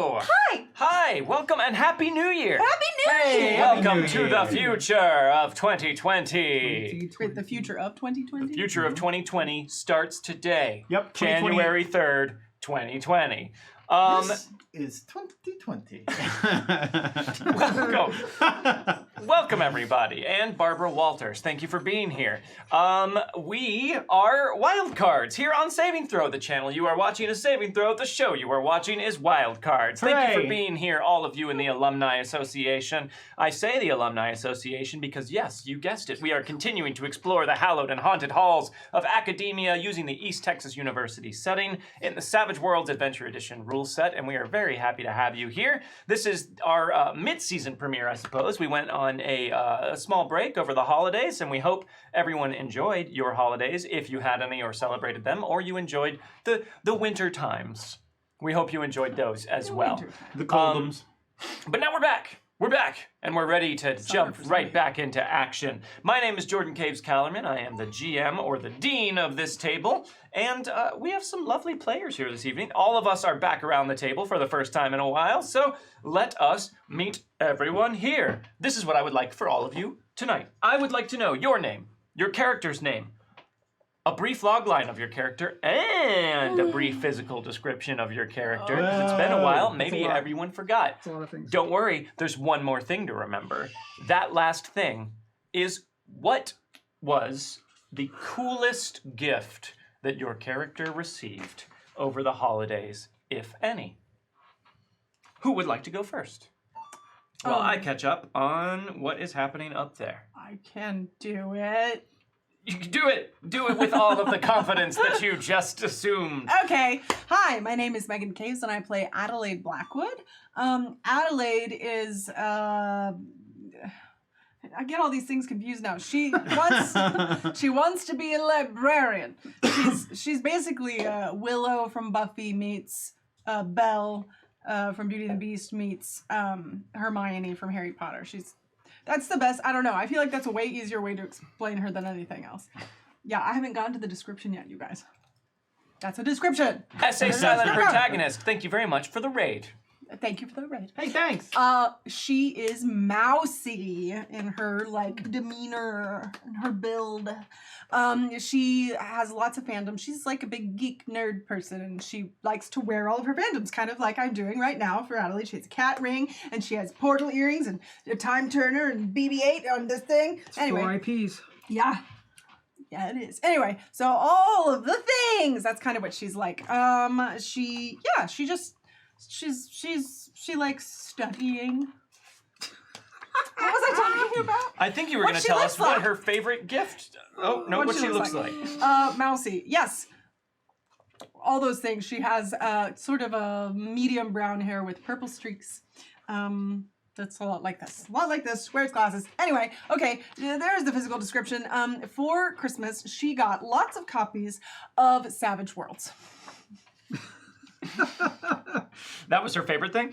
Hello! Hi! Hi! Welcome and Happy New Year! Happy New Year! Welcome to the future of 2020. Wait, the future of 2020? The future of 2020 starts today. Yep, 2020. January 3rd, 2020. This is 2020. Welcome, everybody, and Barbara Walters. Thank you for being here. We are Wildcards here on Saving Throw. The channel you are watching is Saving Throw. The show you are watching is Wildcards. Thank you for Hooray. being here, all of you in the Alumni Association. I say the Alumni Association because, yes, you guessed it, we are continuing to explore the hallowed and haunted halls of academia using the East Texas University setting in the Savage Worlds Adventure Edition rule set, and we are very happy to have you here. This is our mid-season premiere, I suppose. We went on a small break over the holidays, and we hope everyone enjoyed your holidays, if you had any or celebrated them, or you enjoyed the winter times. We hope you enjoyed those as well. The Coldums. But now we're back. We're back, and we're ready to jump right back into action. My name is Jordan Caves-callarman. I am the GM, or the Dean, of this table, and we have some lovely players here this evening. All of us are back around the table for the first time in a while, so let us meet everyone here. This is what I would like for all of you tonight. I would like to know your name, your character's name, a brief logline of your character, and a brief physical description of your character. 'Cause it's been a while, maybe everyone forgot. That's a lot of things. Don't worry, there's one more thing to remember. That last thing is, what was the coolest gift that your character received over the holidays, if any? Who would like to go first? Well, I catch up on what is happening up there. I can do it. You can do it! Do it with all of the confidence that you just assumed. Okay. Hi, my name is Meghan Caves, and I play Adelaide Blackwood. Adelaide is, I get all these things confused now. She wants to be a librarian. She's basically Willow from Buffy meets Belle from Beauty and the Beast meets Hermione from Harry Potter. That's the best. I don't know. I feel like that's a way easier way to explain her than anything else. Yeah, I haven't gotten to the description yet, you guys. That's a description. S.A. Silent Protagonist, thank you very much for the raid. Thank you for the raid. Hey, thanks. She is mousy in her, demeanor, and her build. She has lots of fandom. She's like a big geek nerd person, and she likes to wear all of her fandoms, kind of like I'm doing right now for Adelaide. She has a cat ring, and she has portal earrings, and a time turner, and BB-8 on this thing. Anyway. 4 IPs. Yeah. Yeah, it is. Anyway, so all of the things, that's kind of what she's like. She likes studying. What was I talking about? I think you were going to tell us what her favorite gift. Oh, no, what she looks like. Mousy. Yes. All those things. She has sort of a medium brown hair with purple streaks. That's a lot like this. A lot like this. Wears glasses. Anyway, okay, there's the physical description. For Christmas, she got lots of copies of Savage Worlds. That was her favorite thing?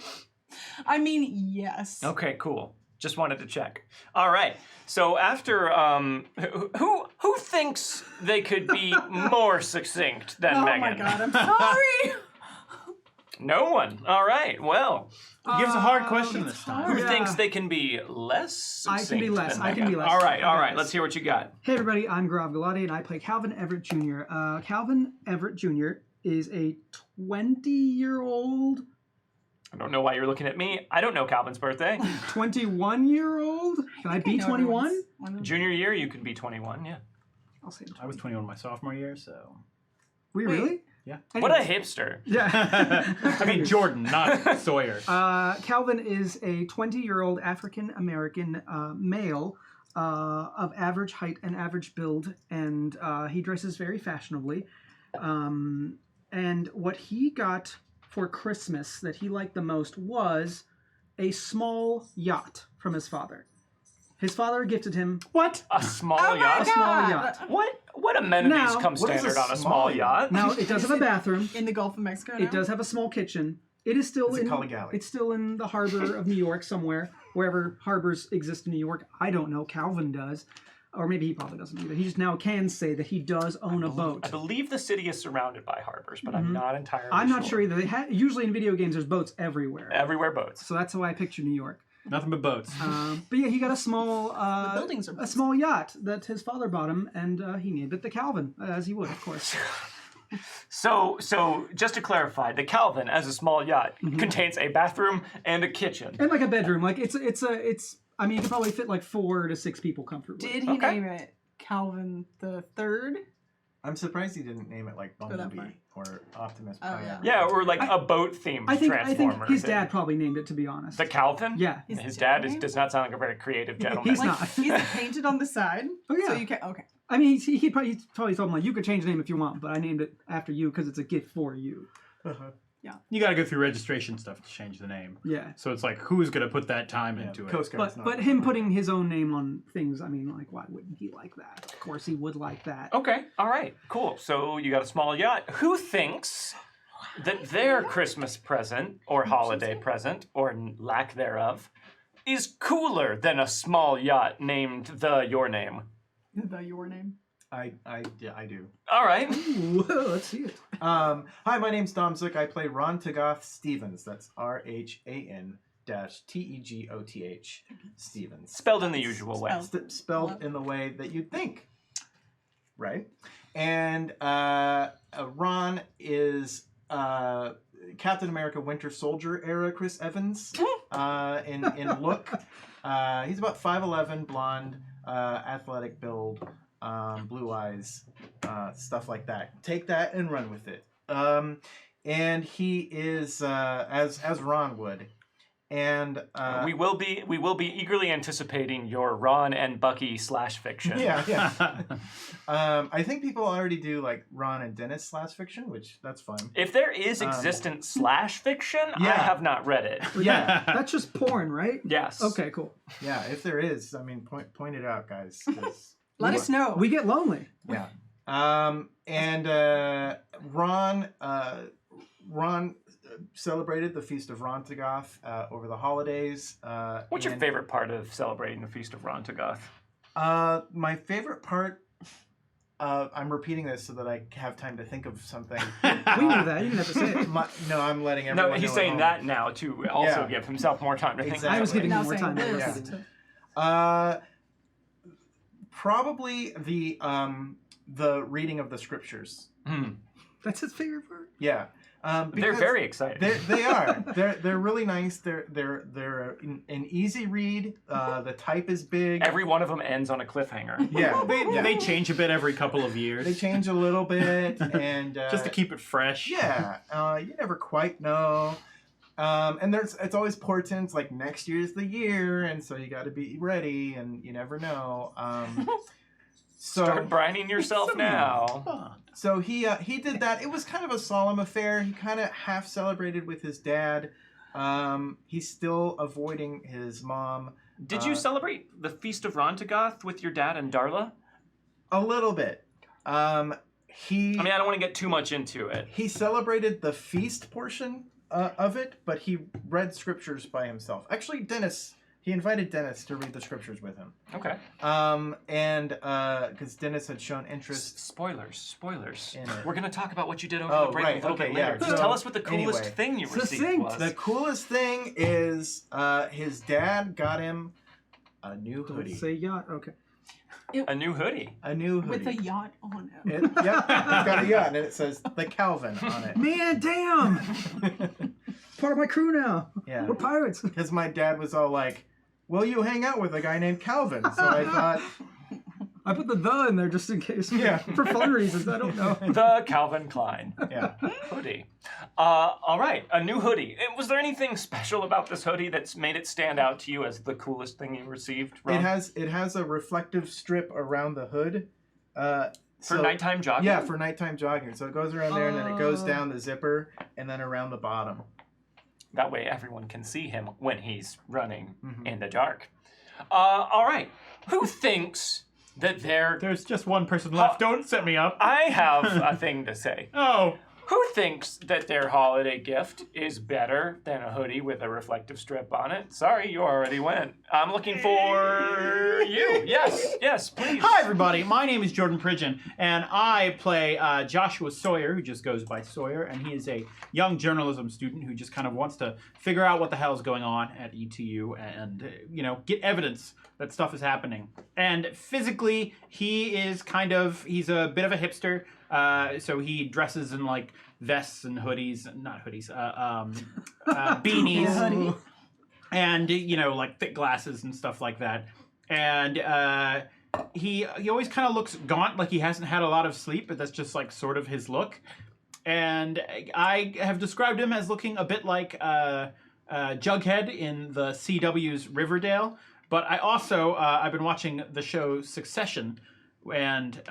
I mean, yes. Okay, cool. Just wanted to check. All right. So after, who thinks they could be more succinct than Meghan? Oh my god, I'm sorry. No one. All right. Well, Gives a hard question this time. who thinks they can be less succinct I can be less. than I can be Meghan? less. All right. All Okay. right. Let's hear what you got. Hey everybody, I'm Grav Galati and I play Calvin Everett Jr. Calvin Everett Jr. is a 20-year-old, I don't know why you're looking at me. I don't know Calvin's birthday. 21-year-old. Can I be 21? Junior year, you can be 21, yeah. I'll say I was 21 my sophomore year, so. Were you really? Yeah. What a hipster. Yeah. I mean, Jordan, not Sawyer. Calvin is a 20-year-old African-American male of average height and average build, and he dresses very fashionably. And what he got for Christmas that he liked the most was a small yacht from his father. His father gifted him What? A small Oh my yacht? a small God. yacht. What amenities Now, come what is standard a on a small small yacht? Now it does have a bathroom. In the Gulf of Mexico now? It does have a small kitchen. It is still It's a in Cully Galley. it's still in the harbor of New York somewhere, wherever harbors exist in New York. I don't know. Calvin does. or maybe he probably doesn't either. He just now can say that he does own a boat. I believe the city is surrounded by harbors, but I'm not entirely I'm sure. not sure either. Usually in video games, there's boats everywhere. Everywhere boats. So that's why I picture New York. Nothing but boats. But yeah, he got a small buildings are a boats. small yacht that his father bought him, and he named it the Calvin, as he would, of course. So just to clarify, the Calvin, as a small yacht, contains a bathroom and a kitchen. And like a bedroom, like it's. I mean, you could probably fit like 4 to 6 people comfortably. Did he Okay. name it Calvin the Third? I'm surprised he didn't name it like that Bumblebee or Optimus Oh, Prime. yeah. Yeah, or like a boat themed I think Transformers. his dad probably named it, to be honest. The Calvin? Yeah. His dad does not sound like a very creative gentleman. He's Like, not. he's painted on the side. Oh, yeah. So you can okay. I mean, he probably told him like, you could change the name if you want, but I named it after you because it's a gift for you. You got to go through registration stuff to change the name. Yeah. So it's like, who's going to put that time into it? Coast Guard's But him putting his own name on things, I mean, like, why wouldn't he like that? Of course he would like that. Okay, all right, cool. So you got a small yacht. Who thinks that their Christmas present or holiday present or lack thereof is cooler than a small yacht named Your Name? Your Name. I do. All right. Whoa, let's see it. Hi, my name's Zook. I play Ron Tegoth Stevens. That's RHAN-TEGOTH Stevens. Spelled in the usual way. Spelled in the way that you'd think, right? And Ron is Captain America Winter Soldier era Chris Evans in look. He's about 5'11", blonde, athletic build. Blue eyes, stuff like that. Take that and run with it. And he is as Ron would, and we will be eagerly anticipating your Ron and Bucky / fiction. yeah. I think people already do like Ron and Dennis / fiction, which that's fun. If there is existent / fiction, I Yeah. have not read it. Yeah, That's just porn, right? Yes. Okay, cool. yeah. If there is, I mean, point it out, guys. 'Cause Let us know. We get lonely. Yeah. And Ron celebrated the Feast of Ron Tegoth over the holidays. What's your favorite part of celebrating the Feast of Ron Tegoth? My favorite part. I'm repeating this so that I have time to think of something. We knew that. You didn't have to say it. No, I'm letting everyone. No, he's know saying at that now to also Yeah. give himself more time to think. Exactly. I was giving Now him more saying time. this Yeah. to- home. Probably the reading of the scriptures. That's his favorite part. Yeah. They're Because very exciting. They are. They're really nice. They're an easy read. The type is big. Every one of them ends on a cliffhanger. Yeah. They change a bit every couple of years. They change a little bit, and just to keep it fresh. Yeah. You never quite know. And it's always portents like next year's the year, and so you got to be ready, and you never know. Start brining yourself now. Huh. So he did that. It was kind of a solemn affair. He kind of half celebrated with his dad. He's still avoiding his mom. Did you celebrate the Feast of Ron Tegoth with your dad and Darla? A little bit. I mean, I don't want to get too much into it. He celebrated the feast portion of it, but he read scriptures by himself. Actually, he invited Dennis to read the scriptures with him. Okay. And because Dennis had shown interest. Spoilers. In it. We're going to talk about what you did over Oh, the break right, a little okay, bit later. yeah. Just So, tell us what the coolest anyway. thing you received Succinct. was. The coolest thing is his dad got him a new hoodie. Say yacht. Okay. A new hoodie. A new hoodie. with a yacht on it. Yep, it's got a yacht, and it says the Calvin on it. Man, damn! Part of my crew now. Yeah. We're pirates. Because my dad was all like, "Well, you hang out with a guy named Calvin," so I thought, I put the in there just in case. Yeah. For fun reasons. I don't know. The Calvin Klein yeah. hoodie. All right, a new hoodie. Was there anything special about this hoodie that's made it stand out to you as the coolest thing you received, Ron? It has a reflective strip around the hood. For nighttime jogging? Yeah, for nighttime jogging. So it goes around there, and then it goes down the zipper, and then around the bottom. That way everyone can see him when he's running Mhm. in the dark. All right, who thinks that they're... There's just one person left. Don't set me up. I have a thing to say. Oh. Who thinks that their holiday gift is better than a hoodie with a reflective strip on it? Sorry, you already went. I'm looking for you. Yes, please. Hi, everybody. My name is Jordan Pridgeon, and I play Joshua Sawyer, who just goes by Sawyer, and he is a young journalism student who just kind of wants to figure out what the hell is going on at ETU and, get evidence that stuff is happening. And physically, he's a bit of a hipster, so he dresses in, like, vests and hoodies, not hoodies, beanies, and, like, thick glasses and stuff like that. And he always kind of looks gaunt, like he hasn't had a lot of sleep, but that's just, like, sort of his look. And I have described him as looking a bit like Jughead in the CW's Riverdale. But I also, I've been watching the show Succession, and...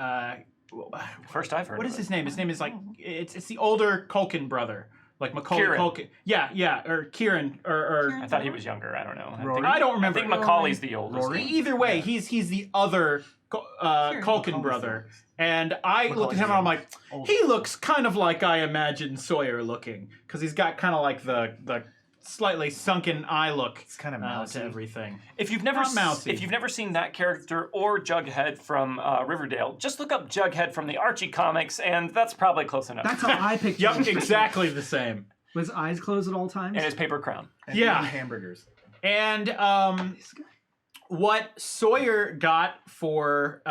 First I've heard What of is it. his name? His name is, like, it's the older Culkin brother. Like Macaulay Kieran. Culkin. Yeah, or Kieran, or I thought he was younger. I don't know. I don't remember. I think Macaulay's the oldest. Either way, he's the other Culkin brother. And I looked at him and I'm like, he looks kind of like I imagine Sawyer looking. Because he's got kind of like the slightly sunken eye look. It's kind of mousy. To everything. If you've never seen that character or Jughead from Riverdale, just look up Jughead from the Archie comics, and that's probably close enough. That's how I picture Yep, him. exactly the same. With his eyes closed at all times. And his paper crown. And Yeah. eating hamburgers. And what Sawyer got for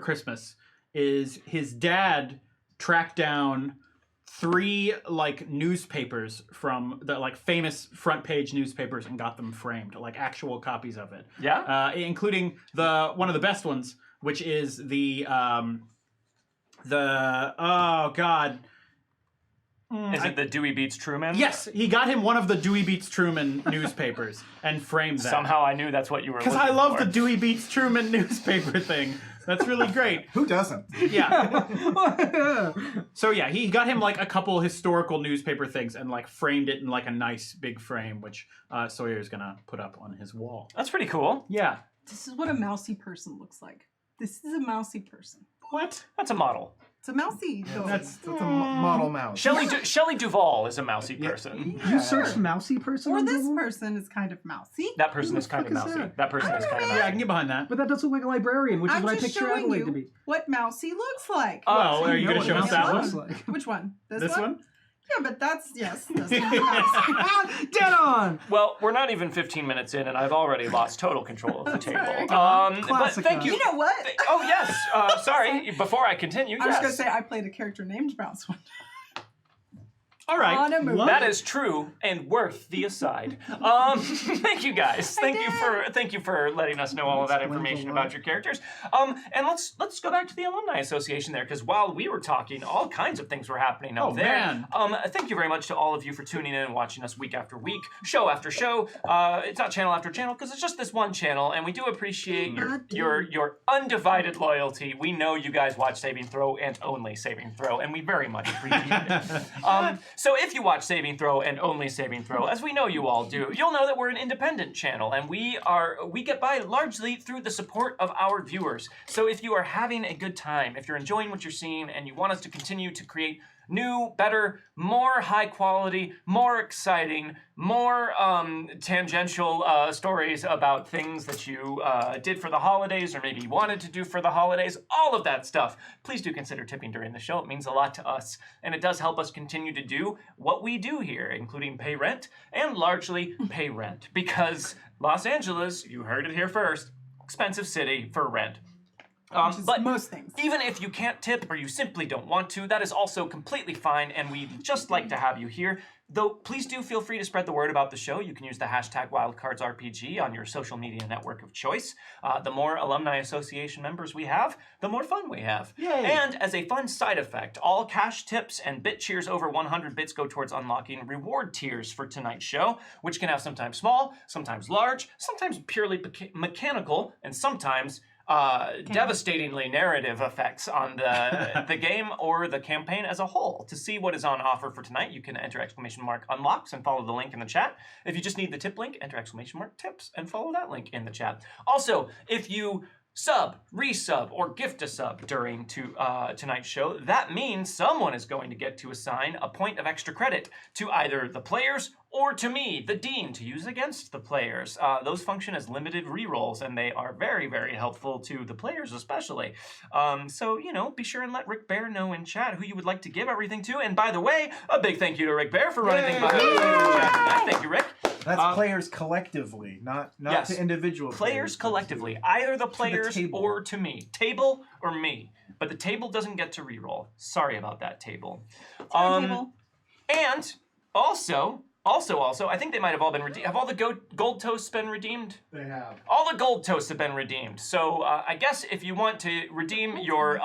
Christmas is his dad tracked down 3 like newspapers from the like famous front page newspapers and got them framed, like actual copies of it. Yeah? Including one of the best ones, which is the oh god. Is it the Dewey Beats Truman? Yes, he got him one of the Dewey Beats Truman newspapers and framed that. Somehow I knew that's what you were looking Because I love for. the Dewey Beats Truman newspaper thing. That's really great. Who doesn't? Yeah. So yeah, he got him like a couple historical newspaper things and like framed it in like a nice big frame, which Sawyer's gonna put up on his wall. That's pretty cool. Yeah. This is what a mousy person looks like. This is a mousy person. What? That's a model. It's a mousy dog. That's a model mouse. Shelley Duvall is a mousy person. You searched mousy person? Or on this Google? person is kind of mousy. That person Who is the kind of fuck is mousy. that? That person is kind of Yeah, I mousy. can get behind that. But that does look like a librarian, which is I'm what I just picture showing Adelaide to you be. what mousy looks like. Oh, are you know gonna what show us mousy that looks one? like. Which one? This one? Yeah, but that's, yes. This one's a mousy. Dead on! Well, we're not even 15 minutes in, and I've already lost total control of the table. right. But Classic thank us. you. You know what? Oh, yes. Sorry. Before I continue, I was yes. going to say I played a character named Mouse one All right. on a movie. That is true and worth the aside. Thank you guys. Thank you for letting us know all of that information about your characters. And let's go back to the Alumni Association there, because while we were talking, all kinds of things were happening up there. Man. Thank you very much to all of you for tuning in and watching us week after week, show after show. It's not channel after channel because it's just this one channel, and we do appreciate your undivided loyalty. We know you guys watch Saving Throw and only Saving Throw, and we very much appreciate it. So if you watch Saving Throw and only Saving Throw, as we know you all do, you'll know that we're an independent channel, and we get by largely through the support of our viewers. So if you are having a good time, if you're enjoying what you're seeing, and you want us to continue to create new, better, more high quality, more exciting, more tangential stories about things that you did for the holidays or maybe wanted to do for the holidays, all of that stuff, please do consider tipping during the show. It means a lot to us, and it does help us continue to do what we do here, including pay rent and largely pay rent, because Los Angeles, you heard it here first, expensive city for rent. Which is But most things. even if you can't tip or you simply don't want to, that is also completely fine, and we'd just like to have you here. Though, please do feel free to spread the word about the show. You can use the hashtag WildcardsRPG on your social media network of choice. The more Alumni Association members we have, the more fun we have. Yay. And as a fun side effect, all cash tips and bit cheers over 100 bits go towards unlocking reward tiers for tonight's show, which can have sometimes small, sometimes large, sometimes purely mechanical, and sometimes devastatingly narrative effects on the game or the campaign as a whole. To see what is on offer for tonight, you can enter !unlocks and follow the link in the chat. If you just need the tip link, enter !tips and follow that link in the chat. Also, if you sub, resub, or gift a sub during tonight's show, that means someone is going to get to assign a point of extra credit to either the players or to me, the Dean, to use against the players. Those function as limited rerolls, and they are very, very helpful to the players especially. So, you know, be sure and let Rick Bear know in chat who you would like to give everything to. And by the way, a big thank you to Rick Bear for running things by us. Thank you, Rick. That's players collectively, not yes, to individual players collectively. Either the players or to me. Table or me. But the table doesn't get to reroll. Sorry about that, table. Table. And also, I think they might have all been redeemed. Have all the gold toasts been redeemed? They have. All the gold toasts have been redeemed. So I guess if you want to redeem your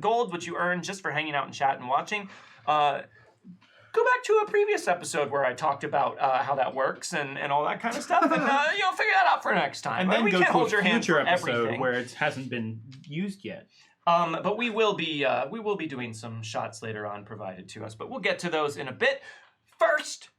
gold, which you earn just for hanging out in chat and watching, go back to a previous episode where I talked about how that works and all that kind of stuff, and you'll figure that out for next time. And then we go can't to hold a your hand future for episode everything. where it hasn't been used yet. But we will be doing some shots later on provided to us. But we'll get to those in a bit. First,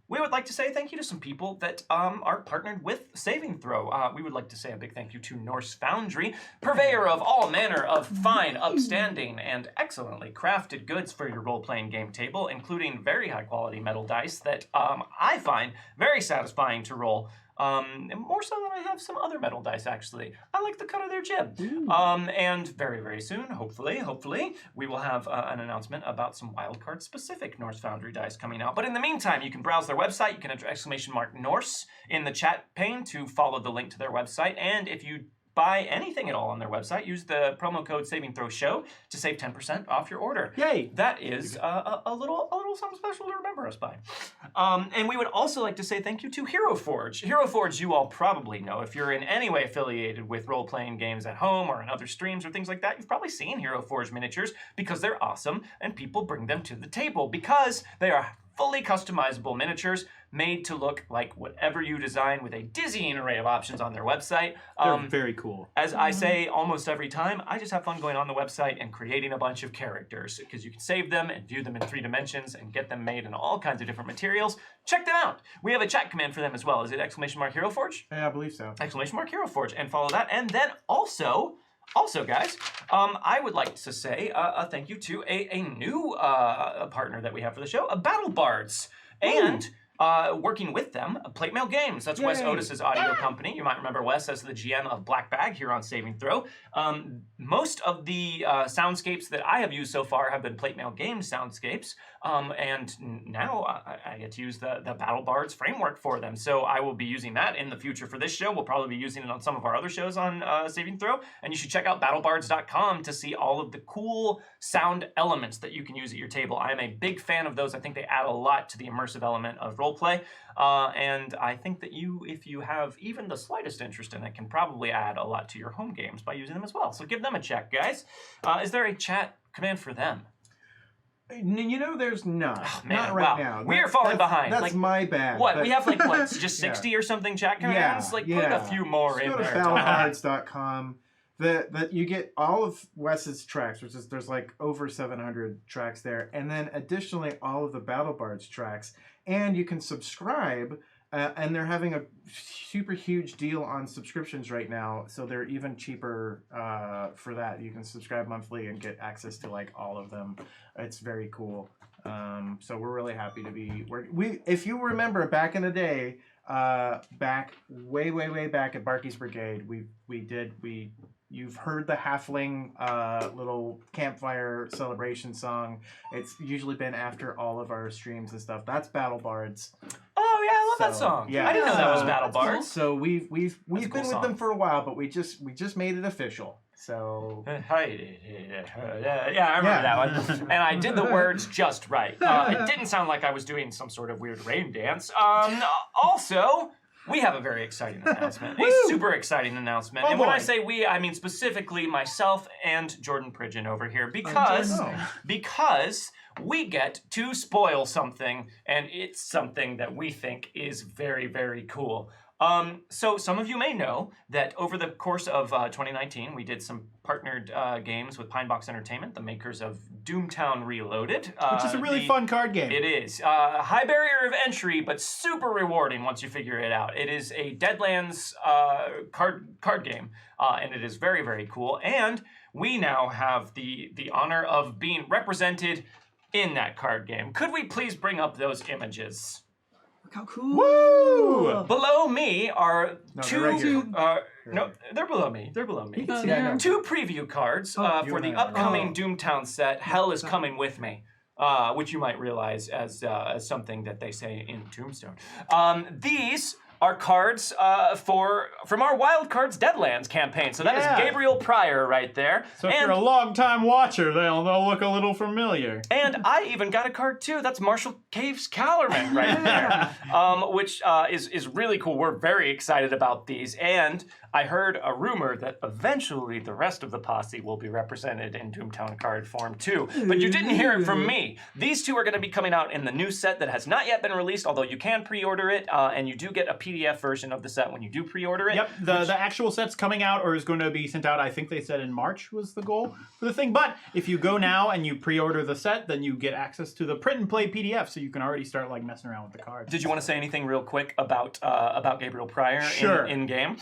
we would like to say thank you to some people that are partnered with Saving Throw. We would like to say a big thank you to Norse Foundry, purveyor of all manner of fine, upstanding, and excellently crafted goods for your role-playing game table, including very high-quality metal dice that I find very satisfying to roll. More so than I have some other metal dice, actually. I like the cut of their jib. And very, very soon, hopefully, we will have an announcement about some Wildcard specific Norse Foundry dice coming out. But in the meantime, you can browse their website. You can enter !Norse in the chat pane to follow the link to their website. And if you buy anything at all on their website, use the promo code SavingThrowShow to save 10% off your order. Yay! That is a little something special to remember us by. And we would also like to say thank you to Hero Forge. Hero Forge, you all probably know. If you're in any way affiliated with role-playing games at home or in other streams or things like that, you've probably seen Hero Forge miniatures because they're awesome and people bring them to the table because they are fully customizable miniatures made to look like whatever you design with a dizzying array of options on their website. They're very cool. As I say almost every time, I just have fun going on the website and creating a bunch of characters because you can save them and view them in 3 dimensions and get them made in all kinds of different materials. Check them out. We have a chat command for them as well. Is it !Hero Forge? Yeah, I believe so. !Hero Forge, and follow that. And then also, guys, I would like to say a thank you to a new partner that we have for the show, BattleBards. And working with them, Plate Mail Games. That's Wes Otis's audio company. You might remember Wes as the GM of Black Bag here on Saving Throw. Most of the soundscapes that I have used so far have been Plate Mail Games soundscapes. And now I get to use the BattleBards framework for them. So I will be using that in the future for this show. We'll probably be using it on some of our other shows on Saving Throw. And you should check out battlebards.com to see all of the cool sound elements that you can use at your table. I am a big fan of those. I think they add a lot to the immersive element of roleplay. And I think that if you have even the slightest interest in it, can probably add a lot to your home games by using them as well. So give them a check, guys. Is there a chat command for them? You know, there's not. Oh, man, not right wow. now. We are falling behind. That's like, my bad. What? but- We have just 60 or something chat commands? Put a few more in Go there. to battlecards.com. That you get all of Wes's tracks, there's like over 700 tracks there, and then additionally all of the BattleBards tracks, and you can subscribe. And they're having a super huge deal on subscriptions right now, so they're even cheaper for that. You can subscribe monthly and get access to like all of them. It's very cool. So we're really happy to be. If you remember back in the day, back way back at Barky's Brigade, you've heard the halfling little campfire celebration song. It's usually been after all of our streams and stuff. That's BattleBards. Oh yeah, I love that song. Yeah. I didn't know that was BattleBards. cool. So we've That's a been cool with song. them for a while, but we just made it official. So Yeah, I remember that one. And I did the words just right. It didn't sound like I was doing some sort of weird rain dance. Also, we have a very exciting announcement. A super exciting announcement. Oh, And when I boy. say we, I mean specifically myself and Jordan Pridgeon over here because we get to spoil something, and it's something that we think is very, very cool. So some of you may know that over the course of 2019, we did some partnered games with Pinebox Entertainment, the makers of Doomtown Reloaded. Which is a really fun card game. It is. High barrier of entry, but super rewarding once you figure it out. It is a Deadlands card game, and it is very, very cool. And we now have the honor of being represented in that card game. Could we please bring up those images? Look how cool. Woo! Below me are they're two. right No, they're below me. They're below me. Oh, Yeah, I there. know. Two preview cards you for the and I are- upcoming Doomtown set. Hell is coming with me. Which you might realize as something that they say in Tombstone. These are cards from our Wildcards Deadlands campaign. So that Yeah. is Gabriel Pryor right there. So if you're a long-time watcher, they'll look a little familiar. And I even got a card too. That's Marshall Caves-callarman right there, which is really cool. We're very excited about these. And I heard a rumor that eventually the rest of the posse will be represented in Doomtown card form too. But you didn't hear it from me. These two are going to be coming out in the new set that has not yet been released, although you can pre-order it, and you do get a PDF version of the set when you do pre-order it. Yep, the actual set's coming out or is going to be sent out. I think they said in March was the goal for the thing. But if you go now and you pre-order the set, then you get access to the print and play PDF, so you can already start like messing around with the cards. Did you want to say anything real quick about Gabriel Pryor Sure. in game?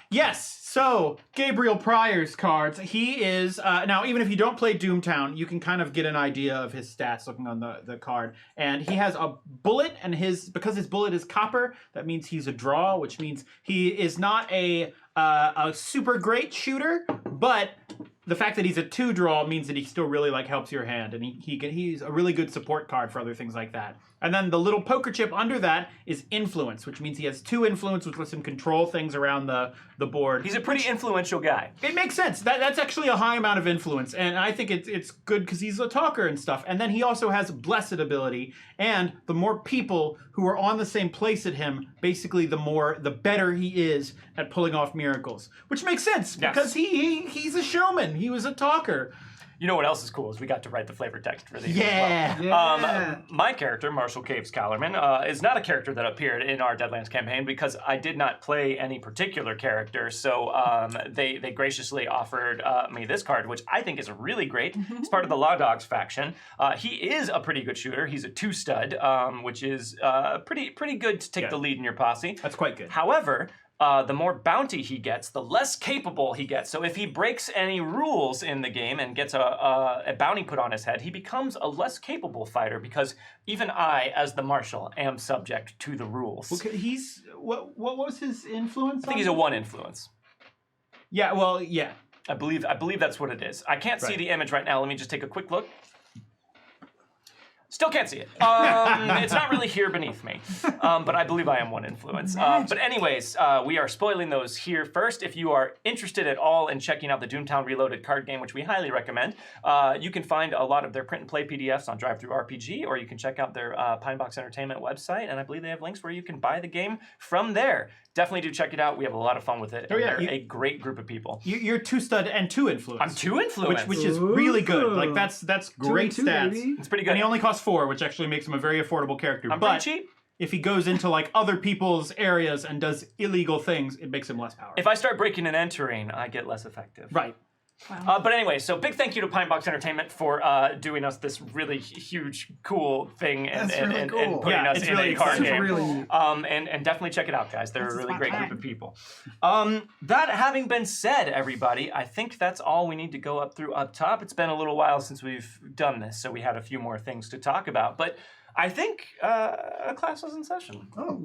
Yes. So Gabriel Pryor's cards. He is now. Even if you don't play Doomtown, you can kind of get an idea of his stats looking on the card. And he has a bullet, and because his bullet is copper, that means he's a draw, which means he is not a super great shooter, but the fact that he's a 2-draw means that he still really helps your hand, and he's a really good support card for other things like that. And then the little poker chip under that is influence, which means he has 2 influence, which lets him control things around the board. He's a pretty influential guy. It makes sense. That's actually a high amount of influence, and I think it's good because he's a talker and stuff. And then he also has blessed ability, and the more people who are on the same place at him, basically the better he is at pulling off miracles, which makes sense Yes. because he's a showman. He was a talker. You know what else is cool is we got to write the flavor text for these. Yeah. As well. Yeah. My character, Marshall Caves-callarman, is not a character that appeared in our Deadlands campaign because I did not play any particular character. So they graciously offered me this card, which I think is really great. He's part of the Law Dogs faction. He is a pretty good shooter. He's a 2-stud, which is pretty good to take the lead in your posse. That's quite good. However, the more bounty he gets, the less capable he gets. So if he breaks any rules in the game and gets a bounty put on his head, he becomes a less capable fighter because even I, as the marshal, am subject to the rules. Okay, what was his influence? I think he's a 1 influence. Yeah. Well, yeah. I believe that's what it is. I can't see Right. the image right now. Let me just take a quick look. Still can't see it. It's not really here beneath me, but I believe I am 1 influence. But anyways, we are spoiling those here first. If you are interested at all in checking out the Doomtown Reloaded card game, which we highly recommend, you can find a lot of their print and play PDFs on Drive Through RPG, or you can check out their Pinebox Entertainment website, and I believe they have links where you can buy the game from there. Definitely do check it out. We have a lot of fun with it. Oh, yeah, They're a great group of people. You're 2-stud and 2 influence. I'm 2 influence. which is really good. Ooh. Like that's great 2 stats. baby. It's pretty good. And he only costs 4, which actually makes him a very affordable character. I'm but pretty cheap. if he goes into other people's areas and does illegal things, it makes him less powerful. If I start breaking and entering, I get less effective. Right. But anyway, so big thank you to Pinebox Entertainment for doing us this really huge, cool thing and, That's and, really and, cool. and putting Yeah, us it's in really a card exciting. game. Really neat. And definitely check it out, guys. They're That's a a really fun great time. group of people. That having been said, everybody, I think that's all we need to go up top. It's been a little while since we've done this, so we had a few more things to talk about. But I think a class was in session. Oh,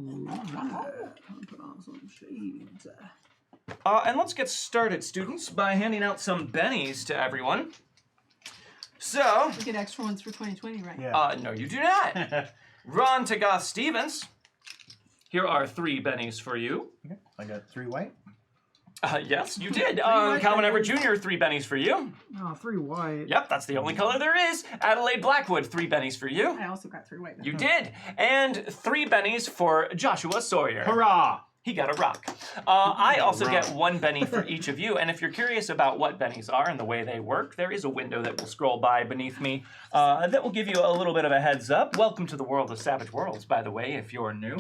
Put on some shades. And let's get started, students, by handing out some bennies to everyone. So, We get extra ones for 2020, right? yeah. no, you do not. Ron Tagath Stevens, here are 3 bennies for you. Okay. I got 3 white. Yes, you did. white Calvin bennies. Everett Jr., 3 bennies for you. Oh, 3 white. Yep, that's the only color there is. Adelaide Blackwood, 3 bennies for you. I also got 3 white. You did. And 3 bennies for Joshua Sawyer. Hurrah! he got a rock. I also get 1 Benny for each of you, and if you're curious about what Bennies are and the way they work, there is a window that will scroll by beneath me that will give you a little bit of a heads up. Welcome to the world of Savage Worlds, by the way, if you're new.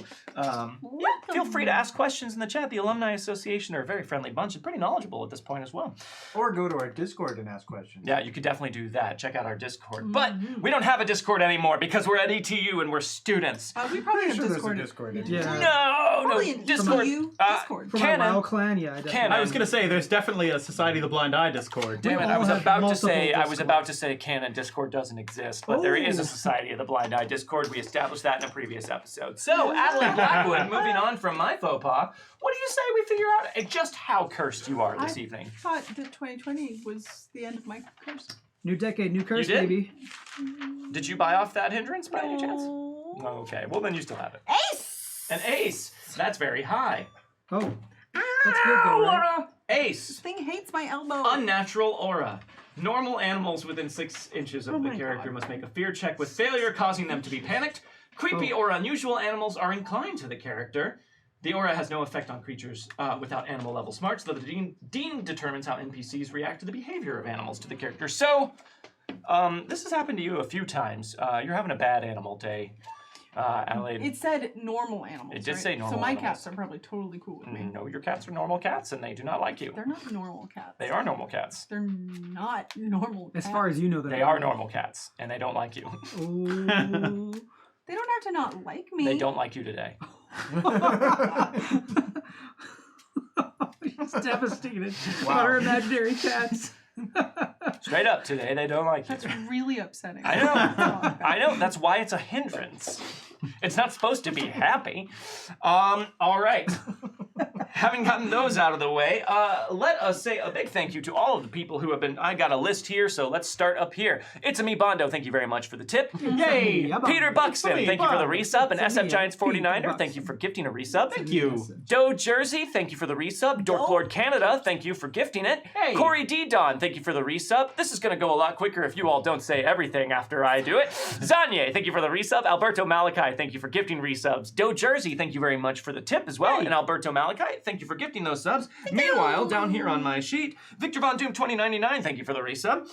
Feel free to ask questions in the chat. The Alumni Association are a very friendly bunch and pretty knowledgeable at this point as well. Or go to our Discord and ask questions. Yeah, you could definitely do that. Check out our Discord. But we don't have a Discord anymore because we're at ETU and we're students. We probably have Sure, there's a Discord. Discord. Yeah. No, Probably an Discord. ETU Discord. For my Canon. WoW clan, yeah. I definitely- Canon. I was gonna say there's definitely a Society of the Blind Eye Discord. Damn it! all I was have about to multiple say Discords. canon Discord doesn't exist, but there is a Oh. Society of the Blind Eye Discord. We established that in a previous episode. So, Adelaide Blackwood, moving on from my faux pas, what do you say we figure out just how cursed you are this evening? I thought that 2020 was the end of my curse. New decade, new curse, You did? baby. Did you buy off that hindrance by any chance? No. Okay, well then you still have it. Ace! An ace. That's very high. Oh, that's good though, right? This Ace. thing hates my elbow. Unnatural aura. Normal animals within 6 inches of Oh the my character God. must make a fear check with failure, causing them to be panicked. Creepy or unusual animals are inclined to the character. The aura has no effect on creatures without animal level smarts, though the Dean determines how NPCs react to the behavior of animals to the character. So, this has happened to you a few times. You're having a bad animal day, Adelaide. It said normal animals. It did right? say normal So my animals. cats are probably totally cool with me. No, your cats are normal cats, and they do not like you. They're not normal cats. They are normal cats. They're not normal As cats. far as you know, They are normal cats, and they don't like you. Oh. They don't have to not like me. They don't like you today. She's devastated. Wow. About her imaginary cats. Straight up, today they don't like you. That's really upsetting. I know. I know. That's why it's a hindrance. It's not supposed to be happy. All right. Having gotten those out of the way, let us say a big thank you to all of the people who have been. I got a list here, so let's start up here. It's me, Bondo. Thank you very much for the tip. Yay! Peter Buxton, me, thank you for the Bob. resub. And It's SF me, Giants Peter 49er, thank Buxton. you for gifting a resub. Thank you. Doe Jersey, thank you for the resub. Dork Lord Canada, thank you for gifting it. Hey. Corey D. Don, thank you for the resub. This is going to go a lot quicker if you all don't say everything after I do it. Zanye, thank you for the resub. Alberto Malachi, thank you for gifting resubs. Doe Jersey, thank you very much for the tip as well. Hey. And Alberto Malachi, thank you for gifting those subs. Meanwhile, down here on my sheet, Victor Von Doom 2099, thank you for the resub.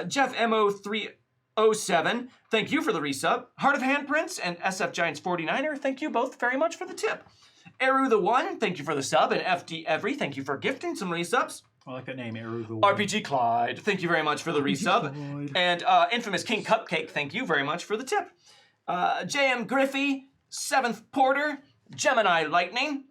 Jeff MO307, thank you for the resub. Heart of Handprints and SF Giants 49er, thank you both very much for the tip. Eru the One, thank you for the sub. And FD Every, thank you for gifting some resubs. I like that name, Eru the One. RPG Clyde, thank you very much for the resub. Clyde. And Infamous King Cupcake, thank you very much for the tip. JM Griffey, 7th Porter, Gemini Lightning,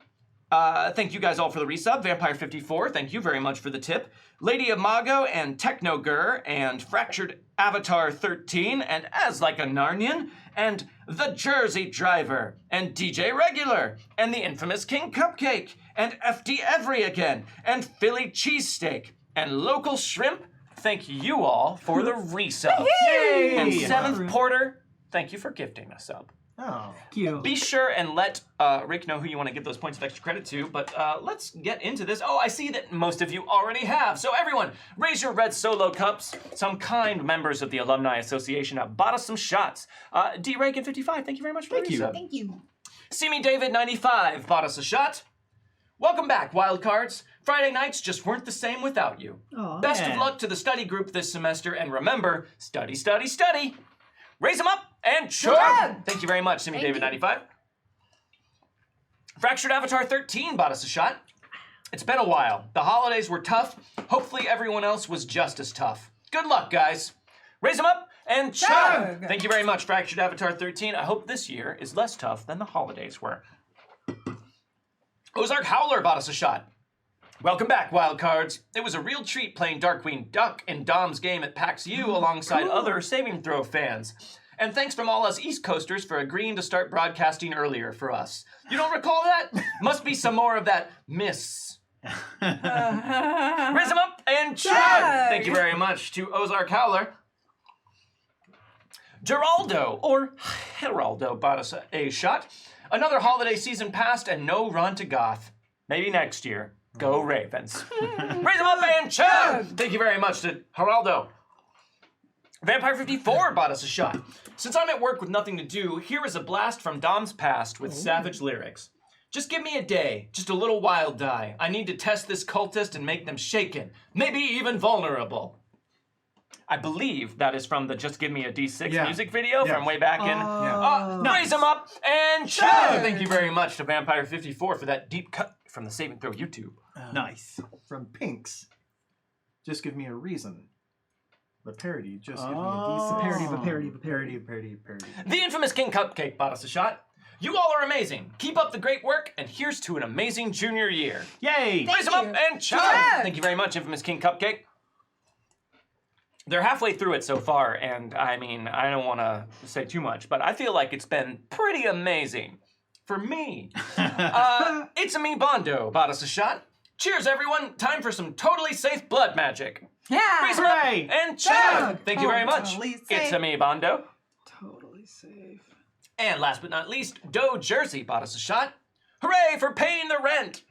thank you guys all for the resub. Vampire 54, thank you very much for the tip. Lady of Mago and Techno Gur and Fractured Avatar 13 and As Like a Narnian and The Jersey Driver and DJ Regular and the infamous King Cupcake and FD Every again and Philly Cheesesteak and Local Shrimp. Thank you all for the resub. Yay! And 7th Porter, thank you for gifting a sub. Oh. Thank you. Be sure and let Rick know who you want to give those points of extra credit to, but let's get into this. Oh, I see that most of you already have. So everyone, raise your red solo cups. Some kind members of the Alumni Association have bought us some shots. D. Reagan 55, thank you very much for the resub. Thank you. See Me David 95 bought us a shot. Welcome back, Wildcards. Friday nights just weren't the same without you. Aw. Best of Yeah. luck to the study group this semester, and remember, study, study, study. Raise them up and chug! Thank you very much, Simi Thank David you. 95. Fractured Avatar 13 bought us a shot. It's been a while. The holidays were tough. Hopefully everyone else was just as tough. Good luck, guys. Raise them up and chug! Chug! Thank you very much, Fractured Avatar 13. I hope this year is less tough than the holidays were. Ozark Howler bought us a shot. Welcome back, Wildcards. It was a real treat playing Darkwing Duck in Dom's game at PAX U alongside other Saving Throw fans. And thanks from all us East Coasters for agreeing to start broadcasting earlier for us. You don't recall that? Must be some more of that miss. Raise them up and chug! Thank you very much to Ozark Howler. Geraldo, or Geraldo, bought us a shot. Another holiday season passed and no run to Goth. Maybe next year. Go Ravens. Raise them up and chug! Thank you very much to Geraldo. Vampire 54 bought us a shot. Since I'm at work with nothing to do, here is a blast from Dom's past with savage lyrics. Just give me a day, just a little wild die. I need to test this cultist and make them shaken, maybe even vulnerable. I believe that is from the Just Give Me a D6 music video from way back in. Raise them up and chug! Thank you very much to Vampire54 for that deep cut from the Save and Throw YouTube. Nice. From Pinks. Just give me a reason. The parody. Just give me a D6. Parody. The infamous King Cupcake bought us a shot. You all are amazing. Keep up the great work, and here's to an amazing junior year. Yay! Raise them up and chug! Thank you very much, infamous King Cupcake. They're halfway through it so far, and I mean, I don't want to say too much, but I feel like it's been pretty amazing. For me. It's a me Bondo bought us a shot. Cheers, everyone. Time for some totally safe blood magic. Yeah. Raise them up and chug! Thank you very much. Totally safe. It's a me Bondo. Totally safe. And last but not least, Doe Jersey bought us a shot. Hooray for paying the rent!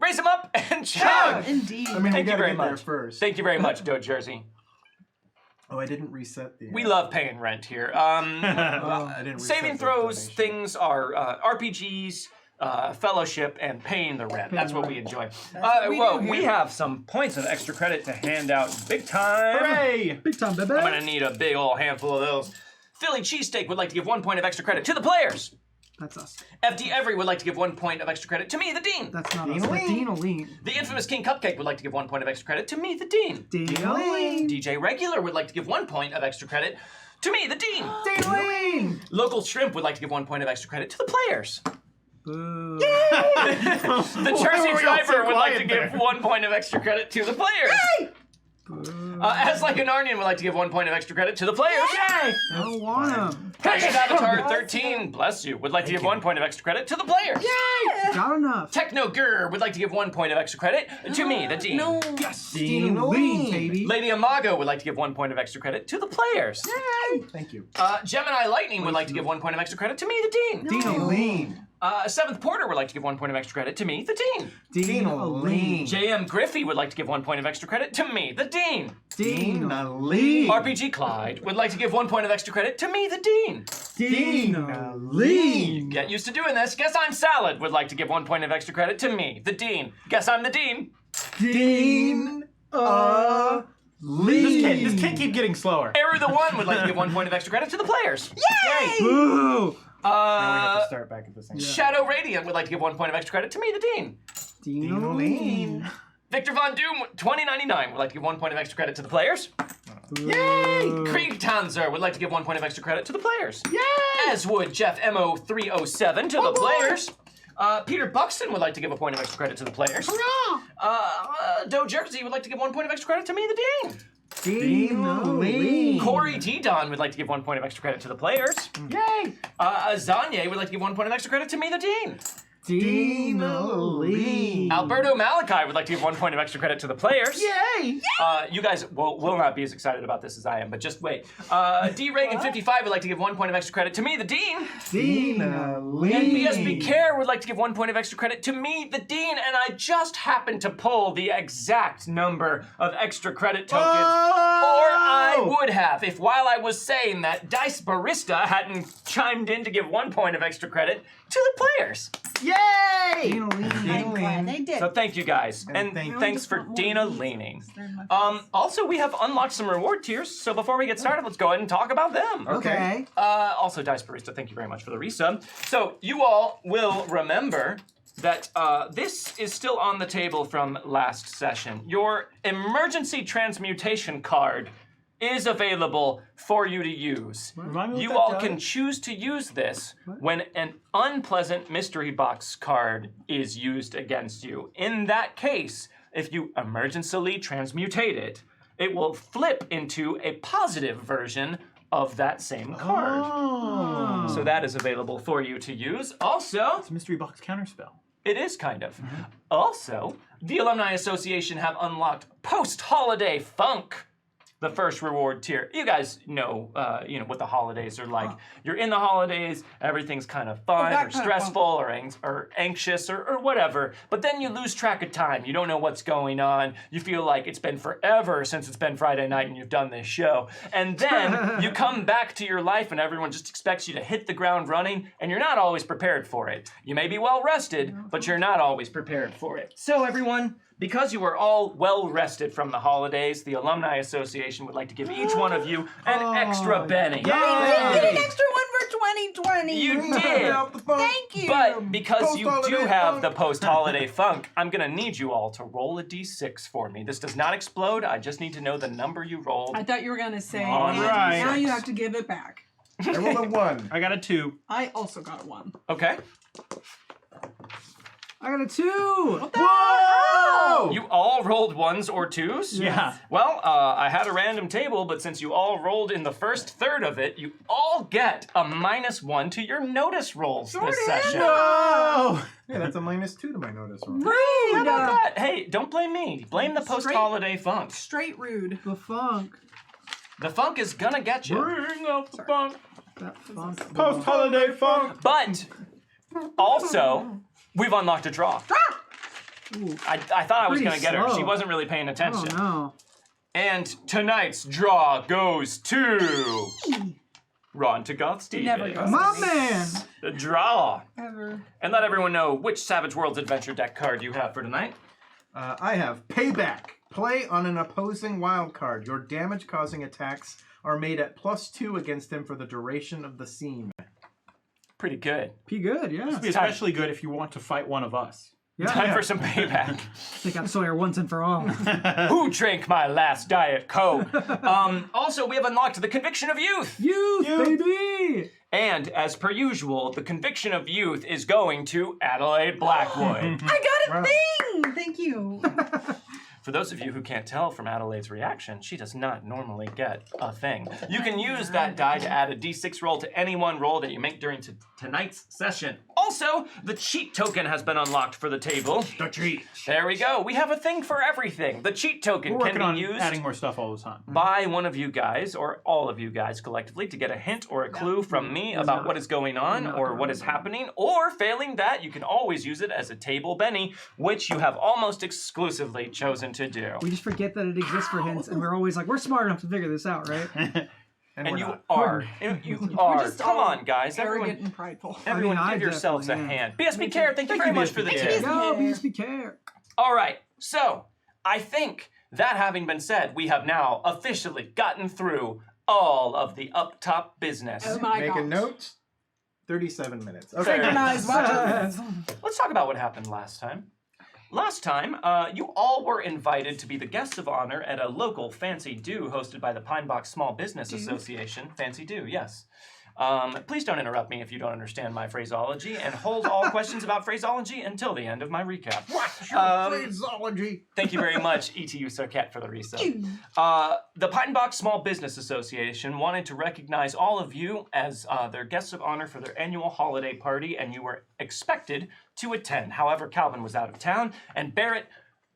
Raise them up and chug! Indeed. I mean, Thank we you gotta very get there much. first. Thank you very much, Doe Jersey. Oh, I didn't reset the... We love paying rent here. I didn't reset Saving the throws donation. things are RPGs, fellowship, and paying the rent. That's what we enjoy. what we Well, do here. we have some points of extra credit to hand out big time. Hooray! Big time, baby. I'm gonna need a big old handful of those. Philly Cheesesteak would like to give 1 point of extra credit to the players. That's us. FD Every would like to give 1 point of extra credit to me, the Dean. That's not us. Dean-a-leen. Dean-a-leen. The infamous King Cupcake would like to give 1 point of extra credit to me, the Dean. Dean-a-leen. DJ Regular would like to give 1 point of extra credit to me, the Dean. Dean-a-leen. Local Shrimp would like to give 1 point of extra credit to the players. Boo. The Jersey were we all Driver so would like to quiet give there? 1 point of extra credit to the players. As Like an Onion would like to give 1 point of extra credit to the players. I don't want him. Precious Avatar 13, bless you, would like to give 1 point of extra credit to the players. Got enough. Techno Grr would like to give 1 point of extra credit to me, the Dean. No. Yes. Dean-a-leen, baby. Lady Amago would like to give 1 point of extra credit to the players. Thank you. Gemini Lightning would like to give 1 point of extra credit to me, the Dean. Dean-a-leen. Seventh Porter would like to give 1 point of extra credit to me, the Dean. Dean-a-leen. JM Griffey would like to give 1 point of extra credit to me, the Dean. Dean-a-leen. RPG Clyde would like to give 1 point of extra credit to me, the Dean. Dean-a-leen. Get used to doing this. Guess I'm Salad would like to give 1 point of extra credit to me, the Dean. Guess I'm the Dean. Dean-a-leen. This can't keep getting slower. Eru the One would like to give 1 point of extra credit to the players. Boo. Now we have to start back at the same. Shadow Radiant would like to give 1 point of extra credit to me, the Dean. Dean-a-leen. Victor Von Doom 2099 would like to give 1 point of extra credit to the players. Yay! Krieg Tanzer would like to give 1 point of extra credit to the players. Yay! As would Jeff Mo307 to the players. Peter Buxton would like to give a point of extra credit to the players. Doe Jersey would like to give 1 point of extra credit to me, the Dean. Dean-a-leen. Corey T. Don would like to give 1 point of extra credit to the players. Yay! Zanye would like to give 1 point of extra credit to me, the Dean. Dean-a-leen. Alberto Malachi would like to give 1 point of extra credit to the players. Yay! You guys will not be as excited about this as I am, but just wait. D. Reagan55 would like to give 1 point of extra credit to me, the Dean. Dean-a-leen. And BSB Care would like to give 1 point of extra credit to me, the Dean, and I just happened to pull the exact number of extra credit tokens. Or I would have, if while I was saying that, Dice Barista hadn't chimed in to give 1 point of extra credit to the players. Yay! Dean-a-leen. I'm glad they did. So thank you guys, and thanks for Dina leaning. Also, we have unlocked some reward tiers, so before we get started, let's go ahead and talk about them. Okay. Also, Dice Barista, thank you very much for the resub. So you all will remember that this is still on the table from last session. Your emergency transmutation card is available for you to use. Remind me what You that all does? can choose to use this when an unpleasant mystery box card is used against you. In that case, if you emergently transmutate it, it will flip into a positive version of that same card. Oh. So that is available for you to use. Also, It's a mystery box counterspell. it is kind of. Also, the Alumni Association have unlocked post-holiday funk. the first reward tier. You guys know, what the holidays are like. You're in the holidays, everything's kind of fun that or kind of stressful or anxious or whatever. But then you lose track of time. You don't know what's going on. You feel like it's been forever since it's been Friday night and you've done this show. And then you come back to your life and everyone just expects you to hit the ground running, and you're not always prepared for it. You may be well rested, but you're not always prepared for it. So everyone, because you are all well rested from the holidays, the Alumni Association would like to give each one of you an extra Benny. You get an extra one for 2020. You did. Thank you. But because you do Post-holiday have funk. the post-holiday funk, I'm gonna need you all to roll a d6 for me. This does not explode. I just need to know the number you rolled. I thought you were gonna say, All and right. now you have to give it back. I rolled a 1. I got a 2. I also got a 1. Okay. I got a 2. Whoa! You all rolled 1s or 2s? Yeah. Well, I had a random table, but since you all rolled in the first third of it, you all get a -1 to your notice rolls this session. Oh! Hey, that's a -2 to my notice roll. How about that? Hey, don't blame me. Blame the post-holiday funk. Straight rude. The funk. The funk is gonna get you. Bring up the funk. That funk. Post-holiday funk. But also, we've unlocked a draw. Ooh. I thought I was Pretty gonna get her. slow. She wasn't really paying Oh attention. no. And tonight's draw goes to Ron to Goth Stevens. Never goes. My man. The draw. Ever. And let everyone know which Savage Worlds Adventure deck card you have for tonight. I have Payback. Play on an opposing wild card. Your damage-causing attacks are made at +2 against him for the duration of the scene. Pretty good. Be good, yeah. Be especially good if you want to fight one of us. Yeah. Time for some payback. Take out Sawyer once and for all. Who drank my last Diet Coke? Also, we have unlocked the Conviction of Youth. Youth, baby! And as per usual, the Conviction of Youth is going to Adelaide Blackwood. I got a Wow. thing! Thank you. For those of you who can't tell from Adelaide's reaction, she does not normally get a thing. You can use that die to add a d6 roll to any one roll that you make during tonight's session. Also, the cheat token has been unlocked for the table. The treat. There we go. We have a thing for everything. The cheat token We're can working be on used adding more stuff all the time. by one of you guys or all of you guys collectively to get a hint or a clue from me about what is going on or what is happening, or failing that, you can always use it as a table Benny, which you have almost exclusively chosen to do. We just forget that it exists for hints, and we're always like, we're smart enough to figure this out, right? And And we're you not. are. You are. just Come all on, guys. Arrogant Everyone, and prideful. everyone I give yourselves a definitely am. hand. BSB Care, thank you very much for the BSB tip. Care. Go, Yeah. BSB care. All right, so I think that having been said, we have now officially gotten through all of the up top business. Oh my Make gosh. a note. 37 minutes. Okay. Synchronize weapons. Let's talk about what happened last time. Last time, you all were invited to be the guests of honor at a local Fancy Do hosted by the Pine Box Small Business Association. Fancy Do, yes. Please don't interrupt me if you don't understand my phraseology, and hold all questions about phraseology until the end of my recap. What's your phraseology? Thank you very much, ETU Circuit, for the resub. The Pine Box Small Business Association wanted to recognize all of you as their guests of honor for their annual holiday party, and you were expected to attend. However, Calvin was out of town, and Barrett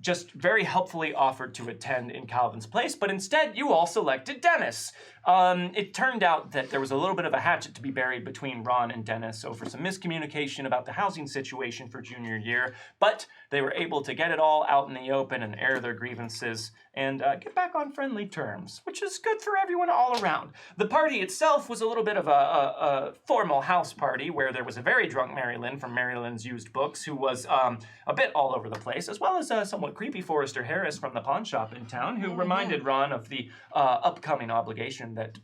just very helpfully offered to attend in Calvin's place, but instead you all selected Dennis. It turned out that there was a little bit of a hatchet to be buried between Ron and Dennis over some miscommunication about the housing situation for junior year, but they were able to get it all out in the open and air their grievances and get back on friendly terms, which is good for everyone all around. The party itself was a little bit of a formal house party where there was a very drunk Mary Lynn from Mary Lynn's Used Books who was a bit all over the place, as well as a somewhat creepy Forrester Harris from the pawn shop in town who reminded Ron of the upcoming obligation that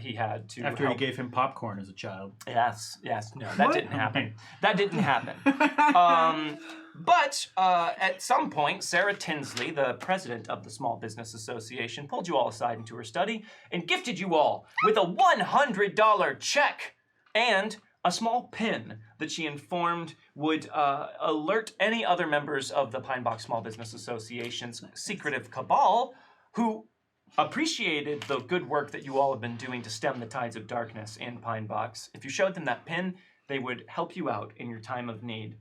he had to After he help. gave him popcorn as a child. Yes, no, that didn't happen. That didn't happen. But at some point, Sarah Tinsley, the president of the Small Business Association, pulled you all aside into her study and gifted you all with a $100 check and a small pin that she informed would alert any other members of the Pine Box Small Business Association's secretive cabal who appreciated the good work that you all have been doing to stem the tides of darkness in Pine Box. If you showed them that pin, they would help you out in your time of need.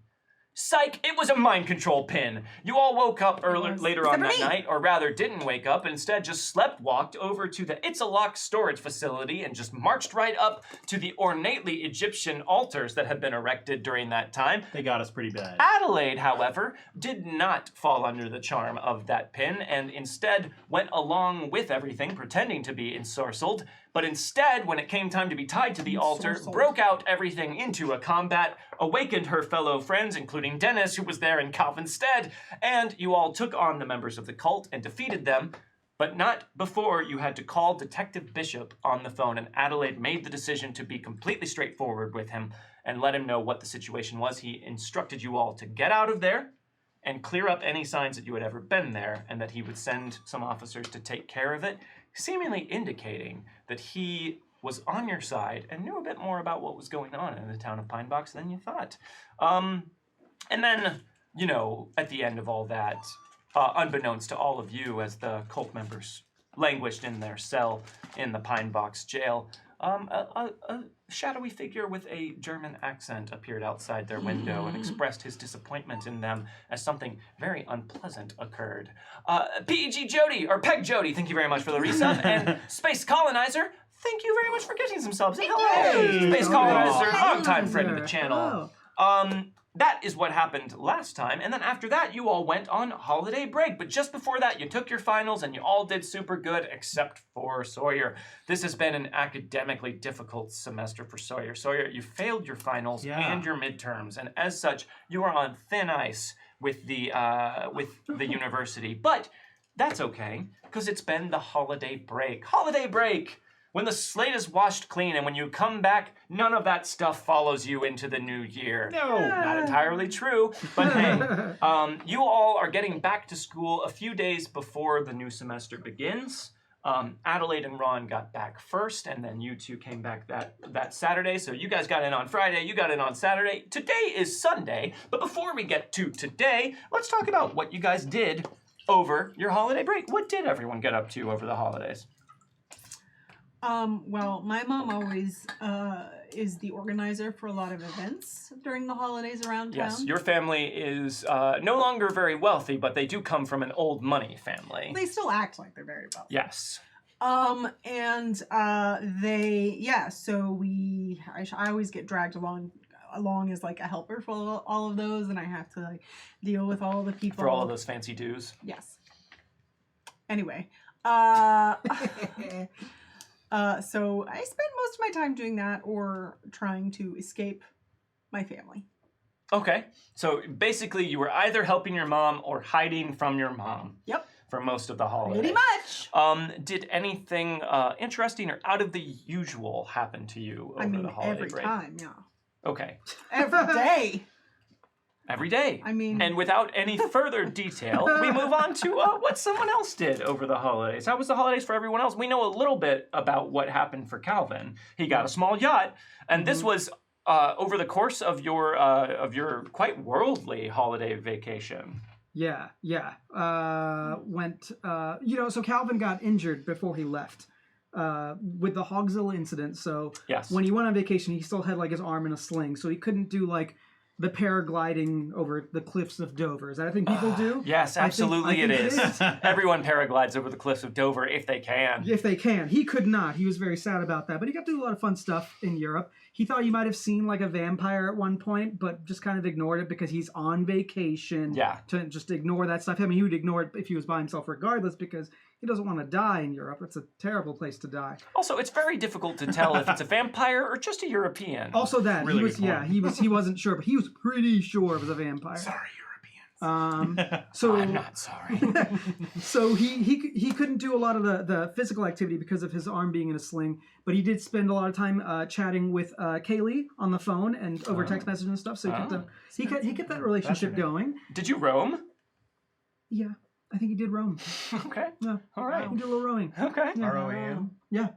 Psych, it was a mind control pin. You all woke up later on that Except for me. night, or rather didn't wake up, instead just walked over to the It's a Lock storage facility and just marched right up to the ornately Egyptian altars that had been erected during that time. They got us pretty bad. Adelaide, however, did not fall under the charm of that pin and instead went along with everything, pretending to be ensorcelled. But instead, when it came time to be tied to the altar, broke out everything into a combat, awakened her fellow friends, including Dennis, who was there in Calvin's stead, and you all took on the members of the cult and defeated them, but not before you had to call Detective Bishop on the phone, and Adelaide made the decision to be completely straightforward with him and let him know what the situation was. He instructed you all to get out of there and clear up any signs that you had ever been there, and that he would send some officers to take care of it, seemingly indicating that he was on your side and knew a bit more about what was going on in the town of Pine Box than you thought. And then, you know, at the end of all that, unbeknownst to all of you as the cult members languished in their cell in the Pine Box jail, a shadowy figure with a German accent appeared outside their window and expressed his disappointment in them as something very unpleasant occurred. PEG Jody, or Peg Jody, thank you very much for the resub, and Space Colonizer, thank you very much for getting some subs. Hello, Space Colonizer, longtime friend of the channel. That is what happened last time, and then after that, you all went on holiday break. But just before that, you took your finals, and you all did super good, except for Sawyer. This has been an academically difficult semester for Sawyer. Sawyer, you failed your finals and your midterms, and as such, you are on thin ice with the university. But that's okay, because it's been the holiday break. Holiday break! When the slate is washed clean and when you come back, none of that stuff follows you into the new year. No. Not entirely true, but hey, you all are getting back to school a few days before the new semester begins. Adelaide and Ron got back first, and then you two came back that Saturday. So you guys got in on Friday, you got in on Saturday. Today is Sunday, but before we get to today, let's talk about what you guys did over your holiday break. What did everyone get up to over the holidays? Well, my mom always is the organizer for a lot of events during the holidays around town. Yes, your family is no longer very wealthy, but they do come from an old money family. They still act like they're very wealthy. Yes. So I always get dragged along as like a helper for all of those, and I have to like deal with all the people. For all of those fancy dues. Yes. Anyway, so I spend most of my time doing that or trying to escape my family. Okay. So basically you were either helping your mom or hiding from your mom. Yep. For most of the holiday. Pretty much. Did anything interesting or out of the usual happen to you over the holiday every break? time, yeah. Okay. Every day. Every day. I mean... And without any further detail, we move on to what someone else did over the holidays. How was the holidays for everyone else? We know a little bit about what happened for Calvin. He got a small yacht, and this was over the course of your quite worldly holiday vacation. Yeah. So Calvin got injured before he left with the Hogzilla incident. So yes. When he went on vacation, he still had like his arm in a sling, so he couldn't do like the paragliding over the cliffs of Dover. Is that a thing people do? Yes, absolutely I think it is. Everyone paraglides over the cliffs of Dover if they can. If they can. He could not. He was very sad about that. But he got to do a lot of fun stuff in Europe. He thought you might have seen like a vampire at one point, but just kind of ignored it because he's on vacation. Yeah. To just ignore that stuff. I mean, he would ignore it if he was by himself regardless because he doesn't want to die in Europe. It's a terrible place to die. Also, it's very difficult to tell if it's a vampire or just a European. Also that. Really he wasn't sure, but he was pretty sure it was a vampire. Sorry, Europeans. So I'm not sorry. So he couldn't do a lot of the physical activity because of his arm being in a sling, but he did spend a lot of time chatting with Kaylee on the phone and over text messages and stuff. So he kept that relationship going. Did you roam? Yeah, I think he did roam. Okay. Yeah. All right. He did a little rowing. Okay. Yeah. R-O-A-M? Yeah.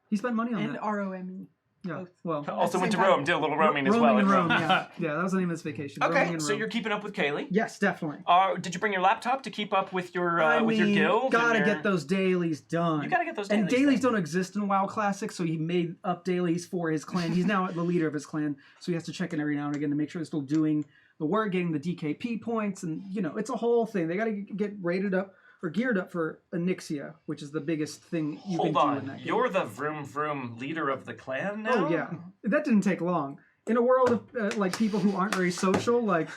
He spent money on And that. ROME. Yeah. Both. Well, Also went to Same time. Rome, did a little roaming as roaming well. and in Rome. Rome. Yeah, that was the name of his vacation. Roaming Okay, and so Rome. you're keeping up with Kaylee. Yes, definitely. Did you bring your laptop to keep up with your your guild? Gotta and your... get those dailies done. You gotta get those And dailies dailies done. don't exist in WoW Classic, so he made up dailies for his clan. He's now the leader of his clan, so he has to check in every now and again to make sure they're still doing the word, getting the DKP points, and it's a whole thing. They got to get rated up or geared up for Onyxia, which is the biggest thing you can do in that game. You're the vroom vroom leader of the clan now? Oh yeah, that didn't take long. In a world of like people who aren't very social, like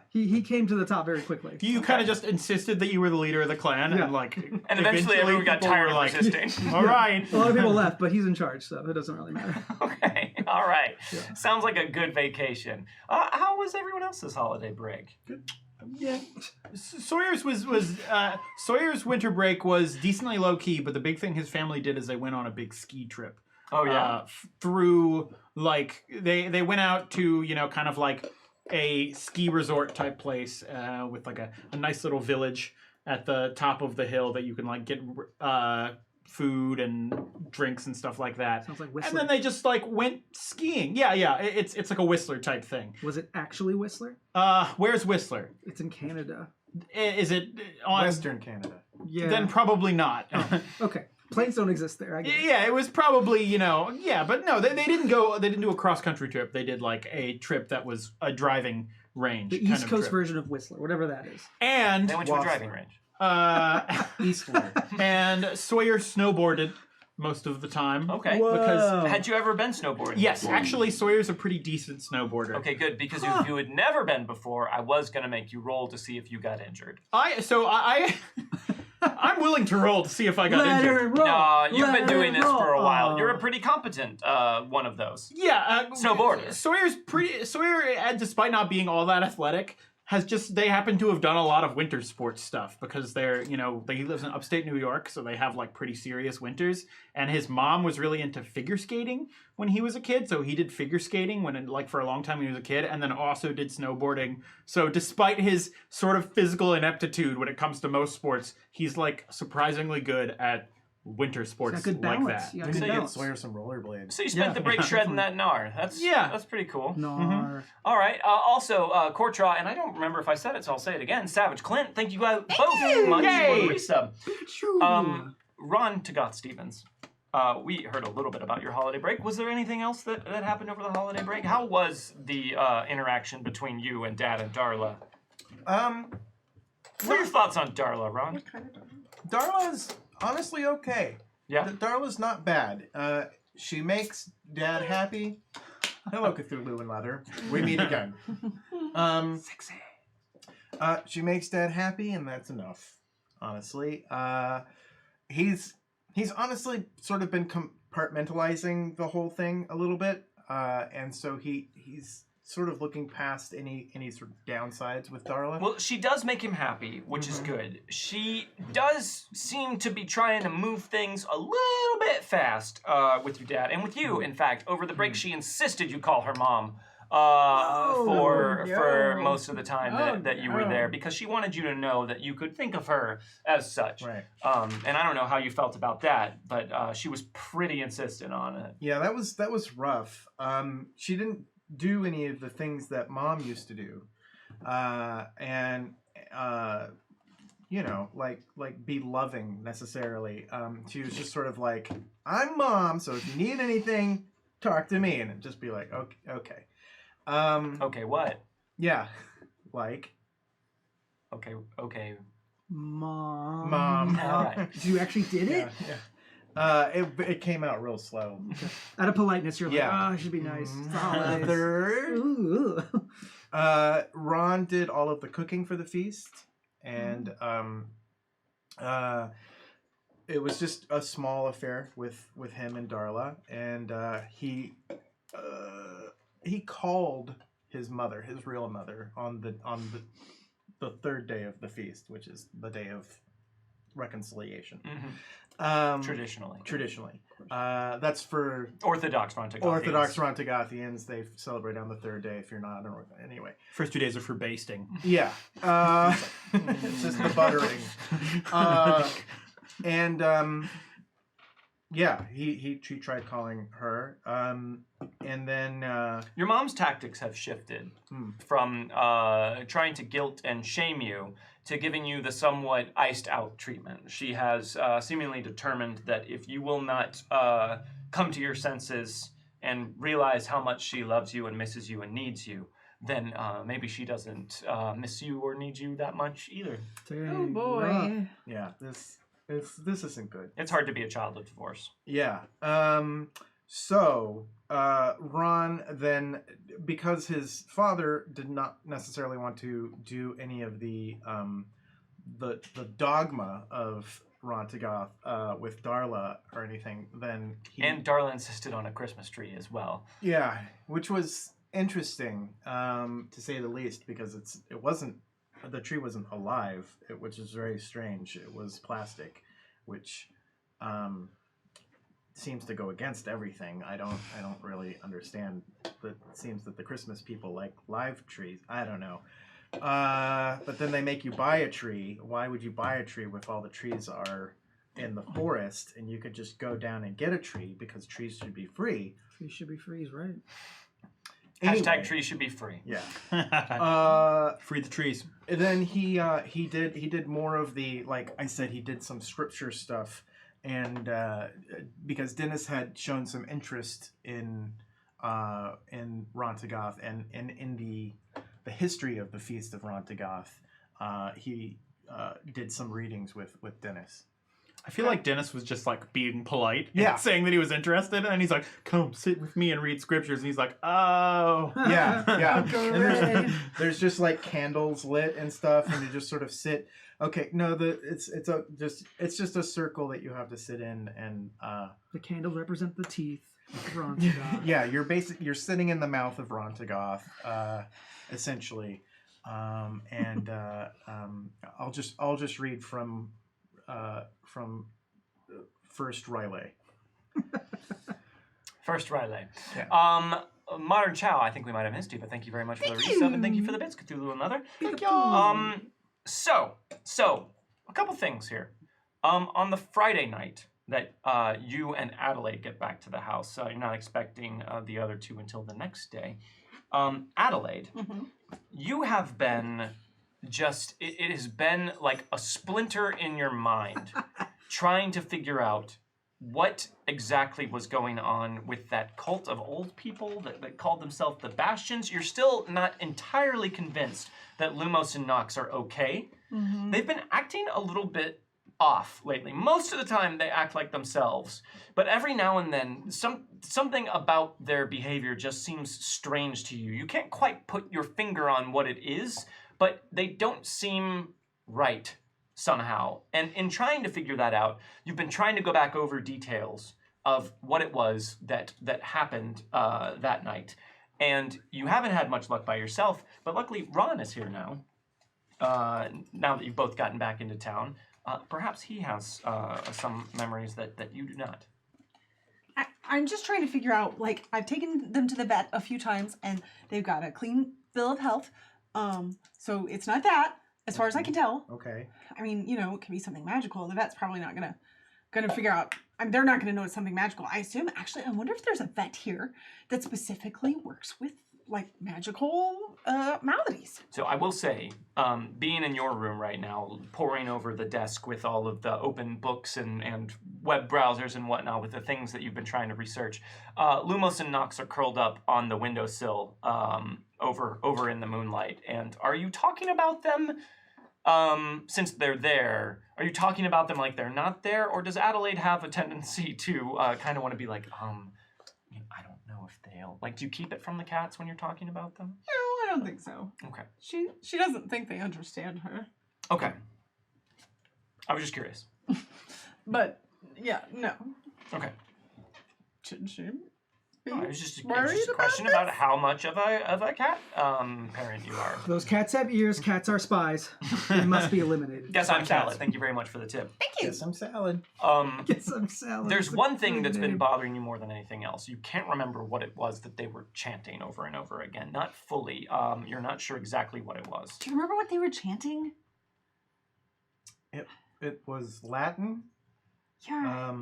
he came to the top very quickly. You kind of just insisted that you were the leader of the clan, Yeah. and like, And eventually everyone got people tired were of resisting. All right. A lot of people left, but he's in charge, so it doesn't really matter. Okay, all right. Sounds like a good vacation. How was everyone else's holiday break? Yeah, Sawyer's Sawyer's winter break was decently low key, but the big thing his family did is they went on a big ski trip. Oh yeah. Through like they went out to kind of like a ski resort type place with like a nice little village at the top of the hill that you can like get food and drinks and stuff like that. Sounds like Whistler. And then they just like went skiing. Yeah. It's like a Whistler type thing. Was it actually Whistler? Where's Whistler? It's in Canada. Is it on Western Canada. Yeah. Then probably not. Okay. Planes don't exist there. I get it. Yeah, it was probably, but no, they didn't do a cross-country trip. They did like a trip that was a driving range. The kind East of Coast trip. version of Whistler, whatever that is. And They went to a driving range. Eastward. and Sawyer snowboarded most of the time. Okay. Because Had you ever been snowboarding? yes, before? Sawyer's Sawyer's a pretty decent snowboarder. Okay, good. Because if you had never been before, I was going to make you roll to see if you got injured. I'm willing to roll to see if I got Let injured. her roll. No, you've Let been doing her this for a roll. while. Oh. You're a pretty competent one of those. Yeah, Snowboarder. Sawyer, despite not being all that athletic, they happen to have done a lot of winter sports stuff because he lives in upstate New York, so they have like pretty serious winters. And his mom was really into figure skating when he was a kid, so he did figure skating for a long time when he was a kid, and then also did snowboarding. So despite his sort of physical ineptitude when it comes to most sports, he's like surprisingly good at winter sports It's got good like balance. that. You got We good need to get balance. Sawyer some rollerblades. So you spent Yeah. the break shredding that gnar. That's pretty cool. Nar. All right. Also, Kortra, and I don't remember if I said it, so I'll say it again. Savage Clint, thank you guys both much Yay. for the resub. Ron Tagath Stevens, we heard a little bit about your holiday break. Was there anything else that happened over the holiday break? How was the interaction between you and Dad and Darla? What are your thoughts on Darla, Ron? Darla's honestly okay. Yeah. Darla's not bad. She makes Dad happy. Hello, Cthulhu and Leather. We meet again. Sexy. She makes Dad happy, and that's enough. Honestly, he's honestly sort of been compartmentalizing the whole thing a little bit, and so he's sort of looking past any sort of downsides with Darla. Well, she does make him happy, which is good. She does seem to be trying to move things a little bit fast with your dad and with you. In fact, over the break, she insisted you call her mom for most of the time that you were there because she wanted you to know that you could think of her as such. Right. And I don't know how you felt about that, but she was pretty insistent on it. Yeah, that was rough. She didn't do any of the things that Mom used to do, and like be loving necessarily. She was just sort of like, I'm Mom, so if you need anything, talk to me, and it'd just be like, okay. Okay, what? Yeah, like. Okay. Mom. All right. You actually did it? Yeah. It came out real slow. Out of politeness, you're like, Yeah. oh, it should be nice. It's the holidays. Mother. Ooh. Ron did all of the cooking for the feast, and it was just a small affair with him and Darla, and he called his mother, his real mother, on the third day of the feast, which is the day of reconciliation. Traditionally. That's for Orthodox Rontagathians. Orthodox Rontagathians. They celebrate on the third day if you're not. Anyway. First 2 days are for basting. Yeah. It's just the buttering. Yeah, he tried calling her. And then Your mom's tactics have shifted from trying to guilt and shame you to giving you the somewhat iced out treatment. She has seemingly determined that if you will not come to your senses and realize how much she loves you and misses you and needs you, then maybe she doesn't miss you or need you that much either. Oh Dang, boy. rough. Yeah, this isn't good. It's hard to be a child of divorce. Yeah. So Ron then, because his father did not necessarily want to do any of the dogma of Ron Tagath with Darla or anything, then he... And Darla insisted on a Christmas tree as well. Yeah, which was interesting, to say the least, because the tree wasn't alive, which is very strange. It was plastic, which seems to go against everything. I don't really understand. But it seems that the Christmas people like live trees. I don't know. But then they make you buy a tree. Why would you buy a tree if all the trees are in the forest and you could just go down and get a tree, because trees should be free? Trees should be free, is right. Hashtag trees should be free. Yeah. Free the trees. And then he did more of the, like I said, he did some scripture stuff, and because Dennis had shown some interest in Ron Tagath and in the history of the Feast of Ron Tagath, he did some readings with Dennis. I feel like Dennis was just like being polite, Yeah. and saying that he was interested, and he's like, "Come sit with me and read scriptures." And he's like, "Oh, Yeah. Oh, great. There's just like candles lit and stuff, and you just sort of sit. Okay, no, it's just a circle that you have to sit in, and The candles represent the teeth of Ron Tagath. yeah, you're sitting in the mouth of Ron Tagath, essentially, and I'll just read from First Riley. First Riley. Yeah. Modern Chow, I think we might have missed you, but thank you very much for the resub, and thank you for the bits, Cthulhu and Leather. Thank So a couple things here. On the Friday night that you and Adelaide get back to the house, you're not expecting the other two until the next day. Adelaide, you have been it has been like a splinter in your mind trying to figure out what exactly was going on with that cult of old people that called themselves the Bastions. You're still not entirely convinced that Lumos and Nox are okay. They've been acting a little bit off lately. Most of the time they act like themselves, but every now and then something about their behavior just seems strange to you. You can't quite put your finger on what it is, but they don't seem right somehow. And in trying to figure that out, you've been trying to go back over details of what it was that happened that night. And you haven't had much luck by yourself, but luckily Ron is here now. Now that you've both gotten back into town, perhaps he has some memories that you do not. I'm just trying to figure out, like, I've taken them to the vet a few times, and they've got a clean bill of health. So it's not that, as far as I can tell. Okay. I mean, you know, it could be something magical. The vet's probably not gonna figure out. I mean, they're not gonna know it's something magical. I assume. Actually, I wonder if there's a vet here that specifically works with like magical maladies. So I will say, being in your room right now, poring over the desk with all of the open books and web browsers and whatnot with the things that you've been trying to research, Lumos and Nox are curled up on the windowsill over in the moonlight. And are you talking about them, since they're there, are you talking about them like they're not there? Or does Adelaide have a tendency to kind of want to be like, I don't know if they'll... Like, do you keep it from the cats when you're talking about them? No, I don't think so. Okay. She doesn't think they understand her. Okay. I was just curious. But, yeah, no. Okay. Should she be It was just a worried question about about how much of a cat parent you are. Those cats have ears. Cats are spies. They must be eliminated. Guess I'm Salad. Thank you very much for the tip. Thank you. Get some salad. Get some salad. There's It's a one thing great that's been name. bothering you more than anything else. You can't remember what it was that they were chanting over and over again. Not fully. You're not sure exactly what it was. Do you remember what they were chanting? It was Latin. Yeah.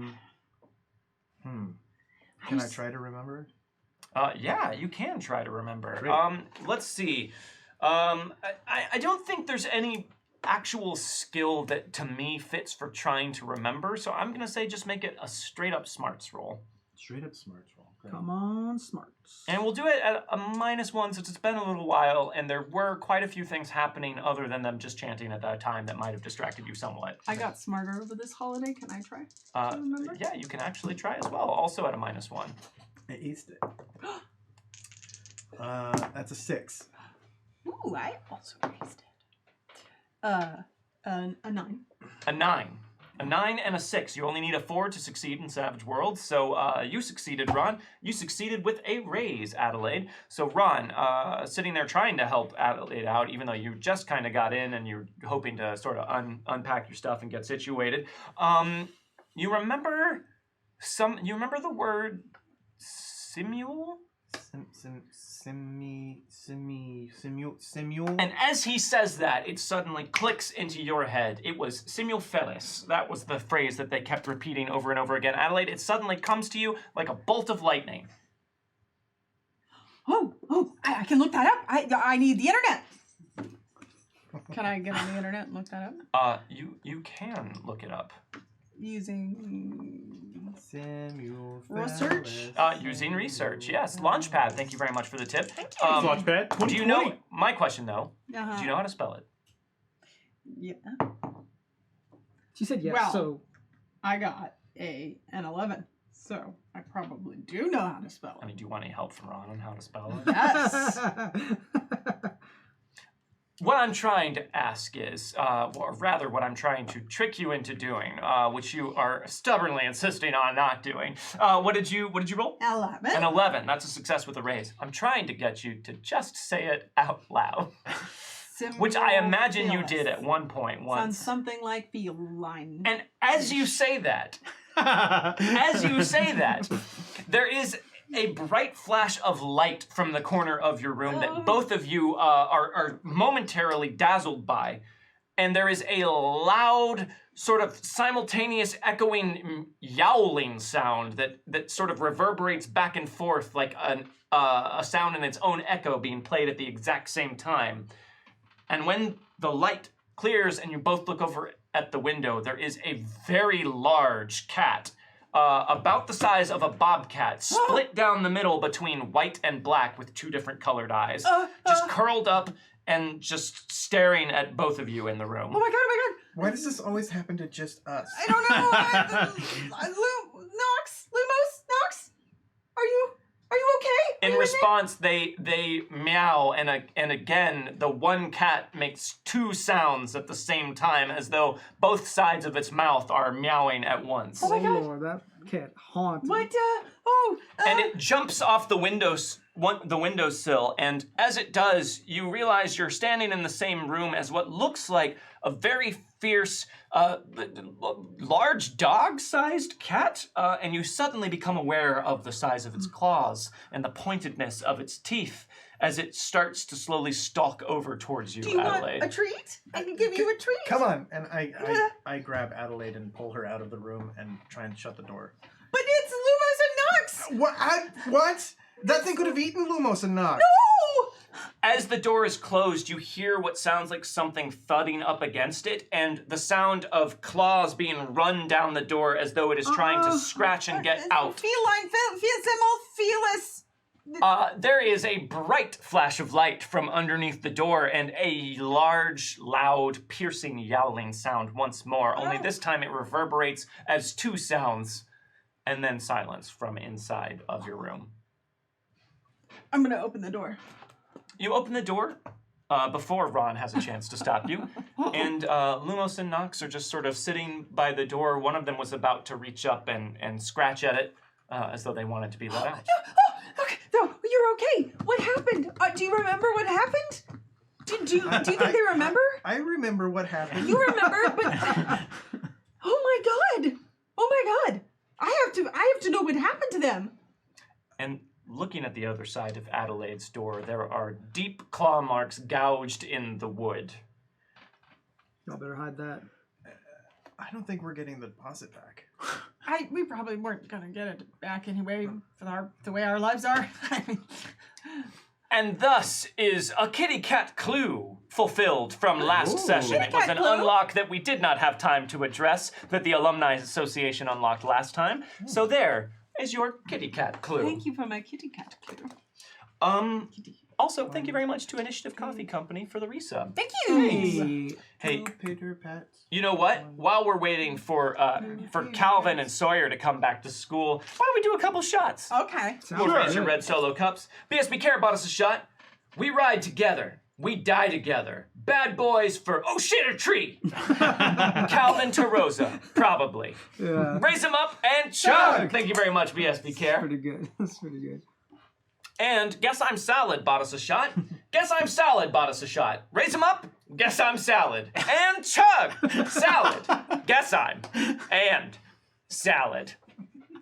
Can I try to remember? Yeah, you can try to remember. Great. Let's see. I don't think there's any actual skill that to me fits for trying to remember, so I'm gonna say just make it a straight up smarts roll. Straight up smarts roll. Come on, smarts. And we'll do it at a -1 since it's been a little while, and there were quite a few things happening other than them just chanting at that time that might have distracted you somewhat. I got smarter over this holiday. Can I try? Remember? Yeah, you can actually try as well, also at a -1. I aced it. That's a 6. Ooh, I also raised it. A 9. A 9. A 9 and a 6. You only need a 4 to succeed in Savage Worlds. So you succeeded, Ron. You succeeded with a raise, Adelaide. So Ron, sitting there trying to help Adelaide out, even though you just kind of got in and you're hoping to sort of unpack your stuff and get situated. You remember the word simule? Simule. And as he says that, it suddenly clicks into your head. It was simul felis. That was the phrase that they kept repeating over and over again. Adelaide, it suddenly comes to you like a bolt of lightning. I can look that up. I need the internet. Can I get on the internet and look that up? You can look it up. Using Simule research? Using research, yes. Launchpad, thank you very much for the tip. Launchpad. Do you know, my question though, Uh-huh. do you know how to spell it? Yeah. She said yes, Well, so I got an 11, so I probably do know how to spell I it. mean, do you want any help from Ron on how to spell it? Yes. What I'm trying to ask is, or rather what I'm trying to trick you into doing, which you are stubbornly insisting on not doing. What did you roll? 11. An 11. That's a success with a raise. I'm trying to get you to just say it out loud. Which I imagine you did at one point once. Sounds something like feline. And as you say that, there is a bright flash of light from the corner of your room that both of you are momentarily dazzled by. And there is a loud, sort of simultaneous echoing yowling sound that sort of reverberates back and forth like a sound in its own echo being played at the exact same time. And when the light clears and you both look over at the window, there is a very large cat, about the size of a bobcat, split down the middle between white and black with 2 different colored eyes, just curled up and just staring at both of you in the room. Oh my god! Why does this always happen to just us? I don't know. Nox, are you okay? In response, they meow, and again, the one cat makes 2 sounds at the same time, as though both sides of its mouth are meowing at once. Oh my God. Lord, that cat haunted. What? And it jumps off the windowsill, and as it does, you realize you're standing in the same room as what looks like a very fierce, large dog-sized cat, and you suddenly become aware of the size of its claws and the pointedness of its teeth as it starts to slowly stalk over towards you, Do you Adelaide. want a treat? I can give you a treat. Come on. And I grab Adelaide and pull her out of the room and try and shut the door. But it's Lumos and Nox. What? That thing could have eaten Lumos and Nox. No! As the door is closed, you hear what sounds like something thudding up against it, and the sound of claws being run down the door as though it is trying to scratch and get out. Feline, felis. There is a bright flash of light from underneath the door and a large, loud, piercing, yowling sound once more, only this time it reverberates as 2 sounds, and then silence from inside of your room. I'm gonna open the door. You open the door before Ron has a chance to stop you, and Lumos and Nox are just sort of sitting by the door. One of them was about to reach up and scratch at it as though they wanted to be let out. Okay, no, you're okay. What happened? Do you remember what happened? Do you think they remember? I remember what happened. You remember, but oh my god! I have to know what happened to them. And looking at the other side of Adelaide's door, there are deep claw marks gouged in the wood. Y'all better hide that. I don't think we're getting the deposit back. We probably weren't gonna get it back anyway for the way our lives are. I mean, And thus is a kitty cat clue fulfilled from last session. It was an unlock that we did not have time to address, that the Alumni Association unlocked last time. So there, is your kitty cat clue. Thank you for my kitty cat clue. Also, thank you very much to Initiative Coffee Company for the resub. Thank you. Hey. Hey, Peter Pats. you know what? While we're waiting for Calvin and Sawyer to come back to school, why don't we do a couple shots? Okay. We'll raise your red solo cups. BSB Care bought us a shot. We ride together. We die together. Bad boys for, oh shit, a tree. Calvin to Rosa, probably. Yeah. Raise them up and chug. Thank you very much, BSB Care. Pretty good. That's pretty good. And Guess I'm Salad bought us a shot. Guess I'm Salad bought us a shot. Raise them up. Guess I'm Salad. And chug. Salad. Guess I'm. And salad.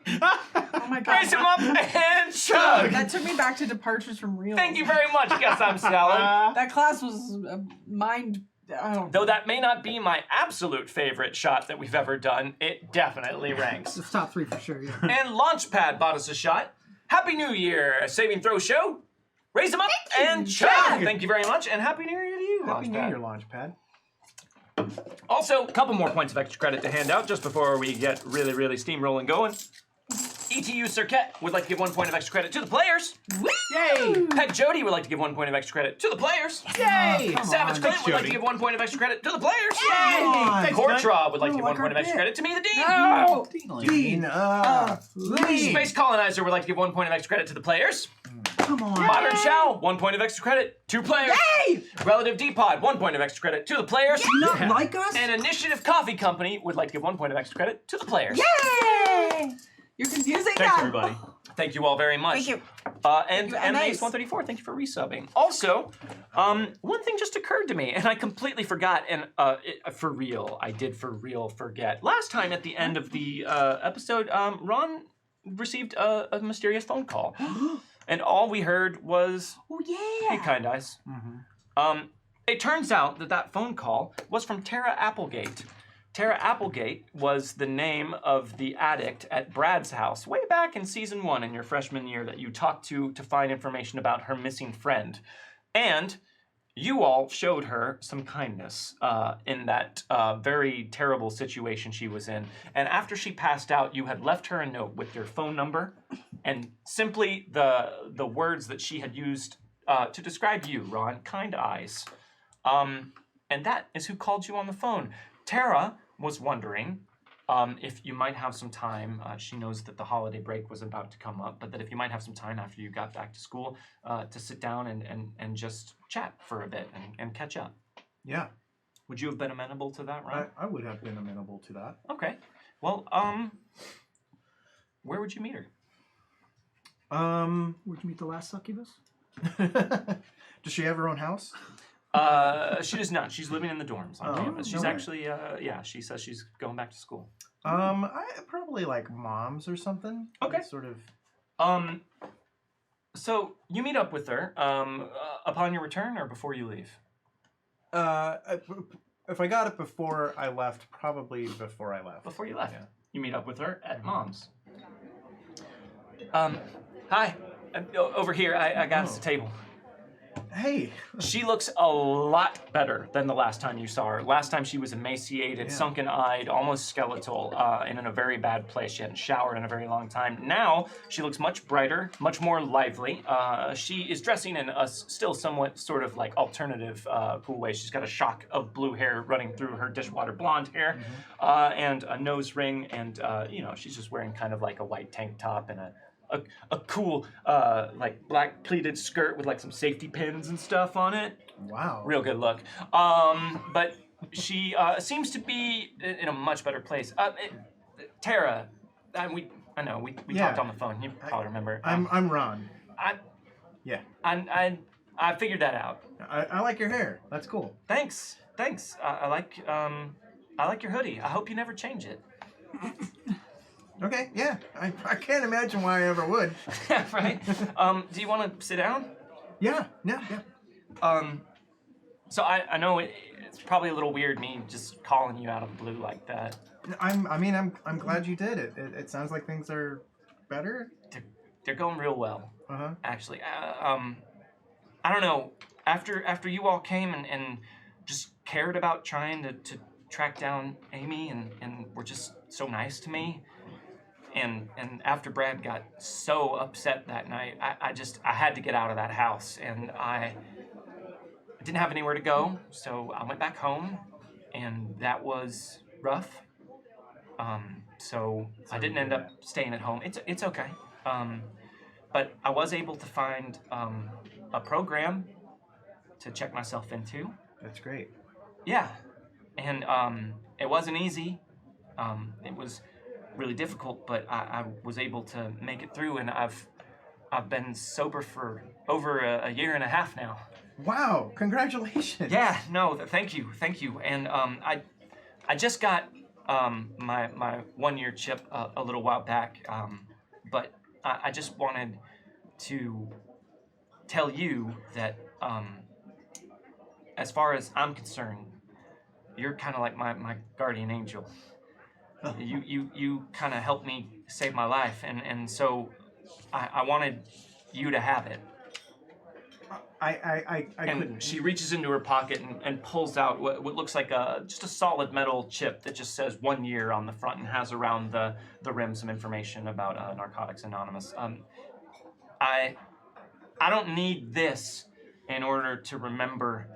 Oh my god. Raise them up and chug. That took me back to Departures from Real. Thank you very much, Guess I'm Salad. That class was mind. Oh. Though that may not be my absolute favorite shot that we've ever done, it definitely ranks. It's top 3 for sure. Yeah. And Launchpad bought us a shot. Happy New Year, Saving Throw Show. Raise them up and chug. Thank you very much, and Happy New Year to you, Happy New Launchpad. Year, Launchpad. Also, a couple more points of extra credit to hand out just before we get really, really steamrolling going. ETU Cirquette would like to give 1 point of extra credit to the players. Yay! Pet Jody would like to give 1 point of extra credit to the players. Yay! Savage Clint would like to give 1 point of extra credit to the players. Yay! Cortra would like to give Oh, 1 point of like extra our credit to me, the Dean. No! Dean, leave. Space Colonizer would like to give 1 point of extra credit to the players. Come on. Modern Chow, 1 point of extra credit, 2 players. Hey! Relative D-Pod, 1 point of extra credit to the players. Not like us? And Initiative Coffee Company would like to give 1 point of extra credit to the players. Yay! You're confusing Thanks, now. everybody. Thank you all very much. Thank you. And Thank you, Ace 134, thank you for resubbing. Also, one thing just occurred to me, and I completely forgot, and for real, I did for real forget. Last time at the end of the episode, Ron received a mysterious phone call. And all we heard was, Oh yeah. hey, Kind Eyes. It turns out that that phone call was from Tara Applegate. Tara Applegate was the name of the addict at Brad's house way back in season 1 in your freshman year that you talked to find information about her missing friend. And you all showed her some kindness in that very terrible situation she was in. And after she passed out, you had left her a note with your phone number and simply the words that she had used to describe you, Ron, kind eyes. And that is who called you on the phone. Tara was wondering if you might have some time. She knows that the holiday break was about to come up, but that if you might have some time after you got back to school to sit down and just chat for a bit and catch up. Yeah, Would you have been amenable to that, Ron? I would have been amenable to that. Okay. Well, where would you meet her? Where'd you meet the last succubus? Does she have her own house? She does not. She's living in the dorms on Oh, campus. She's no way. actually, yeah, she says she's going back to school. I probably like moms or something. Okay. Sort of. So you meet up with her upon your return or before you leave? If I got it before I left, probably before I left. Before you left. Yeah. You meet up with her at mom's. Hi. Over here, I got us a table. Hey. She looks a lot better than the last time you saw her. Last time she was emaciated, Yeah. sunken-eyed, almost skeletal, and in a very bad place. She hadn't showered in a very long time. Now, she looks much brighter, much more lively. She is dressing in a still somewhat sort of like alternative cool way. She's got a shock of blue hair running through her dishwater blonde hair, and a nose ring, and she's just wearing kind of like a white tank top and a cool like black pleated skirt with like some safety pins and stuff on it. Wow. Real good look. But she seems to be in a much better place. Tara, we Yeah. talked on the phone. You probably remember. I'm Ron. Yeah. I figured that out. I like your hair. That's cool. Thanks. I like your hoodie. I hope you never change it. Okay, yeah. I can't imagine why I ever would. Right? Do you want to sit down? Yeah. So I know it's probably a little weird me just calling you out of the blue like that. I'm glad you did it. It sounds like things are better. They're going real well, Uh-huh. actually. I don't know. After you all came and just cared about trying to track down Amy and were just so nice to me, and after Brad got so upset that night, I had to get out of that house, and I didn't have anywhere to go, so I went back home, and that was rough. So I didn't end up staying at home. It's okay. But I was able to find a program to check myself into. That's great. Yeah, and it wasn't easy. It was really difficult, but I was able to make it through, and I've been sober for over a year and a half now. Wow! Congratulations. Yeah, no, thank you, and I just got my 1 year chip a little while back, but I just wanted to tell you that as far as I'm concerned, you're kind of like my guardian angel. You kind of helped me save my life, and so I wanted you to have it. I And couldn't. she reaches into her pocket and pulls out what looks like just a solid metal chip that just says 1 year on the front and has around the rim some information about Narcotics Anonymous. I don't need this in order to remember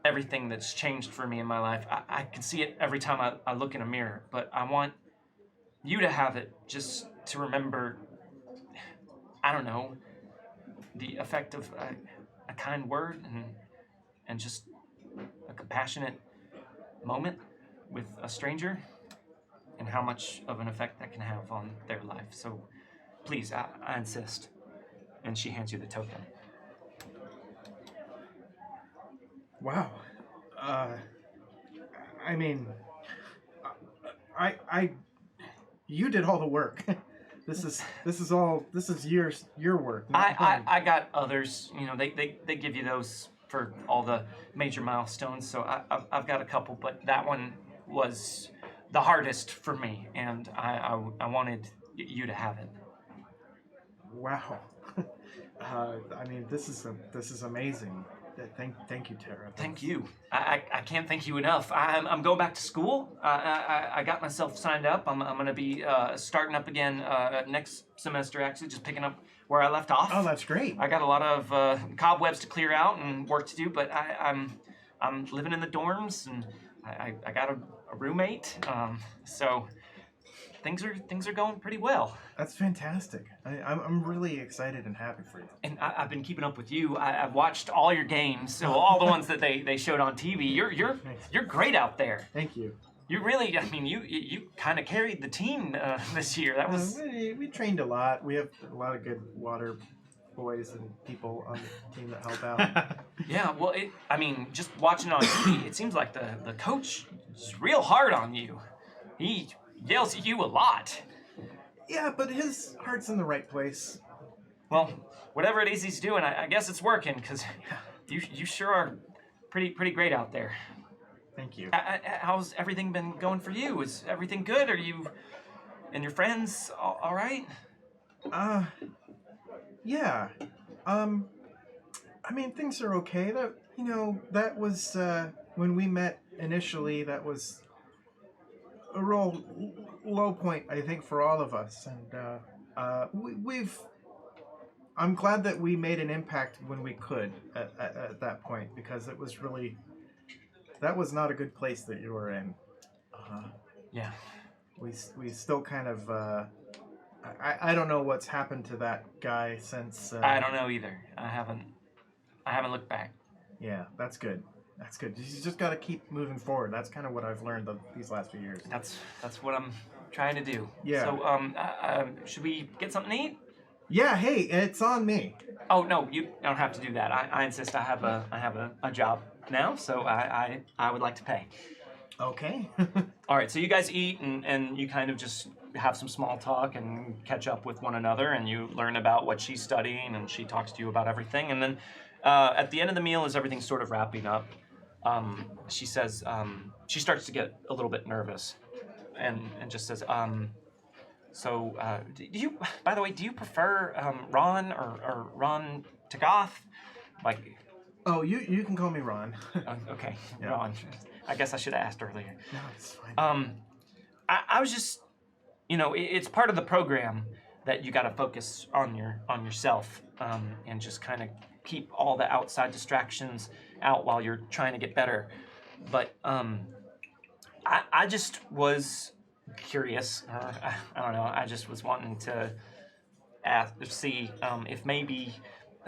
everything that's changed for me in my life. I can see it every time I look in a mirror, but I want you to have it just to remember, I don't know, the effect of a kind word and just a compassionate moment with a stranger, and how much of an effect that can have on their life. So please, I insist. And she hands you the token. Wow. I mean, you did all the work. This is your work. not mine. I got others. You know, they give you those for all the major milestones. So I've got a couple, but that one was the hardest for me, and I wanted you to have it. Wow. I mean, this is amazing. Thank you, Tara. Thank you. I can't thank you enough. I'm going back to school. I got myself signed up. I'm going to be starting up again next semester, actually, just picking up where I left off. Oh, that's great. I got a lot of cobwebs to clear out and work to do, but I'm living in the dorms, and I got a roommate. So things are going pretty well. That's fantastic. I'm really excited and happy for you. And I've been keeping up with you. I've watched all your games, so all the ones that they showed on TV. You're great out there. Thank you. You really, I mean, you kind of carried the team this year. That was We trained a lot. We have a lot of good water boys and people on the team that help out. yeah. Well, I mean, just watching on TV, it seems like the coach is real hard on you. He yells at you a lot. Yeah, but his heart's in the right place. Well, whatever it is he's doing, I guess it's working, because you sure are pretty great out there. Thank you. How's everything been going for you? Is everything good? Are you and your friends all right? Yeah. I mean, things are okay. That was when we met initially. That was a real low point, I think, for all of us, and I'm glad that we made an impact when we could at that point, because it was really, that was not a good place that you were in. Yeah. We still kind of I don't know what's happened to that guy since. I don't know either. I haven't looked back. Yeah, that's good. That's good. You just got to keep moving forward. That's kind of what I've learned these last few years. That's what I'm trying to do. Yeah. So should we get something to eat? Yeah. Hey, it's on me. Oh no, you don't have to do that. I insist. I have a job now, so I would like to pay. Okay. All right. So you guys eat and you kind of just have some small talk and catch up with one another, and you learn about what she's studying, and she talks to you about everything, and then at the end of the meal, as everything's sort of wrapping up, she says, she starts to get a little bit nervous, and just says, do you, by the way, do you prefer Ron or Ron to Goth? Like, Oh, you can call me Ron. okay, Yeah. Ron. I guess I should have asked earlier. No, it's fine. I was just it's part of the program that you got to focus on yourself and just kind of keep all the outside distractions out while you're trying to get better. But I just was curious. I don't know. I just was wanting to see if maybe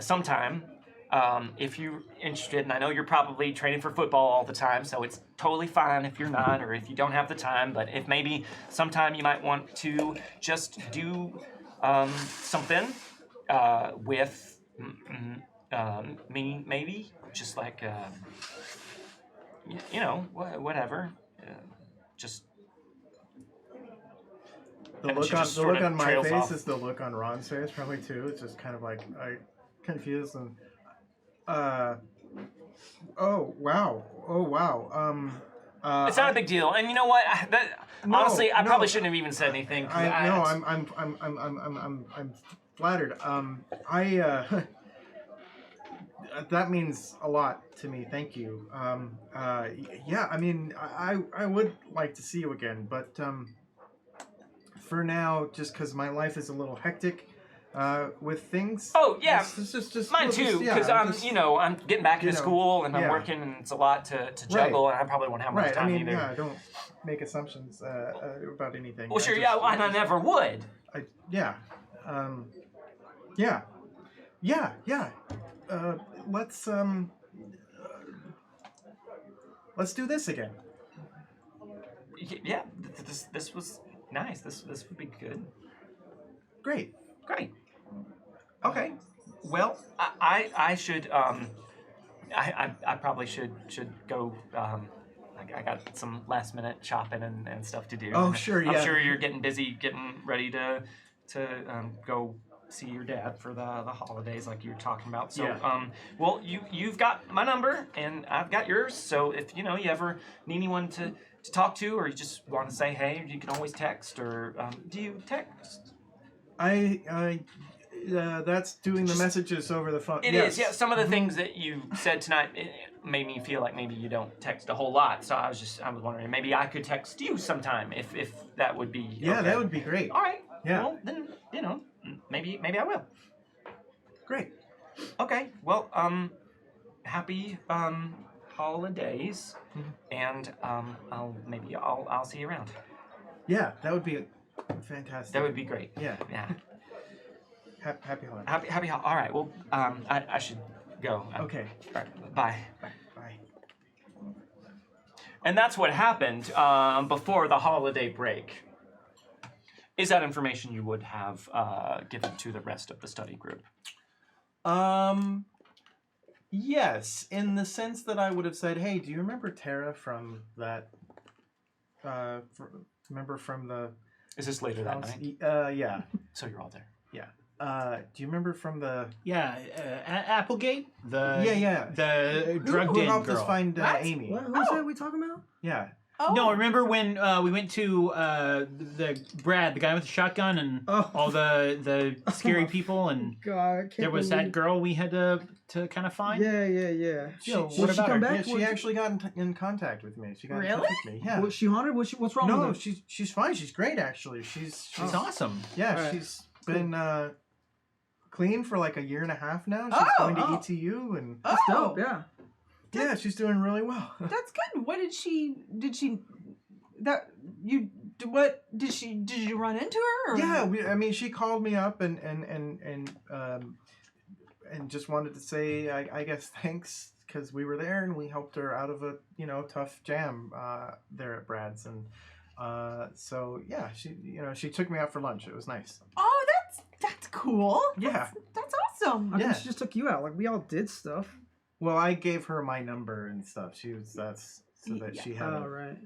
sometime, if you're interested, and I know you're probably training for football all the time, so it's totally fine if you're not or if you don't have the time, but if maybe sometime you might want to just do something with me, maybe, just like, whatever. Just The And look she on just sorta my trails face off. is the look on Ron's face, probably too. It's just kind of like confused and oh wow. it's not a big deal, and you know what? Honestly, I probably shouldn't have even said anything. I'm flattered. That means a lot to me. Thank you. Yeah, I mean, I would like to see you again, but for now, just because my life is a little hectic with things. Oh yeah, just mine too. Because I'm getting back into school and I'm working, and it's a lot to juggle, and I probably won't have much time either. Yeah, don't make assumptions about anything. Well, sure, and I never would. Let's do this again. Yeah, this was nice. This would be good. Great. Okay. Well, I should I probably should go. I got some last minute shopping and stuff to do. Oh, sure. I'm Yeah. sure you're getting busy, getting ready to go see your dad for the holidays, like you were talking about. So, well, you've got my number and I've got yours. So if you ever need anyone to talk to, or you just want to say hey, you can always text. Or do you text? That's doing the messages over the phone. It is, yeah. Some of the things that you said tonight made me feel like maybe you don't text a whole lot. So I was wondering, maybe I could text you sometime if that would be. Yeah, okay. that would be great. All right. Yeah. Well, then maybe I will. Great. Okay. Well, happy holidays, and I'll see you around. Yeah, that would be fantastic. That would be great. Yeah. Yeah. Happy holidays. Happy. All right. Well, I should go. Okay. All right, bye. Bye. And that's what happened before the holiday break. Is that information you would have given to the rest of the study group? Yes, in the sense that I would have said, "Hey, do you remember Tara from that? Remember from the? Is this later that night? Yeah. So you're all there. Yeah. Do you remember from the? Yeah, Applegate. The who drugged in helped girl. us find What? Amy? Who's that we talking about? Yeah. Oh. No, remember when we went to the Brad, the guy with the shotgun, and all the scary people, and God, I can't there was that believe- girl we had to kind of find. Yeah. Yo, Will what she about come her? back? Yeah, she actually got in contact with me. She got in touch Really? with me. Yeah. Was she haunted? What's wrong No, with her? she's fine. She's great actually. She's awesome. Yeah, All right. she's been clean for like a year and a half now. She's going to ETU and That's dope. Yeah. yeah, she's doing really well. That's good. What did she did you run into her? Or? Yeah, I mean, she called me up and just wanted to say, I guess, thanks, because we were there and we helped her out of a tough jam there at Brad's, and so yeah, she took me out for lunch. It was nice. Oh, that's cool. Yeah. That's awesome. How come Yeah. she just took you out? Like we all did stuff. Well, I gave her my number and stuff. That's so that she had Oh, a right.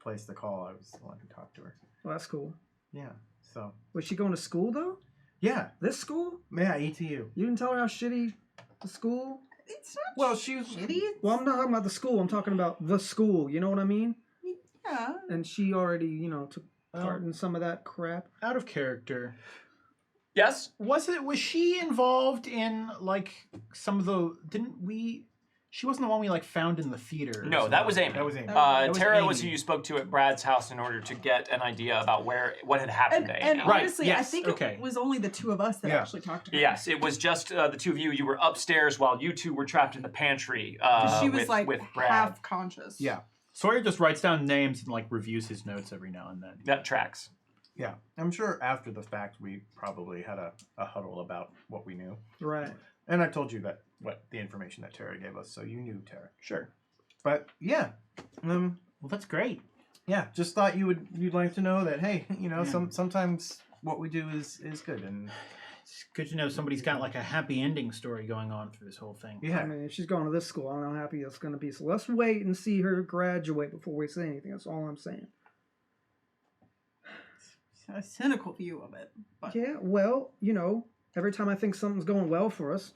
place to call. I was the one who talked to her. Well, that's cool. Yeah. So Was she going to school though? yeah, This school? yeah, ETU. You didn't tell her how shitty the school? It's not Well, she was. shitty. Well, I'm not talking about the school. I'm talking about the school. You know what I mean? Yeah. And she already, took part in some of that crap. Out of character. Yes. Was she involved in like some of the? She wasn't the one we like found in the theater. or No, that something. was Amy. That was Amy. That was Tara Amy. was who you spoke to at Brad's house in order to get an idea about what had happened to And Amy. Right, honestly, yes, I think okay. it was only the two of us that Yeah. actually talked to her. Yes, it was just the two of you. You were upstairs while you two were trapped in the pantry. She was with, like with Brad. half conscious. Yeah. Sawyer just writes down names and like reviews his notes every now and then. That tracks. Yeah. I'm sure after the fact we probably had a huddle about what we knew. Right. And I told you what the information that Tara gave us, so you knew Tara. Sure. But yeah. Well, that's great. Yeah, just thought you'd like to know that, hey, Yeah. sometimes what we do is good, and It's good to know somebody's got like a happy ending story going on through this whole thing. yeah. I mean, if she's going to this school, I don't know how happy it's going to be. So let's wait and see her graduate before we say anything. That's all I'm saying. A cynical view of it. But Yeah, well, every time I think something's going well for us,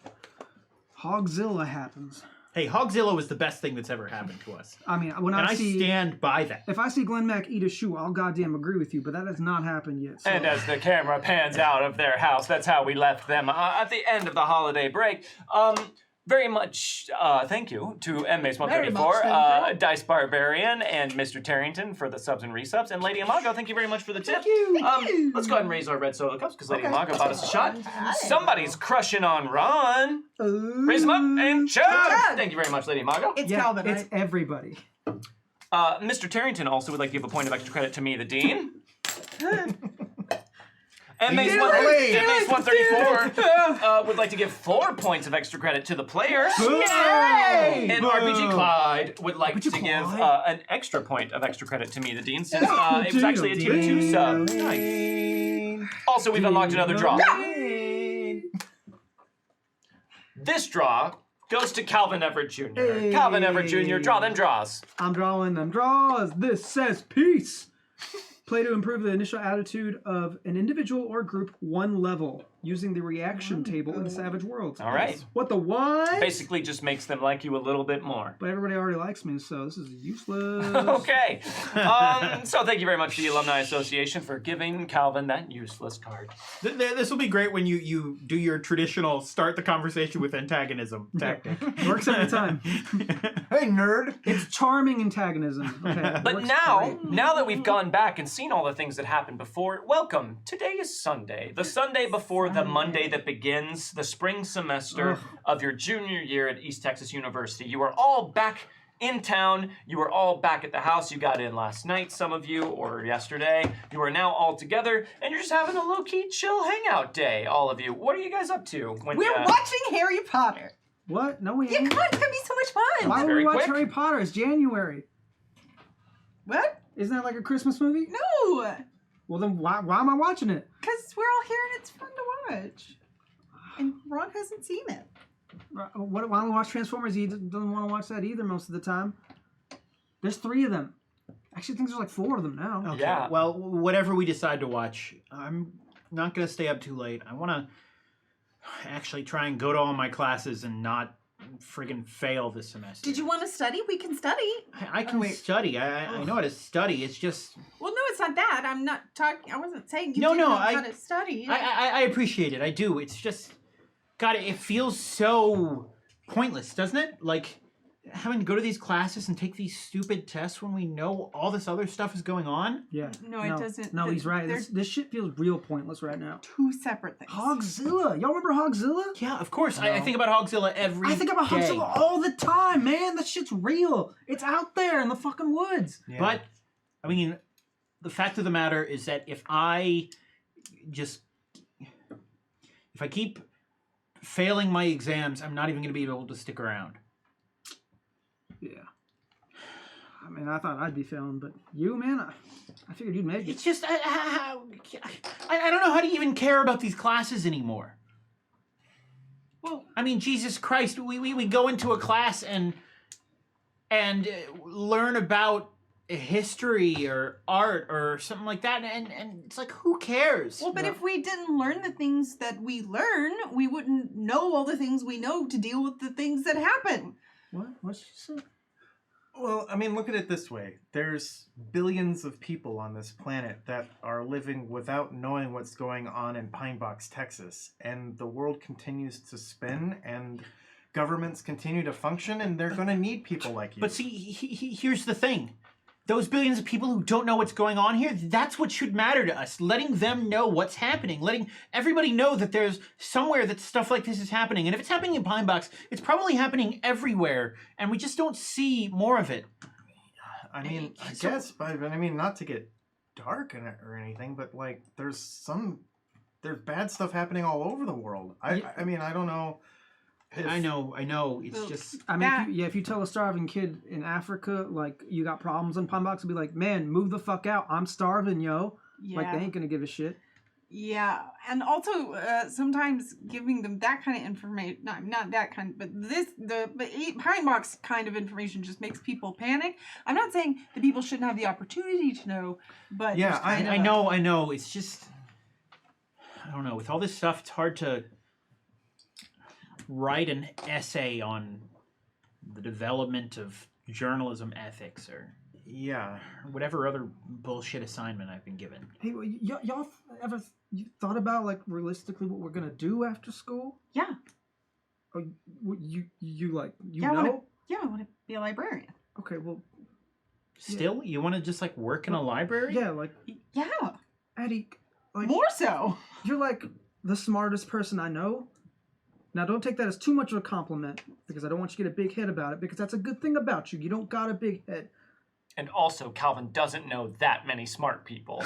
Hogzilla happens. Hey, Hogzilla was the best thing that's ever happened to us. I mean, when And I I see... stand by that. If I see Glenn Mack eat a shoe, I'll goddamn agree with you, but that has not happened yet. So. And as the camera pans out of their house, that's how we left them at the end of the holiday break. Very much thank you to Very MMace134, much thank you. Dice Barbarian, and Mr. Tarrington for the subs and resubs, and Lady Imago, thank you very much for the tip. Let's go ahead and raise our red solo cups because Lady Imago bought us a shot. Somebody's crushing on Ron. Raise them up and chug! Thank you very much, Lady Imago. it's Yeah, Calvin, it's right? everybody. Mr. Tarrington also would like to give a point of extra credit to me, the Dean. MMace134 would like to give 4 points of extra credit to the players. Yay! And RPG Clyde would like RPG to give Clyde? an extra point of extra credit to me, the Dean, since it was actually a tier 2 sub. Also, we've unlocked another draw. This draw goes to Calvin Everett Jr. Hey. Calvin Everett Jr., draw them draws. I'm drawing them draws. This says peace. Play to improve the initial attitude of an individual or group 1 level using the reaction table in Savage Worlds. All right. What the what? Basically just makes them like you a little bit more. But everybody already likes me, so this is useless. Okay. So thank you very much to the Alumni Association for giving Calvin that useless card. This will be great when you do your traditional start the conversation with antagonism tactic. Works every time. Hey, nerd. It's charming antagonism. Okay, But works now great. that we've gone back and seen all the things that happened before, welcome. Today is Sunday. The Sunday before the Monday that begins the spring semester of your junior year at East Texas University. You are all back in town. You are all back at the house. You got in last night, some of you, or yesterday. You are now all together, and you're just having a low-key chill hangout day, all of you. What are you guys up to? When We're watching Harry Potter. What? No, we Yeah, ain't. God, it's gonna be so much fun. Why would Very we watch quick. Harry Potter? It's January. What? Isn't that like a Christmas movie? No, Well, then why am I watching it? because we're all here and it's fun to watch. And Ron hasn't seen it. Why don't we watch Transformers? He doesn't want to watch that either most of the time. There's 3 of them. Actually, I think there's like 4 of them now. Okay. Yeah. Well, whatever we decide to watch, I'm not going to stay up too late. I want to actually try and go to all my classes and not friggin' fail this semester. Did you want to study? We can study. I can wait. study. I know how to study. It's just Well, no, it's not that. I'm not talking. I wasn't saying you No, didn't no, know how I- to study. I appreciate it. I do. It's just God. It feels so pointless, doesn't it? Like having to go to these classes and take these stupid tests when we know all this other stuff is going on. Yeah. No, it doesn't. No, he's right. They're This shit feels real pointless right now. two separate things. Hogzilla. Y'all remember Hogzilla? Yeah, of course. I think about Hogzilla every I think about day. Hogzilla all the time, man. That shit's real. It's out there in the fucking woods. Yeah. But, I mean, the fact of the matter is that if I keep failing my exams, I'm not even going to be able to stick around. Yeah. I mean, I thought I'd be failing, but you, man, I figured you'd make it. It's just, I don't know how to even care about these classes anymore. Well, I mean, Jesus Christ, we go into a class and learn about history or art or something like that, and it's like, who cares? well, but if we didn't learn the things that we learn, we wouldn't know all the things we know to deal with the things that happen. What? What'd she say? Well, I mean, look at it this way. There's billions of people on this planet that are living without knowing what's going on in Pine Box, Texas. And the world continues to spin, and governments continue to function, and they're going to need people like you. But see, here's the thing. Those billions of people who don't know what's going on here, that's what should matter to us. Letting them know what's happening. Letting everybody know that there's somewhere that stuff like this is happening. And if it's happening in Pine Box, it's probably happening everywhere. And we just don't see more of it. I mean, I guess, but I mean, not to get dark or anything, but like, there's bad stuff happening all over the world. I mean, I don't know. I know. It's just... I mean, if you tell a starving kid in Africa, like, you got problems in Pine Box, it'll be like, man, move the fuck out. I'm starving, yo. Yeah. Like, they ain't gonna give a shit. Yeah, and also sometimes giving them that kind of information, not that kind, but Pine Box kind of information just makes people panic. I'm not saying that people shouldn't have the opportunity to know, but yeah, I know. It's just, I don't know. With all this stuff, it's hard to write an essay on the development of journalism ethics or whatever other bullshit assignment I've been given. Hey, y'all ever thought about, like, realistically what we're gonna do after school? Yeah. Oh, you I know? I want to be a librarian. Okay, well, Still, you want to just like work in a library? yeah, like, Yeah, Addie, like, more so. you're like the smartest person I know. Now, don't take that as too much of a compliment, because I don't want you to get a big head about it, because that's a good thing about you. You don't got a big head. And also, Calvin doesn't know that many smart people.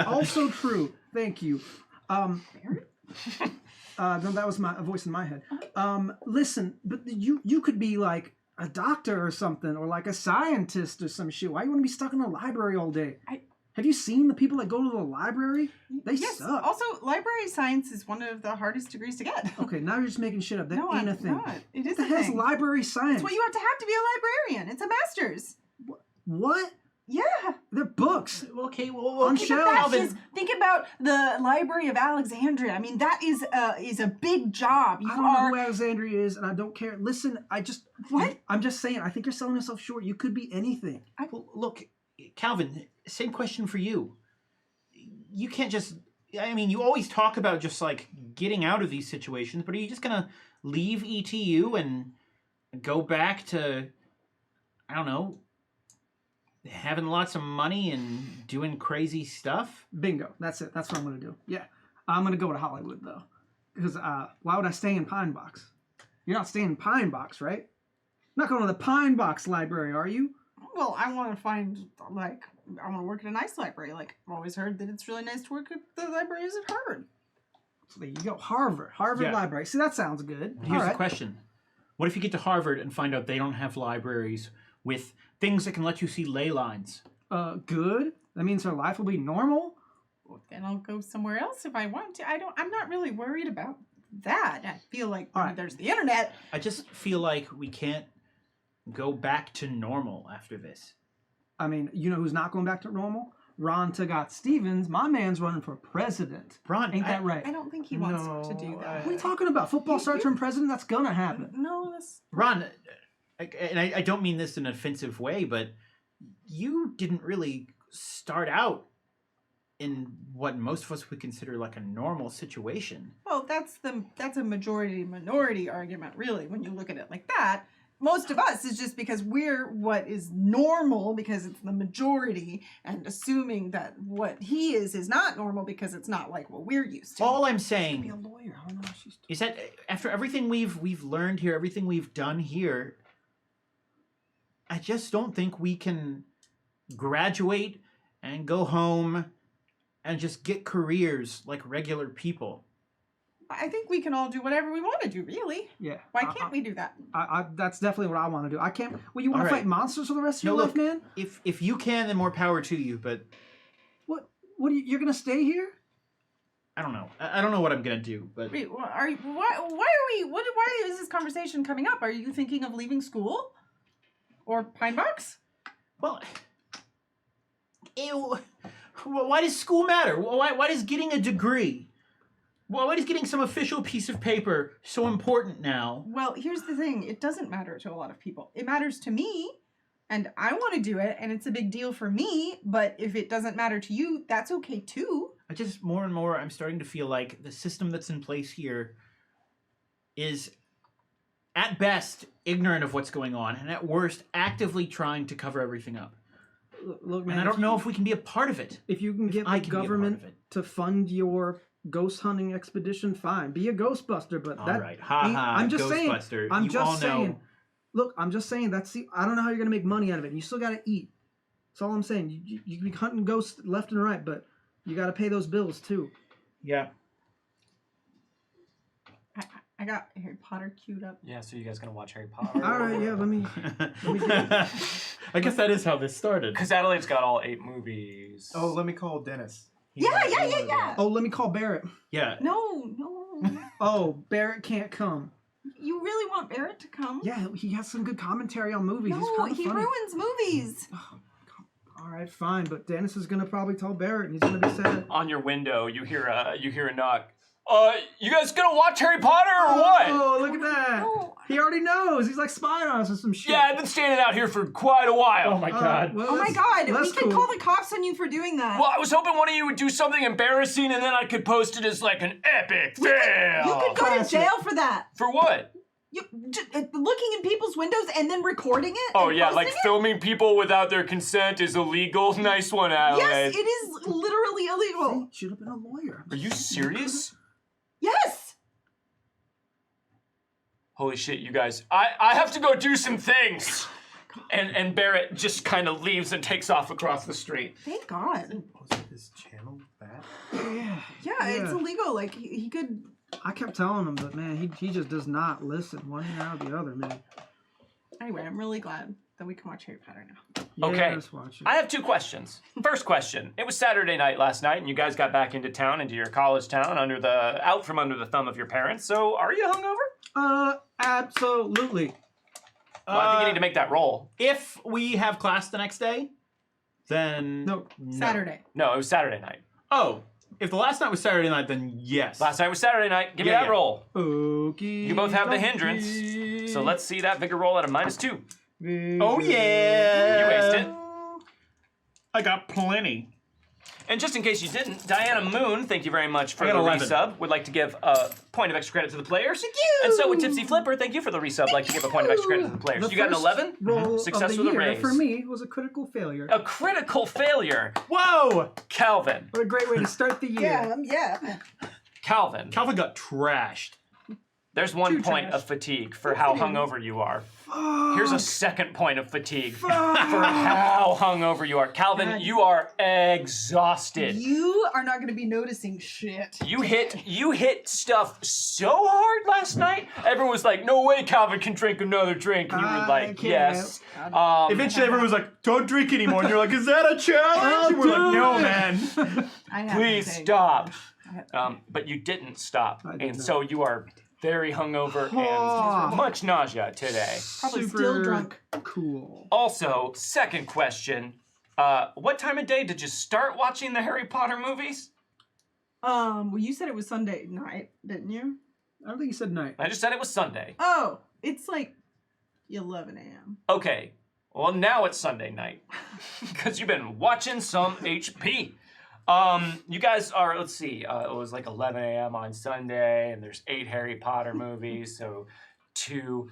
Also true. Thank you. No, that was a voice in my head. Listen, but you could be like a doctor or something, or like a scientist or some shit. Why you want to be stuck in a library all day? Have you seen the people that go to the library? They suck. Also, library science is one of the hardest degrees to get. Okay, now you're just making shit up. That No, ain't I'm a thing. not. It is What the a hell's thing. library science? It's what you have to be a librarian. It's a master's. What? Yeah. They're books. Okay, well, On Think shelves. about the Library of Alexandria. I mean, that is a big job. I don't know who Alexandria is, and I don't care. Listen, What? I'm just saying, I think you're selling yourself short. You could be anything. Well, look, Calvin, same question for you. You can't just... I mean, you always talk about just, like, getting out of these situations, but are you just going to leave ETU and go back to, I don't know, having lots of money and doing crazy stuff? Bingo. That's it. That's what I'm going to do. Yeah. I'm going to go to Hollywood, though. Because why would I stay in Pine Box? You're not staying in Pine Box, right? Not going to the Pine Box library, are you? Well, I want to find, like, I want to work at a nice library. Like, I've always heard that it's really nice to work at the libraries at Harvard. So there you go. Harvard Yeah. Library. See, that sounds good. Here's the question. What if you get to Harvard and find out they don't have libraries with things that can let you see ley lines? Good. That means her life will be normal. Well, then I'll go somewhere else if I want to. I'm not really worried about that. I feel like there's the internet. I just feel like we can't go back to normal after this. I mean, you know who's not going back to normal? Ron Tagot Stevens. My man's running for president. Ron, Ain't that right? I don't think he wants to do that. What are you talking about? Football star turned president? That's gonna happen. No, that's... Ron, and I don't mean this in an offensive way, but you didn't really start out in what most of us would consider like a normal situation. Well, that's a majority-minority argument, really, when you look at it like that. Most of us is just because we're what is normal because it's the majority, and assuming that what he is not normal because it's not like what we're used to. All I'm Be a saying lawyer. I don't know what she's is that after everything we've learned here, everything we've done here, I just don't think we can graduate and go home and just get careers like regular people. I think we can all do whatever we want to do, really. Yeah. Why can't we do that? That's definitely what I want to do. I can't. Well, you want to All right. fight monsters for the rest of No, your look, life, man? If you can, then more power to you. But What? You're gonna stay here? I don't know. I don't know what I'm gonna do. But Wait, why is this conversation coming up? Are you thinking of leaving school? Or Pine Box? well, why does school matter? Why does getting a degree? Why is getting some official piece of paper so important now? Well, here's the thing. It doesn't matter to a lot of people. It matters to me, and I want to do it, and it's a big deal for me, but if it doesn't matter to you, that's okay too. I just, more and more, I'm starting to feel like the system that's in place here is at best, ignorant of what's going on, and at worst, actively trying to cover everything up. Look, man. And I don't know if we can be a part of it. If you can get I the can be a part government of it. to fund your ghost hunting expedition, fine. Be a Ghostbuster, but All that. right, ha, I'm just saying. Ghostbuster. I'm you just all saying. know. Look, I'm just saying. I don't know how you're gonna make money out of it. You still gotta eat. That's all I'm saying. You can be hunting ghosts left and right, but you gotta pay those bills too. Yeah. I got Harry Potter queued up. Yeah, so you guys gonna watch Harry Potter? All right, yeah. Let me. I guess that is how this started. Because Adelaide's got all 8 movies. Oh, let me call Dennis. Yeah. Oh, let me call Barrett. Yeah. No. Oh, Barrett can't come. You really want Barrett to come? Yeah, he has some good commentary on movies. He's No, kind of he funny. ruins movies. All right, fine, but Dennis is gonna probably tell Barrett, and he's gonna be sad. On your window, you hear a knock. You guys gonna watch Harry Potter or what? Oh, look at that! No. He already knows. He's like spying on us or some shit. Yeah, I've been standing out here for quite a while. Oh my god. Well, Oh my that's- god, we that's could call the cops on you for doing that. Well, I was hoping one of you would do something embarrassing and then I could post it as like an epic fail. You could go to Classic. jail for that. For what? Looking in people's windows and then recording it. Oh and yeah, posting like it? filming people without their consent is illegal. Nice one, Adelaide. Yes, it is literally illegal. Should have been a lawyer. Are you serious? Yes. Holy shit, you guys. I have to go do some things. And Barrett just kind of leaves and takes off across the street. Thank God. Posted this channel back. Yeah. Yeah, it's illegal. Like he could. I kept telling him, but man, he just does not listen. One ear out the other, man. Anyway, I'm really glad that we can watch Harry Potter now. Okay. Yes, watch it. I have 2 questions. First question. It was Saturday night last night and you guys got back into town, into your college town, out from under the thumb of your parents. So are you hungover? Absolutely. Well, I think you need to make that roll. If we have class the next day, then No. Saturday. No, it was Saturday night. Oh, if the last night was Saturday night, then yes. Last night was Saturday night. Give me Yeah, that yeah. roll. Okie You both have the dokie. hindrance. So let's see that vigor roll at a -2. Oh yeah. You aced it. I got plenty. And just in case you didn't, Diana Moon, thank you very much for I the got 11. resub. Would like to give a point of extra credit to the players. Thank you. And so would Tipsy Flipper, thank you for the resub. Like to give a point of extra credit to the players. The You got an first 11? Roll Success of the with a year raise. for me was a critical failure. A critical failure. Whoa! Calvin. What a great way to start the year. Yeah. Calvin. Calvin got trashed. There's 1 Too point trash. of fatigue for how hungover you are. Here's a second point of fatigue for Fuck. how hungover you are. Calvin, you are exhausted. You are not going to be noticing shit. You hit stuff so hard last night. Everyone was like, "No way, Calvin can drink another drink," and you were I like, can't. "Yes." Eventually, everyone was like, "Don't drink anymore," and you're like, "Is that a challenge?" And we're like, "No, man." I have Please to say- stop. I have to- But you didn't stop, I did and not. so you are very hungover Oh. and much nausea today. Probably still drunk. Cool. Also, second question: what time of day did you start watching the Harry Potter movies? Well, you said it was Sunday night, didn't you? I don't think he said night. I just said it was Sunday. Oh, it's like 11 a.m. Okay. Well, now it's Sunday night because you've been watching some HP. You guys are, let's see, it was like 11 a.m. on Sunday, and there's 8 Harry Potter movies, so 2,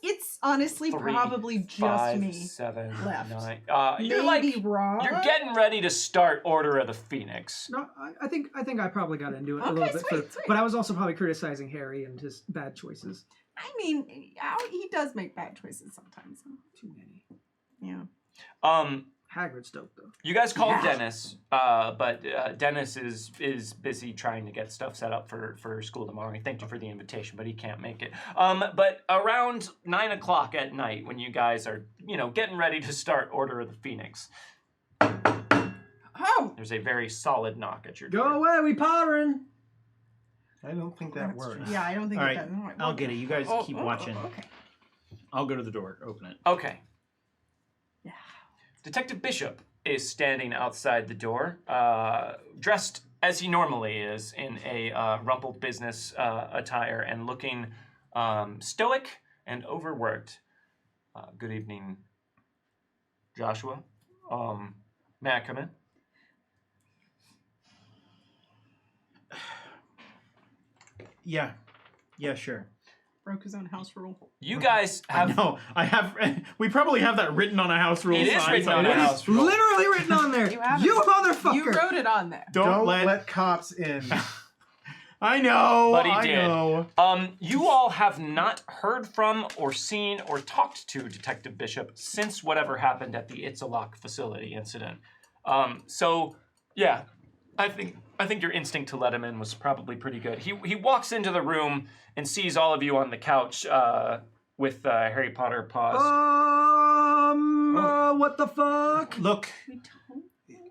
It's honestly 3, probably just 5, me 7, left. 9. Maybe You're wrong. you're getting ready to start Order of the Phoenix. No, I think I probably got into it a Okay, little bit, sweet, sweet. but I was also probably criticizing Harry and his bad choices. I mean, he does make bad choices sometimes. Too many. Yeah. Hagrid's dope though. You guys called Yeah. Dennis, but Dennis is busy trying to get stuff set up for school tomorrow. He thanked you for the invitation, but he can't make it. But around 9 o'clock at night, when you guys are, getting ready to start Order of the Phoenix, Oh. there's a very solid knock at your Go door. away, we pottering. I don't think that works. Yeah, I don't think All it right, does. No, I'll get it. You guys keep oh, watching. Okay. I'll go to the door, open it. Okay. Yeah. Detective Bishop is standing outside the door, dressed as he normally is in a rumpled business attire and looking stoic and overworked. Good evening, Joshua. May I come in? Yeah, sure. broke his own house rule. You guys have. No, I have. We probably have that written on a house rule. It is sign, written so on it a is- house rule. Literally written on there. You have You it. motherfucker. You wrote it on there. Don't let. cops in. I know. But he I did. know. You all have not heard from or seen or talked to Detective Bishop since whatever happened at the Itzalak facility incident. So, yeah, I think your instinct to let him in was probably pretty good. He walks into the room and sees all of you on the couch with Harry Potter paws. What the fuck? Look,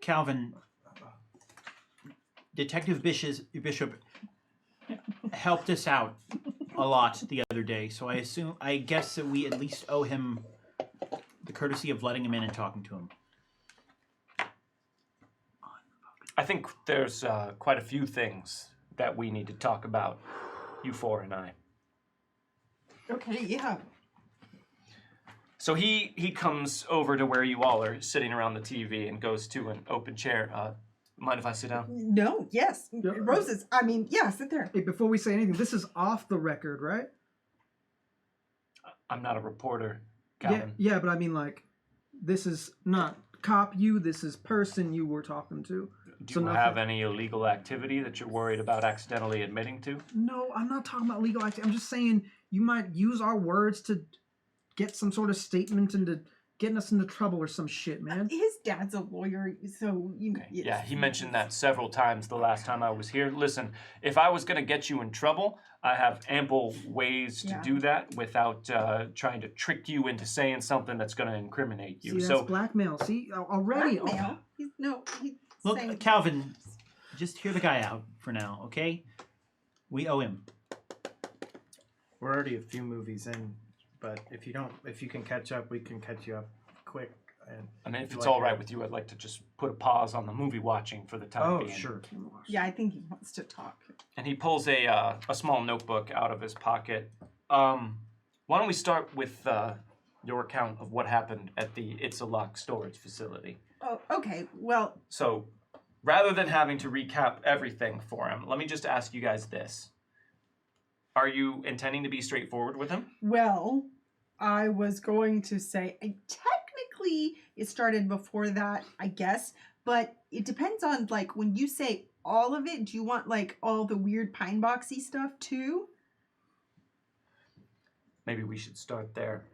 Calvin. Detective Bishop helped us out a lot the other day, so I guess that we at least owe him the courtesy of letting him in and talking to him. I think there's quite a few things that we need to talk about, you four and I. Okay, yeah. So he comes over to where you all are sitting around the TV and goes to an open chair. Mind if I sit down? No, yes. Yeah. Roses. I mean, yeah, sit there. Hey, before we say anything, this is off the record, right? I'm not a reporter, Yeah, Calvin. yeah, but I mean, like, this is not cop you. This is person you were talking to. Do So you nothing- have any illegal activity that you're worried about accidentally admitting to? No, I'm not talking about legal activity. I'm just saying you might use our words to get some sort of statement into getting us into trouble or some shit, man. His dad's a lawyer, so you. Okay. Yeah, he mentioned that several times the last time I was here. Listen, if I was going to get you in trouble, I have ample ways to Yeah. do that without trying to trick you into saying something that's going to incriminate you. See, that's So, blackmail. See, already. Blackmail. He's Look, saying. Calvin, just hear the guy out for now, okay? We owe him. We're already a few movies in, but if you can catch up, we can catch you up quick. And I mean, if it's like all right it. with you, I'd like to just put a pause on the movie watching for the time being. sure. Yeah, I think he wants to talk. And he pulls a small notebook out of his pocket. Why don't we start with your account of what happened at the Itzalak storage facility? Oh, okay. Well, So, rather than having to recap everything for him, let me just ask you guys this. Are you intending to be straightforward with him? I was going to say, technically, it started before that, I guess. But it depends on, like, when you say all of it, do you want, like, all the weird pine boxy stuff, too? Maybe we should start there.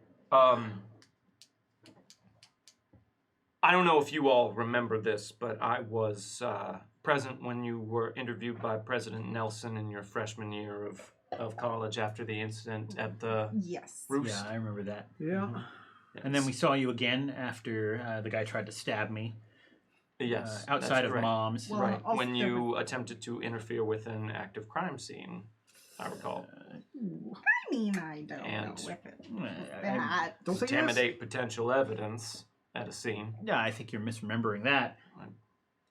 I don't know if you all remember this, but I was present when you were interviewed by President Nelson in your freshman year of college after the incident at the Yes. Roost. Yeah, I remember that. Yeah. And then we saw you again after the guy tried to stab me Yes, outside that's of correct. Mom's. Well, Right, I'll- when you attempted to interfere with an active crime scene, I recall. I mean, I don't And- know if it I- that. Don't say yes. Intimidate potential evidence at a scene. Yeah, I think you're misremembering that.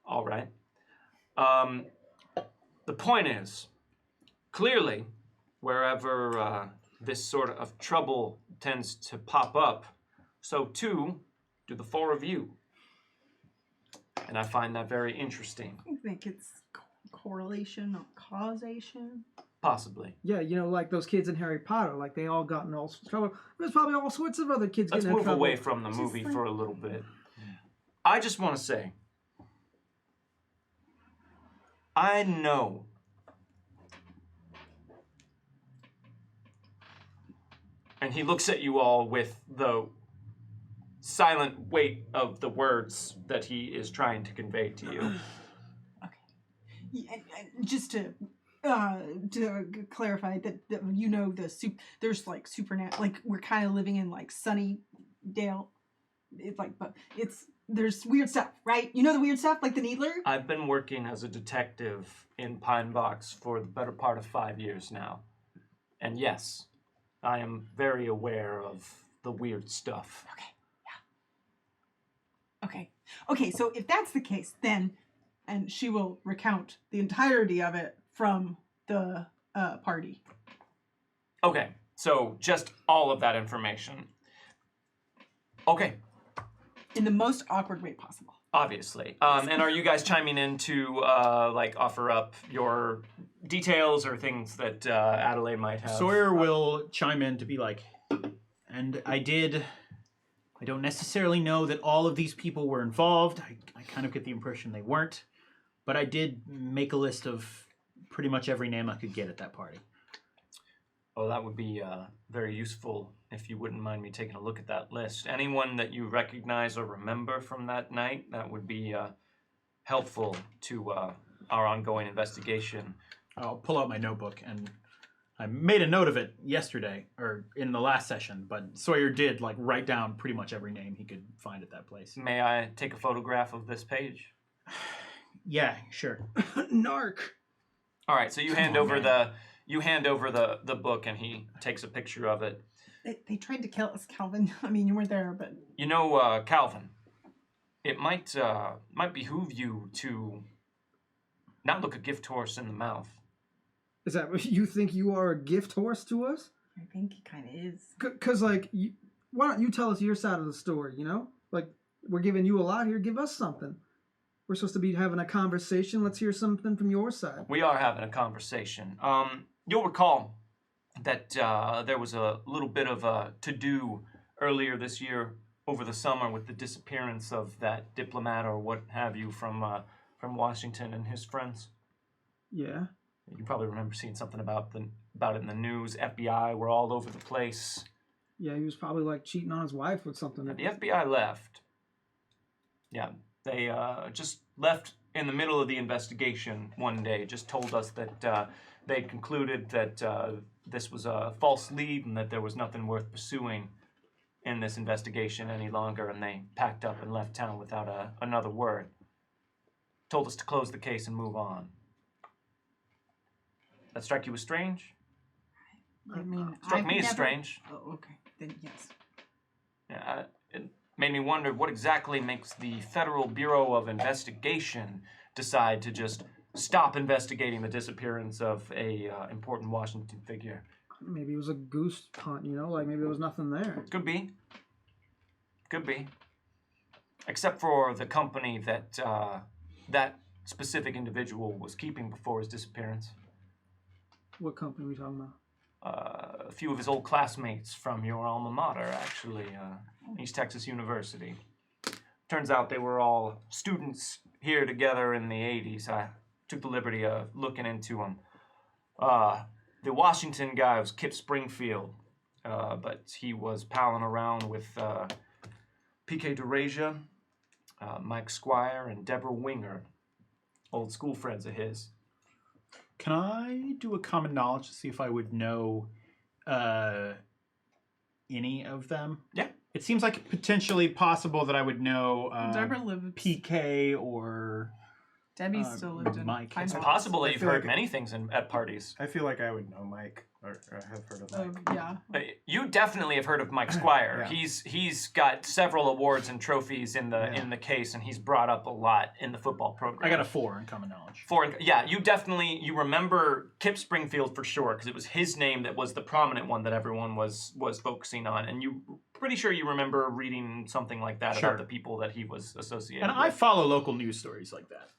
All right. The point is, clearly, wherever this sort of trouble tends to pop up, so too do the four of you. And I find that very interesting. I think it's correlation, not causation. Possibly. Yeah, you know, like those kids in Harry Potter, like they all got in all sorts of trouble. There's probably all sorts of other kids Let's getting in move trouble. away from the Just movie like- for a little bit. I just want to say, I know and he looks at you all with the silent weight of the words that he is trying to convey to you. Yeah, and just to clarify that you know there's like supernatural, like we're kind of living in like Sunnydale. It's like, but there's weird stuff, right? You know the weird stuff, like the Needler. I've been working as a detective in Pine Box for the better part of 5 years now. And yes, I am very aware of the weird stuff. Okay. So if that's the case, then, and she will recount the entirety of it from the party. Okay, so just all of that information. Okay, In the most awkward way possible. Obviously. And are you guys chiming in to like offer up your details or things that Adelaide might have? Sawyer will chime in to be like, and I don't necessarily know that all of these people were involved. I kind of get the impression they weren't. But I did make a list of pretty much every name I could get at that party. Oh, that would be very useful if you wouldn't mind me taking a look at that list. Anyone that you recognize or remember from that night, that would be helpful to our ongoing investigation. I'll pull out my notebook, and I made a note of it yesterday, or in the last session, but Sawyer did like write down pretty much every name he could find at that place. May I take a photograph of this page? Yeah, sure. Narc. All right, so you hand over the book, and he takes a picture of it. They tried to kill us, Calvin. I mean, you weren't there, but You know, Calvin, it might behoove you to not look a gift horse in the mouth. Is that what you think you are a gift horse to us? I think he kind of is. Because, like, why don't you tell us your side of the story, you know? Like, we're giving you a lot here. Give us something. We're supposed to be having a conversation. Let's hear something from your side. We are having a conversation. You'll recall that there was a little bit of a to-do earlier this year over the summer with the disappearance of that diplomat or what have you from Washington and his friends. Yeah. You probably remember seeing something about it in the news. FBI were all over the place. Yeah, he was probably, like, cheating on his wife with something. The FBI left. Yeah, they just left in the middle of the investigation one day, just told us that they'd concluded that this was a false lead and that there was nothing worth pursuing in this investigation any longer, and they packed up and left town without another word. Told us to close the case and move on. That strike you as strange? I mean, Struck me as strange. Oh, okay. Then yes. Yeah, it made me wonder what exactly makes the Federal Bureau of Investigation decide to just stop investigating the disappearance of a important Washington figure. Maybe it was a goose hunt, you know? Like, maybe there was nothing there. Could be. Could be. Except for the company that that specific individual was keeping before his disappearance. What company are we talking about? A few of his old classmates from your alma mater, actually, East Texas University. Turns out they were all students here together in the 80s. I took the liberty of looking into them. The Washington guy was Kip Springfield, but he was palling around with P.K. DeRasia, Mike Squire, and Deborah Winger, old school friends of his. Can I do a common knowledge to see if I would know any of them? Yeah. It seems like potentially possible that I would know Deborah lived. PK or Debbie still lived in Mike. Pine It's Bluff. possible that I you've feel heard like- many things at parties. I feel like I would know Mike, or have heard of Mike. Yeah. You definitely have heard of Mike Squire. Yeah. He's got several awards and trophies in the case, and he's brought up a lot in the football program. I got a 4 in common knowledge. You remember Kip Springfield for sure, because it was his name that was the prominent one that everyone was focusing on, and you pretty sure you remember reading something like that Sure. about the people that he was associated And with. I follow local news stories like that.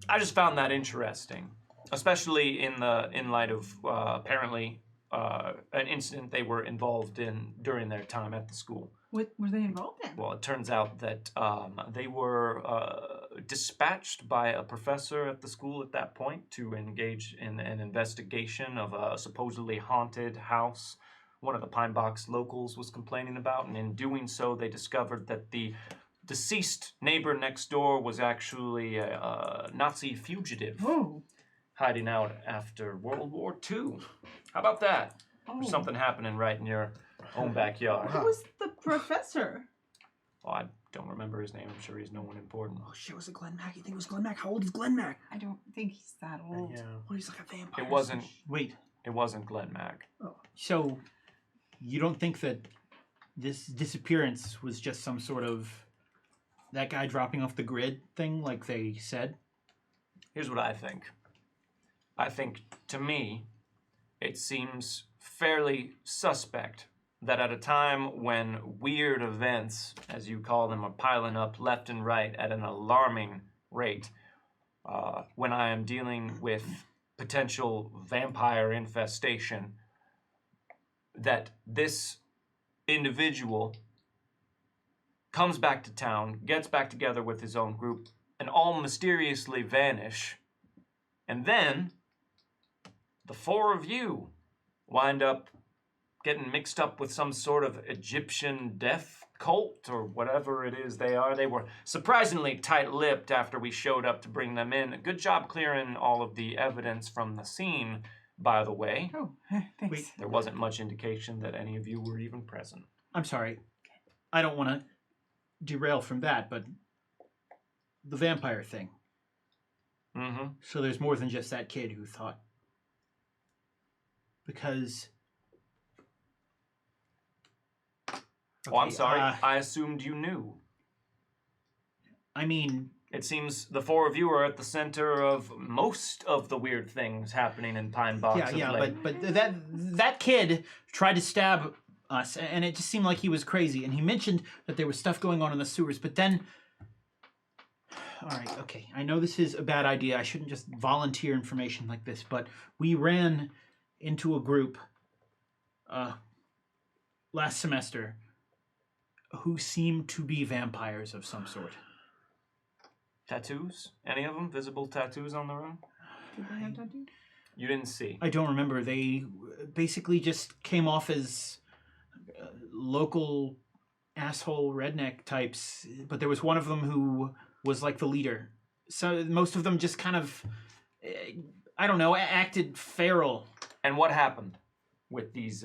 I just found that interesting, especially in light of apparently an incident they were involved in during their time at the school. What were they involved in? Well, it turns out that they were dispatched by a professor at the school at that point to engage in an investigation of a supposedly haunted house one of the Pine Box locals was complaining about, and in doing so, they discovered that the deceased neighbor next door was actually a Nazi fugitive Oh. hiding out after World War II. How about that? Oh. There's something happening right in your own backyard. Who was the professor? Well, I don't remember his name. I'm sure he's no one important. Oh shit, was it Glenn Mack? You think it was Glenn Mack? How old is Glenn Mack? I don't think he's that old. Yeah. Oh, he's like a vampire. It wasn't. Wait, It wasn't Glenn Mack. so you don't think that this disappearance was just some sort of that guy dropping off the grid thing like they said? Here's what I think. I think, to me, it seems fairly suspect that at a time when weird events, as you call them, are piling up left and right at an alarming rate, when I am dealing with potential vampire infestation, that this individual comes back to town, gets back together with his own group, and all mysteriously vanish. And then the four of you wind up getting mixed up with some sort of Egyptian death cult or whatever it is they are. They were surprisingly tight-lipped after we showed up to bring them in. Good job clearing all of the evidence from the scene, by the way. Oh, thanks. There wasn't much indication that any of you were even present. I'm sorry. I don't want to derail from that, but the vampire thing. Mm-hmm. So there's more than just that kid who thought. Because... Oh, I'm Okay, sorry. I assumed you knew. I mean... It seems the four of you are at the center of most of the weird things happening in Pine Box of late. but that kid tried to stab us, and it just seemed like he was crazy. And he mentioned that there was stuff going on in the sewers, but then... All right, okay. I know this is a bad idea. I shouldn't just volunteer information like this, but we ran into a group last semester who seemed to be vampires of some sort. Tattoos? Any of them? Visible tattoos on their own? Did they have tattoos? You didn't see. I don't remember. They basically just came off as local asshole redneck types, but there was one of them who was like the leader. So most of them just kind of, I don't know, acted feral. And what happened with these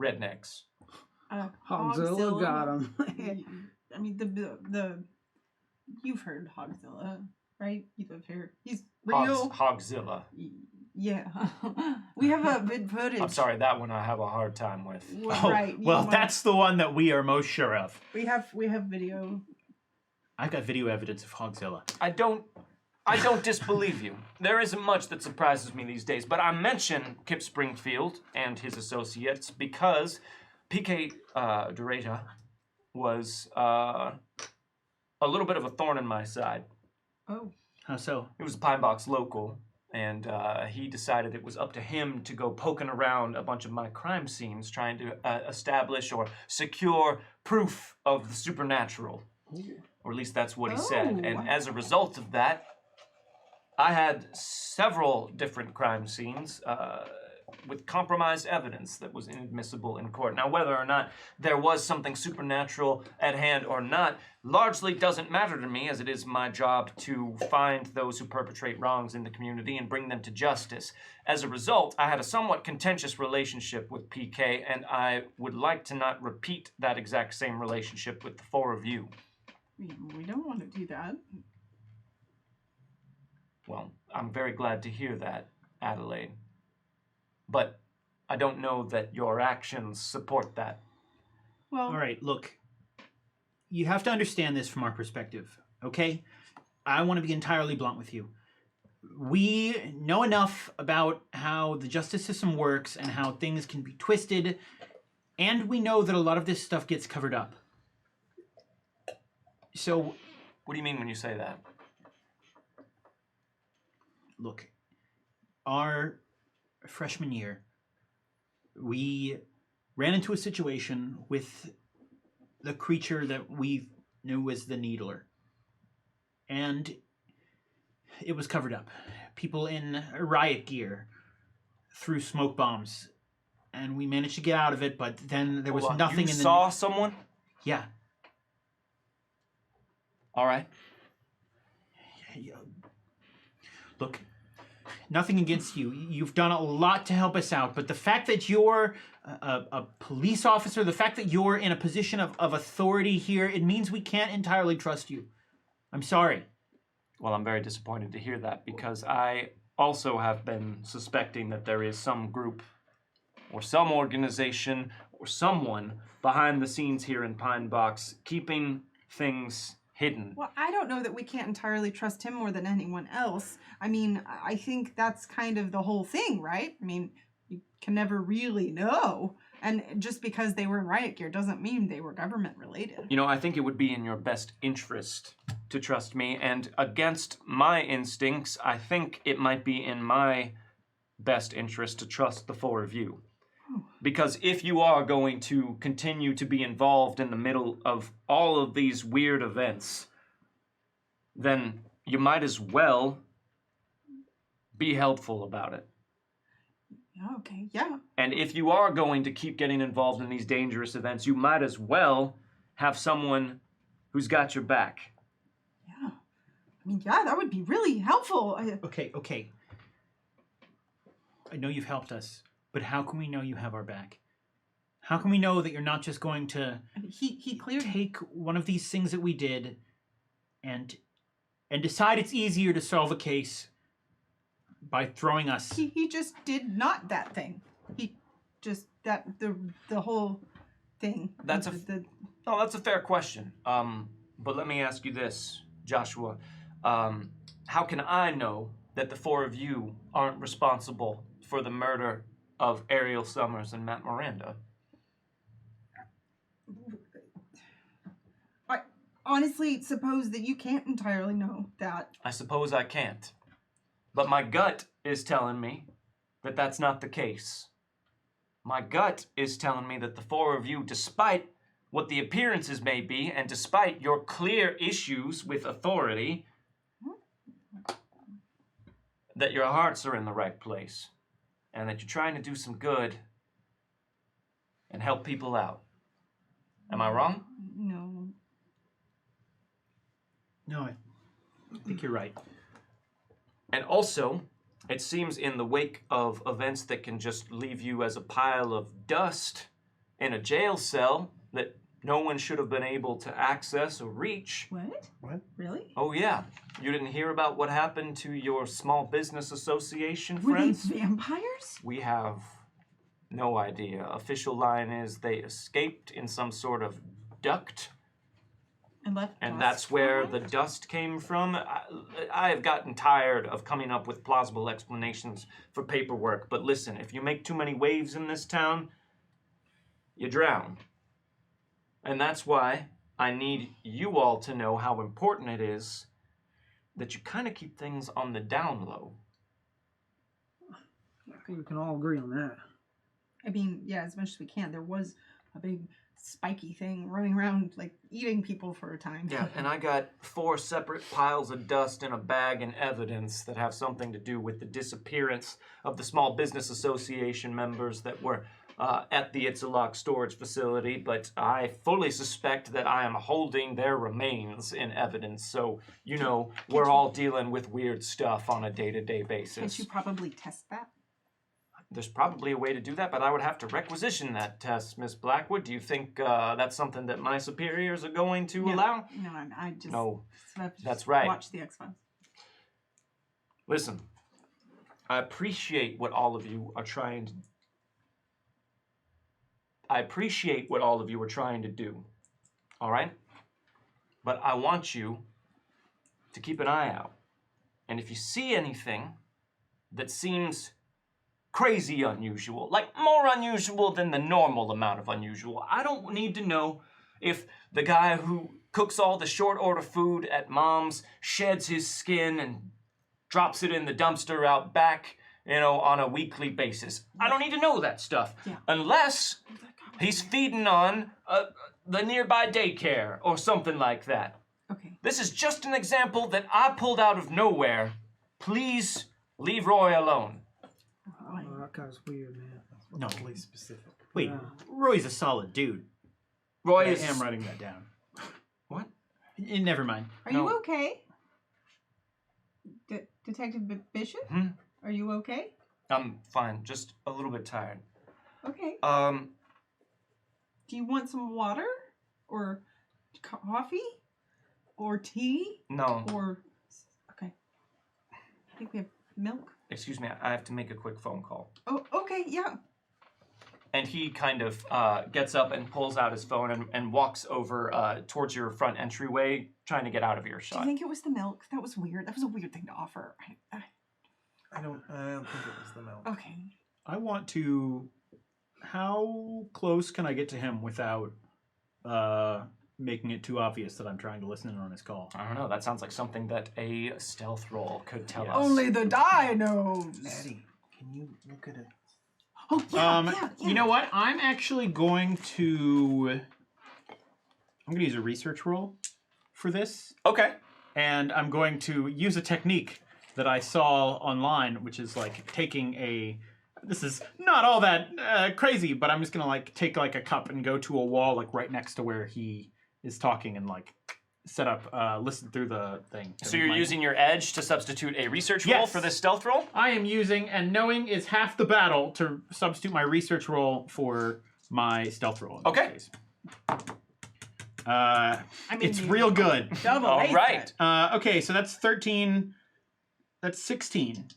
rednecks? Hogzilla got him. I mean, the you've heard Hogzilla, right? You live here. He's real. Hogzilla. Yeah. We have a vid footage. I'm sorry, that one I have a hard time with. Right. Well, that's the one that we are most sure of. We have video. I've got video evidence of Hogzilla. I don't disbelieve you. There isn't much that surprises me these days, but I mention Kip Springfield and his associates because PK Doreta was a little bit of a thorn in my side. Oh. How so? He was a Pine Box local, and he decided it was up to him to go poking around a bunch of my crime scenes trying to establish or secure proof of the supernatural. Ooh. Or at least that's what he said. Oh. And as a result of that, I had several different crime scenes with compromised evidence that was inadmissible in court. Now, whether or not there was something supernatural at hand or not largely doesn't matter to me, as it is my job to find those who perpetrate wrongs in the community and bring them to justice. As a result, I had a somewhat contentious relationship with PK, and I would like to not repeat that exact same relationship with the four of you. We don't want to do that. Well, I'm very glad to hear that, Adelaide. But I don't know that your actions support that. Well, All right, look. You have to understand this from our perspective, okay? I want to be entirely blunt with you. We know enough about how the justice system works and how things can be twisted, and we know that a lot of this stuff gets covered up. So, What do you mean when you say that? look, our freshman year, we ran into a situation with the creature that we knew as the Needler. And it was covered up. People in riot gear threw smoke bombs. And we managed to get out of it, but then there was Hold on, nothing you in the... saw someone? Yeah. All right. Look, nothing against you. You've done a lot to help us out, but the fact that you're a police officer, the fact that you're in a position of authority here, it means we can't entirely trust you. I'm sorry. Well, I'm very disappointed to hear that because I also have been suspecting that there is some group or some organization or someone behind the scenes here in Pine Box keeping things hidden. Well, I don't know that we can't entirely trust him more than anyone else. I mean, I think that's kind of the whole thing, right? I mean, you can never really know. And just because they were in riot gear doesn't mean they were government related. You know, I think it would be in your best interest to trust me, and against my instincts, I think it might be in my best interest to trust the four of you. Because if you are going to continue to be involved in the middle of all of these weird events, then you might as well be helpful about it. Okay, yeah. And if you are going to keep getting involved in these dangerous events, you might as well have someone who's got your back. Yeah. I mean, yeah, that would be really helpful. Okay. I know you've helped us, but how can we know you have our back? How can we know that you're not just going to He cleared take one of these things that we did and decide it's easier to solve a case by throwing us? He just did not that thing. He just the whole thing. That's a fair question. But let me ask you this, Joshua. How can I know that the four of you aren't responsible for the murder of Ariel Summers and Matt Miranda? I honestly suppose that you can't entirely know that. I suppose I can't. But my gut is telling me that that's not the case. My gut is telling me that the four of you, despite what the appearances may be, and despite your clear issues with authority, that your hearts are in the right place, and that you're trying to do some good and help people out. Am I wrong? No. No, I think you're right. And also, it seems in the wake of events that can just leave you as a pile of dust in a jail cell that no one should have been able to access or reach. What? Really? Oh yeah, you didn't hear about what happened to your small business association Were friends? they vampires? We have no idea. Official line is they escaped in some sort of duct, And left. and dust that's where behind? the dust came from. I have gotten tired of coming up with plausible explanations for paperwork, but listen, if you make too many waves in this town, you drown. And that's why I need you all to know how important it is that you kind of keep things on the down low. I think we can all agree on that. I mean, yeah, as much as we can. There was a big spiky thing running around, like, eating people for a time. Yeah, and I got 4 separate piles of dust in a bag and evidence that have something to do with the disappearance of the Small Business Association members that were at the Itzalok storage facility, but I fully suspect that I am holding their remains in evidence, so, you know, we're all dealing with weird stuff on a day-to-day Can't basis. you probably test that? There's probably a way to do that, but I would have to requisition that test, Miss Blackwood. Do you think that's something that my superiors are going to allow? No, I just... No, I've just that's right. Watch the X-Files. Listen, I appreciate what all of you are trying to... I appreciate what all of you are trying to do, all right? But I want you to keep an eye out. And if you see anything that seems crazy unusual, like more unusual than the normal amount of unusual, I don't need to know if the guy who cooks all the short order food at Mom's sheds his skin and drops it in the dumpster out back, you know, on a weekly basis. I don't need to know that stuff. Yeah. Unless he's feeding on the nearby daycare or something like that. Okay. This is just an example that I pulled out of nowhere. Please leave Roy alone. Oh, that guy's weird, man. No, Really specific. wait. Yeah. Roy's a solid dude. Roy I is... am writing that down. What? Never mind. Are No. you okay? Detective Bishop? Hmm? Are you okay? I'm fine, just a little bit tired. Okay. Do you want some water? Or coffee? Or tea? No, Or... Okay. I think we have milk. excuse me, I have to make a quick phone call. Oh, okay, yeah. And he kind of gets up and pulls out his phone and walks over towards your front entryway, trying to get out of Do you earshot. think it was the milk? That was weird. That was a weird thing to offer. I don't think it was the milk. Okay. I want to How close can I get to him without making it too obvious that I'm trying to listen in on his call? I don't know. That sounds like something that a stealth roll could tell us. Only the die knows. Maddie, can you look at it? Oh yeah. You know what? I'm actually going to use a research roll for this, Okay. and I'm going to use a technique that I saw online, which is like taking a. This is not all that crazy, but I'm just gonna like take like a cup and go to a wall like right next to where he is talking and like set up, listen through the thing. So you're using your edge to substitute a research roll Yes. for this stealth roll? I am using, and knowing is half the battle, to substitute my research roll for my stealth roll. In this Okay. case. I mean, It's you real good. double All aced right. it. Okay, so that's 13. That's 16.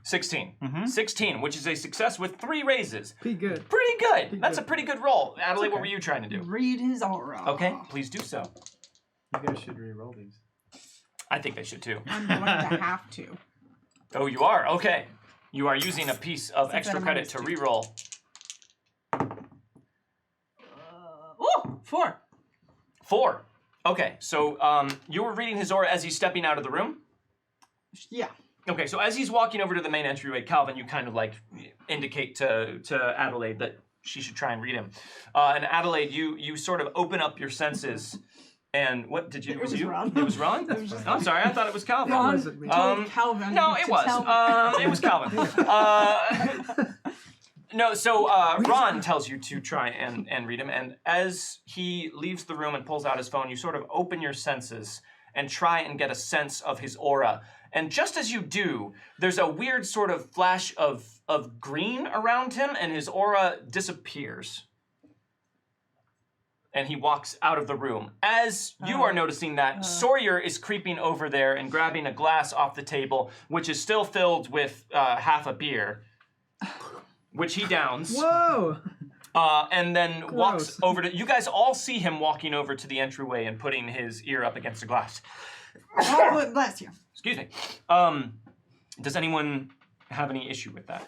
16. Mhm. 16, which is a success with 3 raises. Pretty good. Pretty good. Pretty That's good. a pretty good roll. Adelaide, what were you trying to do? Read his aura. Okay, please do so. You guys should re-roll these. I think they should too. I'm going to have to. Oh, you are? Okay. You are using a piece of Since extra I'm credit to minus 2. reroll. Oh, 4. 4. Okay, so you were reading his aura as he's stepping out of the room? Yeah. Okay, so as he's walking over to the main entryway, Calvin, you kind of like indicate to Adelaide that she should try and read him. And Adelaide, you sort of open up your senses. And what did you? It was you? Ron. It was Ron. It was just- I'm sorry, I thought it was Calvin. Ron wasn't me. told Calvin. No, it to was. tell me. It was Calvin. No, so Ron tells you to try and read him, and as he leaves the room and pulls out his phone, you sort of open your senses and try and get a sense of his aura. And just as you do, there's a weird sort of flash of green around him, and his aura disappears. And he walks out of the room. As you are noticing that, Sawyer is creeping over there and grabbing a glass off the table, which is still filled with half a beer, which he downs. Whoa! And then walks Gross. over to. You guys all see him walking over to the entryway and putting his ear up against a glass. Oh, bless you. Excuse me. Does anyone have any issue with that?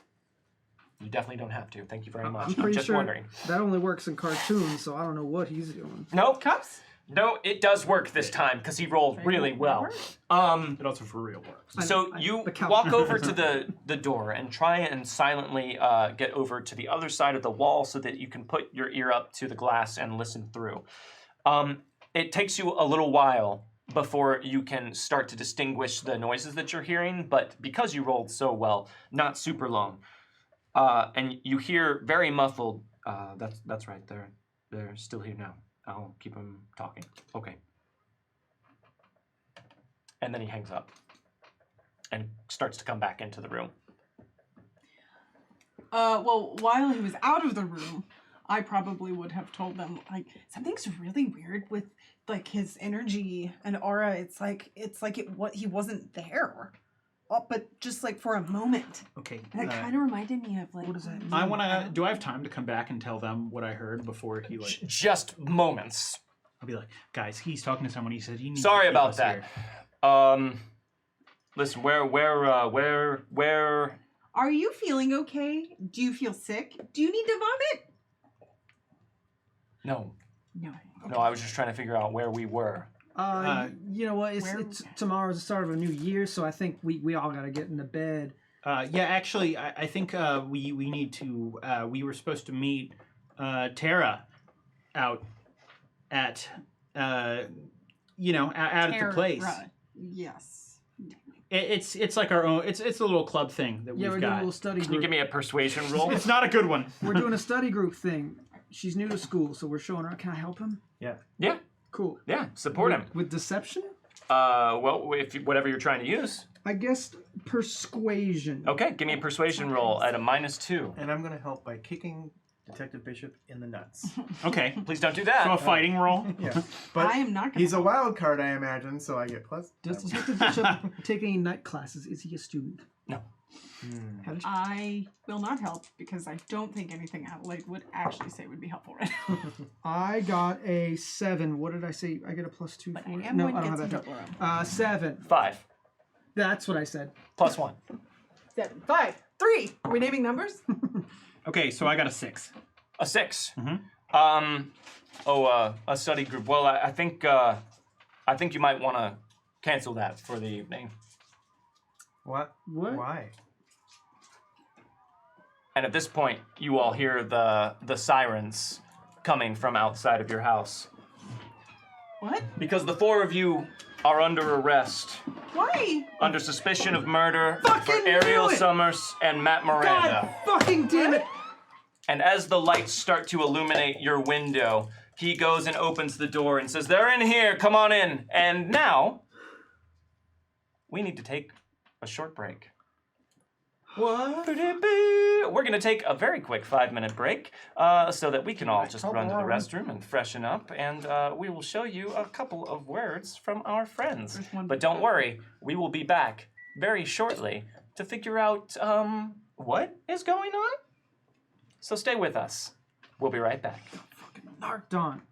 You definitely don't have to. Thank you very much. I'm pretty just sure wondering. that only works in cartoons, so I don't know what he's doing. Nope. Cups? No, it does work this time because he rolled really well. It also for real works. So I- you the count. walk over to the door and try and silently get over to the other side of the wall so that you can put your ear up to the glass and listen through. It takes you a little while before you can start to distinguish the noises that you're hearing, but because you rolled so well, not super long. And you hear very muffled, that's right, they're still here now. I'll keep them talking. Okay. And then he hangs up and starts to come back into the room. Well, while he was out of the room, I probably would have told them, like, something's really weird with, like, his energy and aura. It's like he wasn't there. But just, like, for a moment. Okay. And it kind of reminded me of, like... What does that mean? I want to. Do I have time to come back and tell them what I heard before he like? Just moments. I'll be like, guys, he's talking to someone. He said he needs. Sorry to keep about us that. here." Listen, where? Are you feeling okay? Do you feel sick? Do you need to vomit? No, No. no, I was just trying to figure out where we were. You know what? where- It's tomorrow's the start of a new year, so I think we all gotta get into bed. Yeah, actually, I think we need to. We were supposed to meet Tara out at out at the place. Yes. It's like our own. It's a little club thing that Yeah, we're we've doing a got. little study Can you group. give me a persuasion roll? It's not a good one. We're doing a study group thing. She's new to school, so we're showing her. Can I help him? Yeah. Yeah, Cool. yeah, support him. With deception? Well, whatever you're trying to use. I guess persuasion. Okay, give me a persuasion roll at a -2. And I'm going to help by kicking Detective Bishop in the nuts. Okay. Please don't do that. So a fighting roll. Yeah. But I am not going he's a wild card, I imagine, so I get plus. Does Detective Bishop take any night classes? Is he a student? No. How did I will not help because I don't think anything Adelaide would actually say would be helpful right now. I got a 7. What did I say? I get a +2 But for I it? am No, going I to don't get have some that. help around. 7. 5 That's what I said. +1. 7, 5, 3. Are we naming numbers? Okay, so I got a 6. A 6. Mhm. A study group. Well, I think you might want to cancel that for the evening. What? What? Why? And at this point, you all hear the sirens coming from outside of your house. What? Because the 4 of you are under arrest, Why? under suspicion of murder Fucking for Ariel knew it! Summers and Matt Miranda. God fucking damn it! And as the lights start to illuminate your window, he goes and opens the door and says, "They're in here, come on in." And now, we need to take a short break. What? We're going to take a very quick 5-minute break so that we can all just run to the restroom and freshen up, and we will show you a couple of words from our friends. But don't worry, we will be back very shortly to figure out what is going on. So stay with us. We'll be right back. Fucking narked on.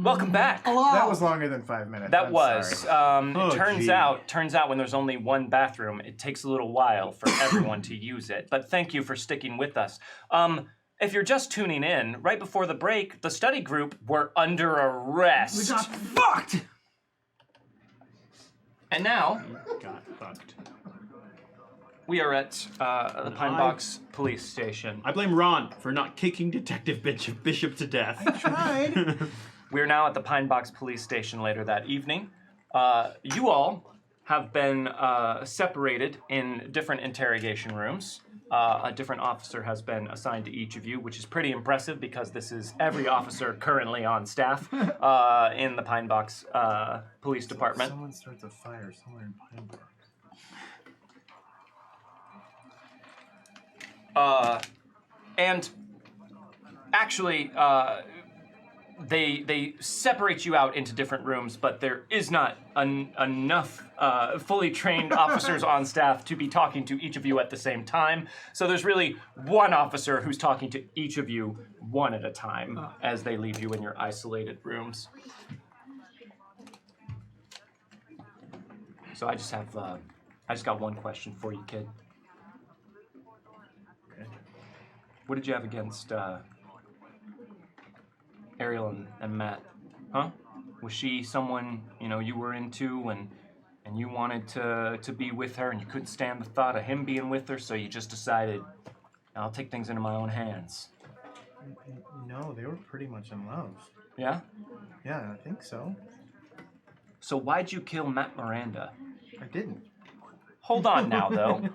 Welcome back. Hello. That was longer than 5 minutes. That I'm was. sorry. Oh, turns gee. out when there's only one bathroom, it takes a little while for everyone to use it. But thank you for sticking with us. If you're just tuning in, right before the break, the study group were under arrest. We got fucked. And now Got fucked. we are at the Pine Box police station. I blame Ron for not kicking Detective Bishop to death. Tried. We're now at the Pine Box police station later that evening. You all have been separated in different interrogation rooms. A different officer has been assigned to each of you, which is pretty impressive because this is every officer currently on staff in the Pine Box Police Department. Someone starts a fire somewhere in Pine Box. And actually, they separate you out into different rooms, but there is not enough fully trained officers on staff to be talking to each of you at the same time. So there's really one officer who's talking to each of you one at a time as they leave you in your isolated rooms. So I just got one question for you, kid. What did you have against Ariel and Matt? Huh? Was she someone, you were into and you wanted to be with her and you couldn't stand the thought of him being with her, so you just decided, I'll take things into my own hands? No, they were pretty much in love. Yeah? Yeah, I think so. So why'd you kill Matt Miranda? I didn't. Hold on now, though.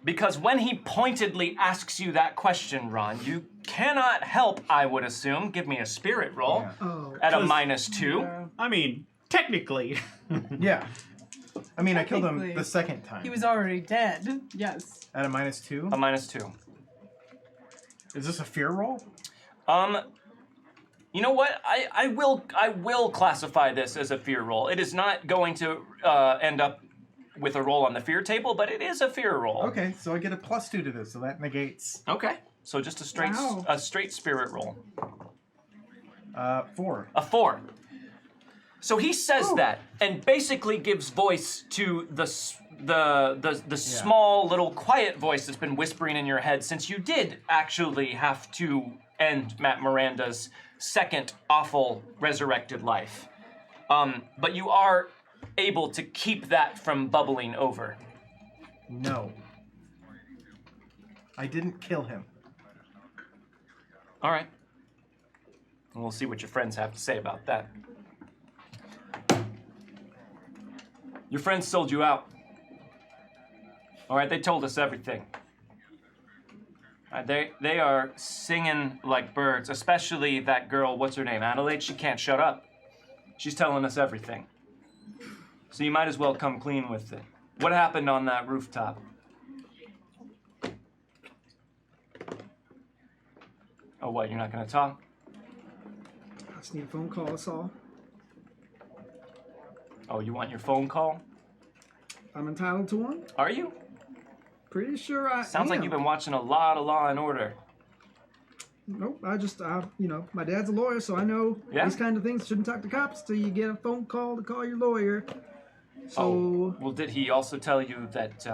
Because when he pointedly asks you that question, Ron, you cannot help, I would assume, give me a spirit roll Yeah. Oh. at a -2. I mean, technically. Yeah. I mean, I killed him Technically. the second time. He was already dead. Yes. At a -2. A -2. Is this a fear roll? You know what? I will classify this as a fear roll. It is not going to end up with a roll on the fear table, but it is a fear roll. Okay, so I get a +2 to this, so that negates Okay. So just a straight Wow. spirit roll. 4. A 4. So he says that and basically gives voice to the small little quiet voice that's been whispering in your head since you did actually have to end Matt Miranda's second awful resurrected life. But you are able to keep that from bubbling over. No. I didn't kill him. All right. And we'll see what your friends have to say about that. Your friends sold you out. All right, they told us everything. They are singing like birds, especially that girl, what's her name, Adelaide? She can't shut up. She's telling us everything. So you might as well come clean with it. What happened on that rooftop? Oh, what, you're not going to talk? I just need a phone call, that's all. Oh, you want your phone call? I'm entitled to one. Are you? Pretty sure I Sounds am. like you've been watching a lot of Law and Order. Nope, my dad's a lawyer, so I know Yeah? these kind of things. Shouldn't talk to cops till you get a phone call to call your lawyer. So, Oh, well, did he also tell you that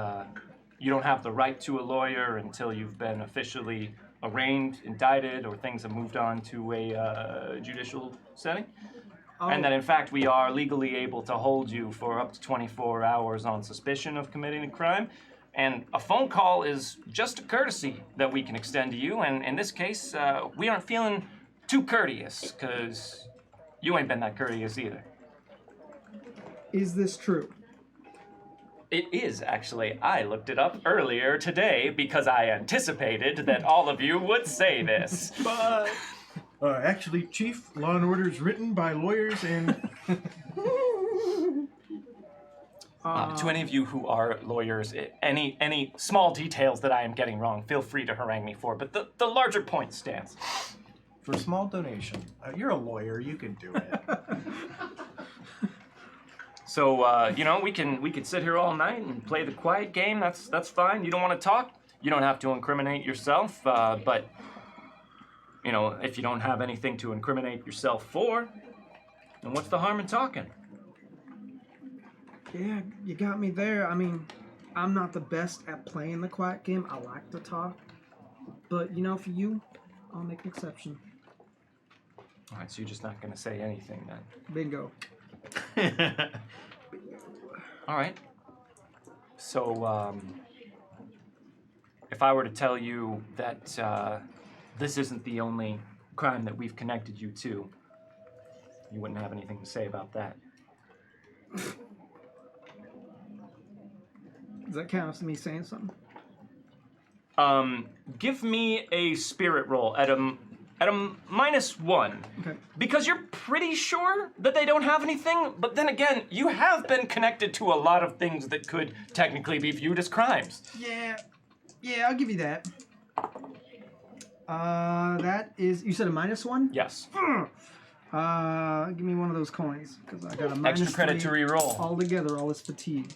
you don't have the right to a lawyer until you've been officially arraigned, indicted, or things have moved on to a judicial setting? And that, in fact, we are legally able to hold you for up to 24 hours on suspicion of committing a crime. And a phone call is just a courtesy that we can extend to you. And in this case, we aren't feeling too courteous, because you ain't been that courteous either. is this true? It is, actually. I looked it up earlier today because I anticipated that all of you would say this. But Actually, Chief, Law and Order is written by lawyers and... To any of you who are lawyers, any small details that I am getting wrong, feel free to harangue me for, but the larger point stands. For a small donation. You're a lawyer, you can do it. So, we could sit here all night and play the quiet game. That's fine. You don't want to talk? You don't have to incriminate yourself, but, you know, if you don't have anything to incriminate yourself for, then what's the harm in talking? Yeah, you got me there. I mean, I'm not the best at playing the quiet game. I like to talk. But, you know, for you, I'll make an exception. All right, so you're just not going to say anything then? Bingo. All right. So, if I were to tell you that this isn't the only crime that we've connected you to, you wouldn't have anything to say about that. Does that count as me saying something? Give me a spirit roll at a -1. Okay. Because you're pretty sure that they don't have anything, but then again, you have been connected to a lot of things that could technically be viewed as crimes. Yeah, I'll give you that. That is, you said a -1? Yes. Give me one of those coins, because I got a -3 Extra credit to re-roll. all together, all this fatigue.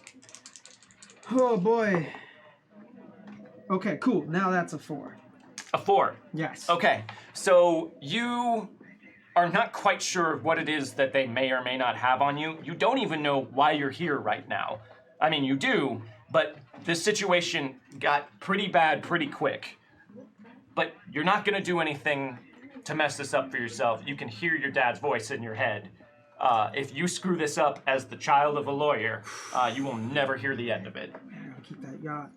Oh boy. Okay, cool. Now that's a 4. A 4. Yes. Okay, so you are not quite sure what it is that they may or may not have on you. You don't even know why you're here right now. I mean, you do, but this situation got pretty bad pretty quick. But you're not gonna do anything to mess this up for yourself. You can hear your dad's voice in your head. If you screw this up as the child of a lawyer, you will never hear the end of it. I gotta keep that yacht.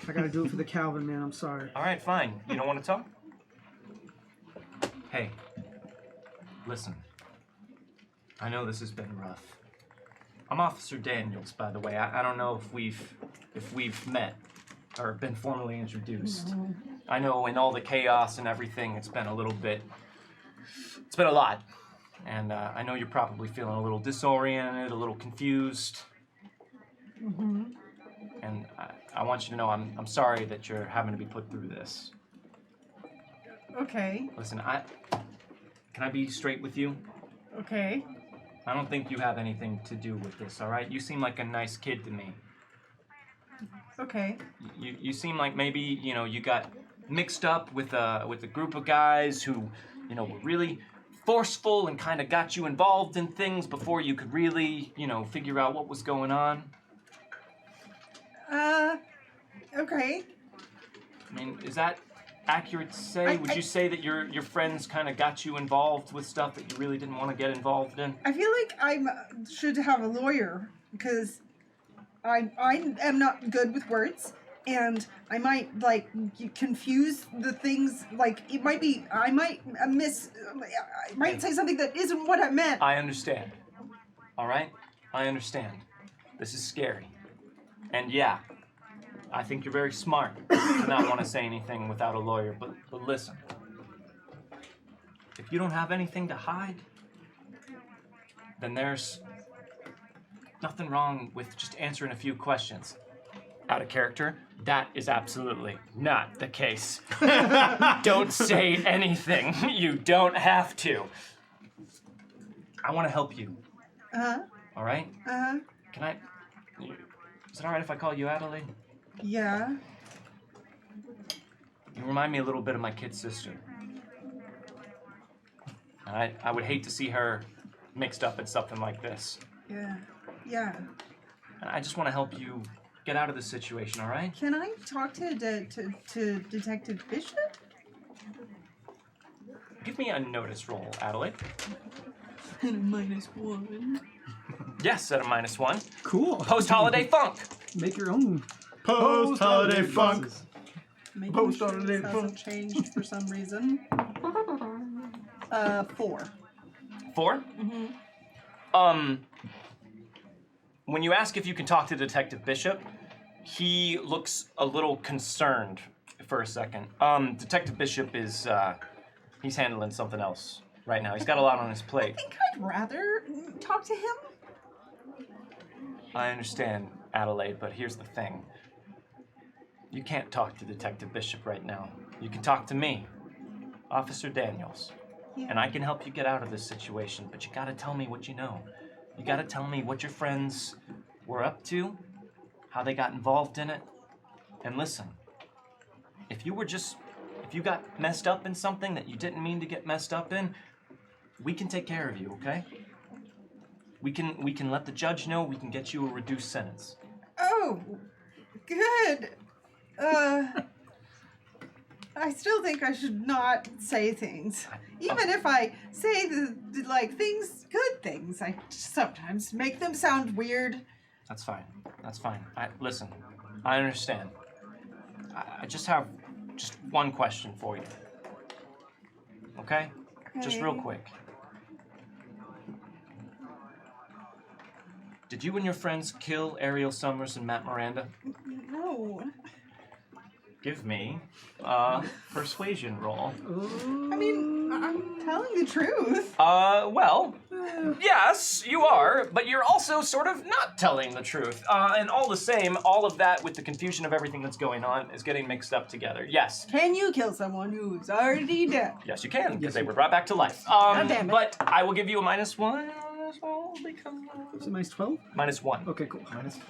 I gotta do it for the Calvin, man. I'm sorry. All right, fine. You don't want to talk? Hey, listen. I know this has been rough. I'm Officer Daniels, by the way. I don't know if we've met or been formally introduced. No. I know in all the chaos and everything, it's been a lot. And I know you're probably feeling a little disoriented, a little confused. Mm-hmm. And I want you to know I'm sorry that you're having to be put through this. Okay. Listen, can I be straight with you? Okay. I don't think you have anything to do with this, all right? You seem like a nice kid to me. Okay. You seem like maybe, you know, you got mixed up with a group of guys who, you know, were really forceful and kind of got you involved in things before you could really, you know, figure out what was going on. Okay. I mean, is that accurate to say? Would you say that your friends kind of got you involved with stuff that you really didn't want to get involved in? I feel like I should have a lawyer because I am not good with words, and I might confuse the things. Like it might be I might say something that isn't what I meant. I understand. All right? I understand. This is scary. And yeah, I think you're very smart to not want to say anything without a lawyer, but listen. If you don't have anything to hide, then there's nothing wrong with just answering a few questions. Out of character, that is absolutely not the case. Don't say anything. You don't have to. I want to help you. All right? Can I... Is it all right if I call you Adelaide? Yeah. You remind me a little bit of my kid sister. And I would hate to see her mixed up in something like this. Yeah. Yeah. And I just want to help you get out of this situation, all right? Can I talk to Detective Bishop? Give me a notice roll, Adelaide. And a -1. Yes, at a -1. Cool. Post-holiday funk. Make your own. Post-holiday funk. Making Post-holiday sure this hasn't changed for some reason. 4. 4? Mm-hmm. When you ask if you can talk to Detective Bishop, he looks a little concerned for a second. Detective Bishop is, he's handling something else right now. He's got a lot on his plate. I think I'd rather talk to him. I understand, Adelaide, but here's the thing. You can't talk to Detective Bishop right now. You can talk to me, Officer Daniels, and I can help you get out of this situation, but you gotta tell me what you know. You gotta tell me what your friends were up to, how they got involved in it, and listen, if you if you got messed up in something that you didn't mean to get messed up in, we can take care of you, okay? We can let the judge know, we can get you a reduced sentence. Oh, good. I still think I should not say things. Even if I say things, good things, I sometimes make them sound weird. That's fine. That's fine. Listen, I understand. I just have one question for you. Okay? Just real quick. Did you and your friends kill Ariel Summers and Matt Miranda? No. Give me a persuasion roll. I mean, I'm telling the truth. Well, yes, you are, but you're also sort of not telling the truth. And all the same, all of that with the confusion of everything that's going on is getting mixed up together. Yes. Can you kill someone who's already dead? Yes, you can, because they were brought back to life. God damn it. But I will give you a -1 as well, because... Is it -12? -1. Okay, cool. -12.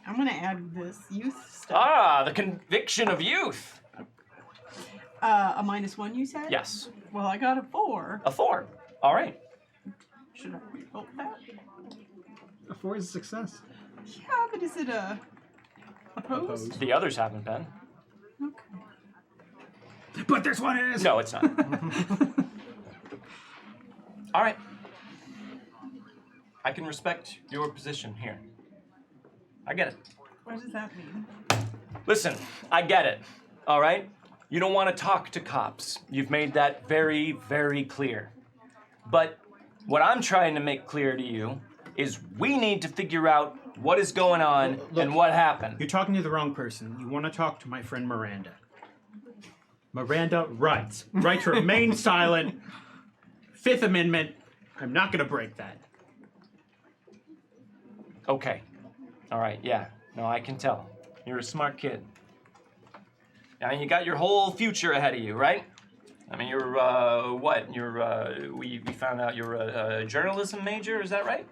I'm gonna add this youth stuff. Ah, the conviction of youth. A -1, you said? Yes. Well, I got a 4. A 4. All right. Should I revolt that? A 4 is a success. Yeah, but is it a opposed? The others haven't been. Okay. But there's one it is. No, it's not. All right. I can respect your position here. I get it. What does that mean? Listen, I get it. All right? You don't want to talk to cops. You've made that very, very clear. But what I'm trying to make clear to you is we need to figure out what is going on and what happened. You're talking to the wrong person. You want to talk to my friend Miranda. Miranda rights. Right to remain silent. Fifth Amendment. I'm not going to break that. Okay. All right, yeah. No, I can tell. You're a smart kid. I mean, you got your whole future ahead of you, right? I mean, you're, what? You're, we found out you're a journalism major, is that right?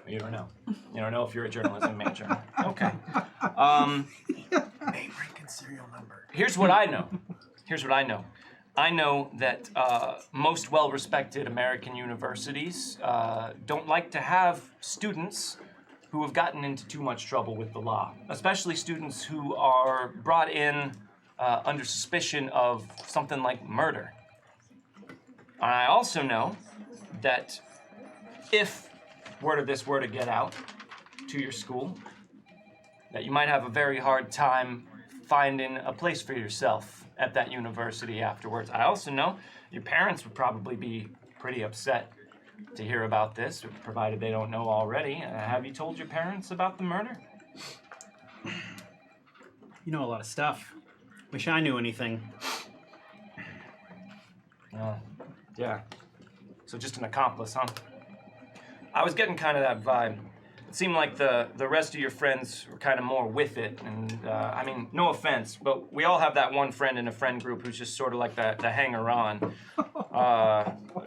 You don't know. You don't know if you're a journalism major. Okay. Name, rank, and serial number. Here's what I know. Here's what I know. I know that most well-respected American universities don't like to have students who have gotten into too much trouble with the law, especially students who are brought in under suspicion of something like murder. I also know that if word of this were to get out to your school, that you might have a very hard time finding a place for yourself at that university afterwards. I also know your parents would probably be pretty upset to hear about this, provided they don't know already. Have you told your parents about the murder? You know a lot of stuff. Wish I knew anything. Oh, yeah. So just an accomplice, huh? I was getting kind of that vibe. It seemed like the rest of your friends were kind of more with it. And, I mean, no offense, but we all have that one friend in a friend group who's just sort of like the hanger-on.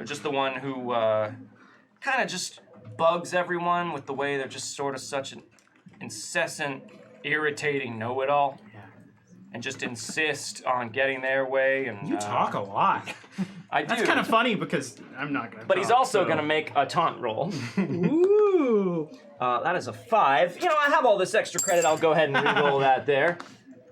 Just the one who kind of just bugs everyone with the way they're just sort of such an incessant, irritating know-it-all. And just insist on getting their way. And You talk a lot. I do. That's kind of funny because I'm not going to But he's also going to make a taunt roll. Ooh. That is a 5. You know, I have all this extra credit. I'll go ahead and re-roll that there.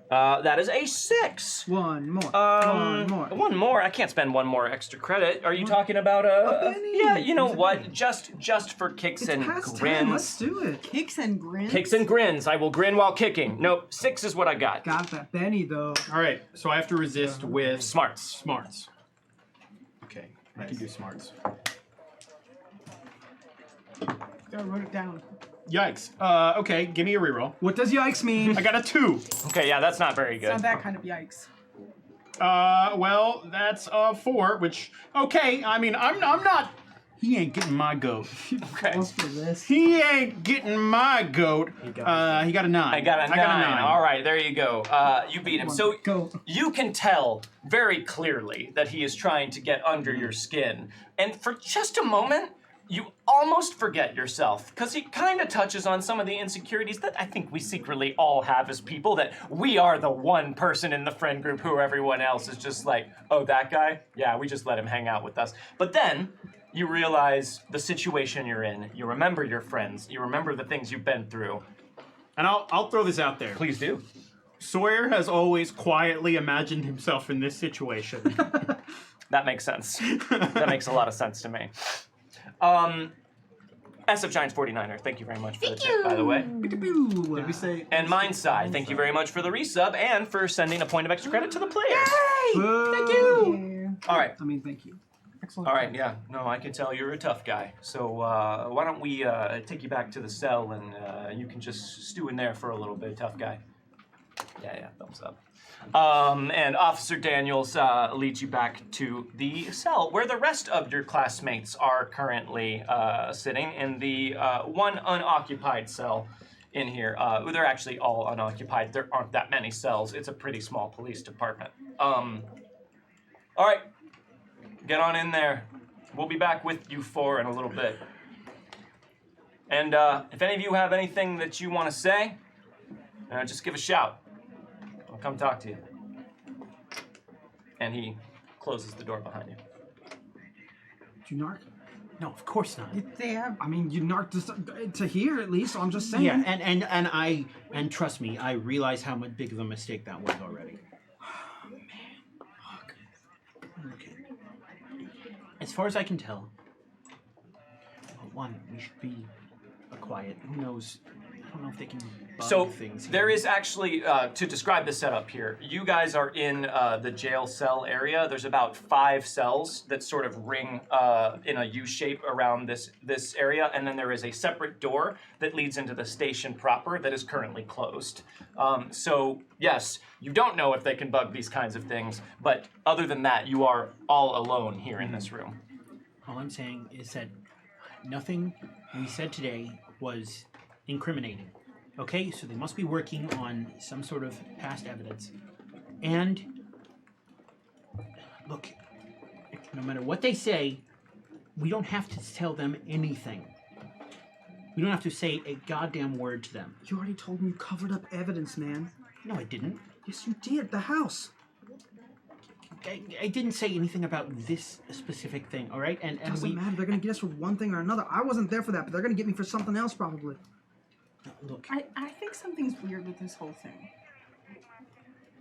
That is a 6. One more. One more. One more. I can't spend one more extra credit. Are you talking about yeah, you know what? Just for kicks It's and past 10. grins. Let's do it. Kicks and grins? Kicks and grins. I will grin while kicking. Nope, 6 is what I got. Got that Benny though. All right, so I have to resist with Smarts. smarts. Okay, I can do smarts. I wrote it down. Yikes. Okay, give me a reroll. What does yikes mean? I got a 2. Okay, yeah, that's not very It's good. not that kind of yikes. Well, that's a 4, which, okay, I mean, I'm not, he ain't getting my goat. Okay. Pause for this. He ain't getting my goat. He got a 9. I got a 9. All right, there you go. You beat him. So Go. you can tell very clearly that he is trying to get under your skin. And for just a moment, you almost forget yourself, because he kind of touches on some of the insecurities that I think we secretly all have as people, that we are the one person in the friend group who everyone else is just like, oh, that guy? Yeah, we just let him hang out with us. But then you realize the situation you're in, you remember your friends, you remember the things you've been through. And I'll throw this out there. Please do. Sawyer has always quietly imagined himself in this situation. That makes sense. That makes a lot of sense to me. SF Giants 49er, thank you very much for the tip, by the way. Did we say? And Mindside, thank you very much for the resub and for sending a point of extra credit to the players. Thank you. All right. I mean, thank you. Excellent. All right, yeah. No, I can tell you're a tough guy. So why don't we take you back to the cell and you can just stew in there for a little bit, tough guy. Yeah, thumbs up. And Officer Daniels leads you back to the cell where the rest of your classmates are currently sitting in the one unoccupied cell in here. They're actually all unoccupied. There aren't that many cells. It's a pretty small police department. All right, get on in there. We'll be back with you four in a little bit. And if any of you have anything that you want to say, just give a shout. I'll come talk to you. And he closes the door behind you. Did you narc? No, of course not. They have. I mean, you narked to here at least, so I'm just saying. Yeah, and trust me, I realize how much big of a mistake that was already. Oh, man. Fuck. Okay. As far as I can tell, well, one, we should be quiet. Who knows? I don't know if they can bug things here. There is actually, to describe the setup here, you guys are in the jail cell area. There's about 5 cells that sort of ring in a U shape around this area, and then there is a separate door that leads into the station proper that is currently closed. So yes, you don't know if they can bug these kinds of things, but other than that, you are all alone here in this room. All I'm saying is that nothing we said today was incriminating. Okay, so they must be working on some sort of past evidence. And look, no matter what they say, we don't have to tell them anything. We don't have to say a goddamn word to them. You already told me you covered up evidence, man. No, I didn't. Yes, you did. The house. I didn't say anything about this specific thing, all right? And Doesn't matter. They're going to get us for one thing or another. I wasn't there for that, but they're going to get me for something else probably. Look. I think something's weird with this whole thing.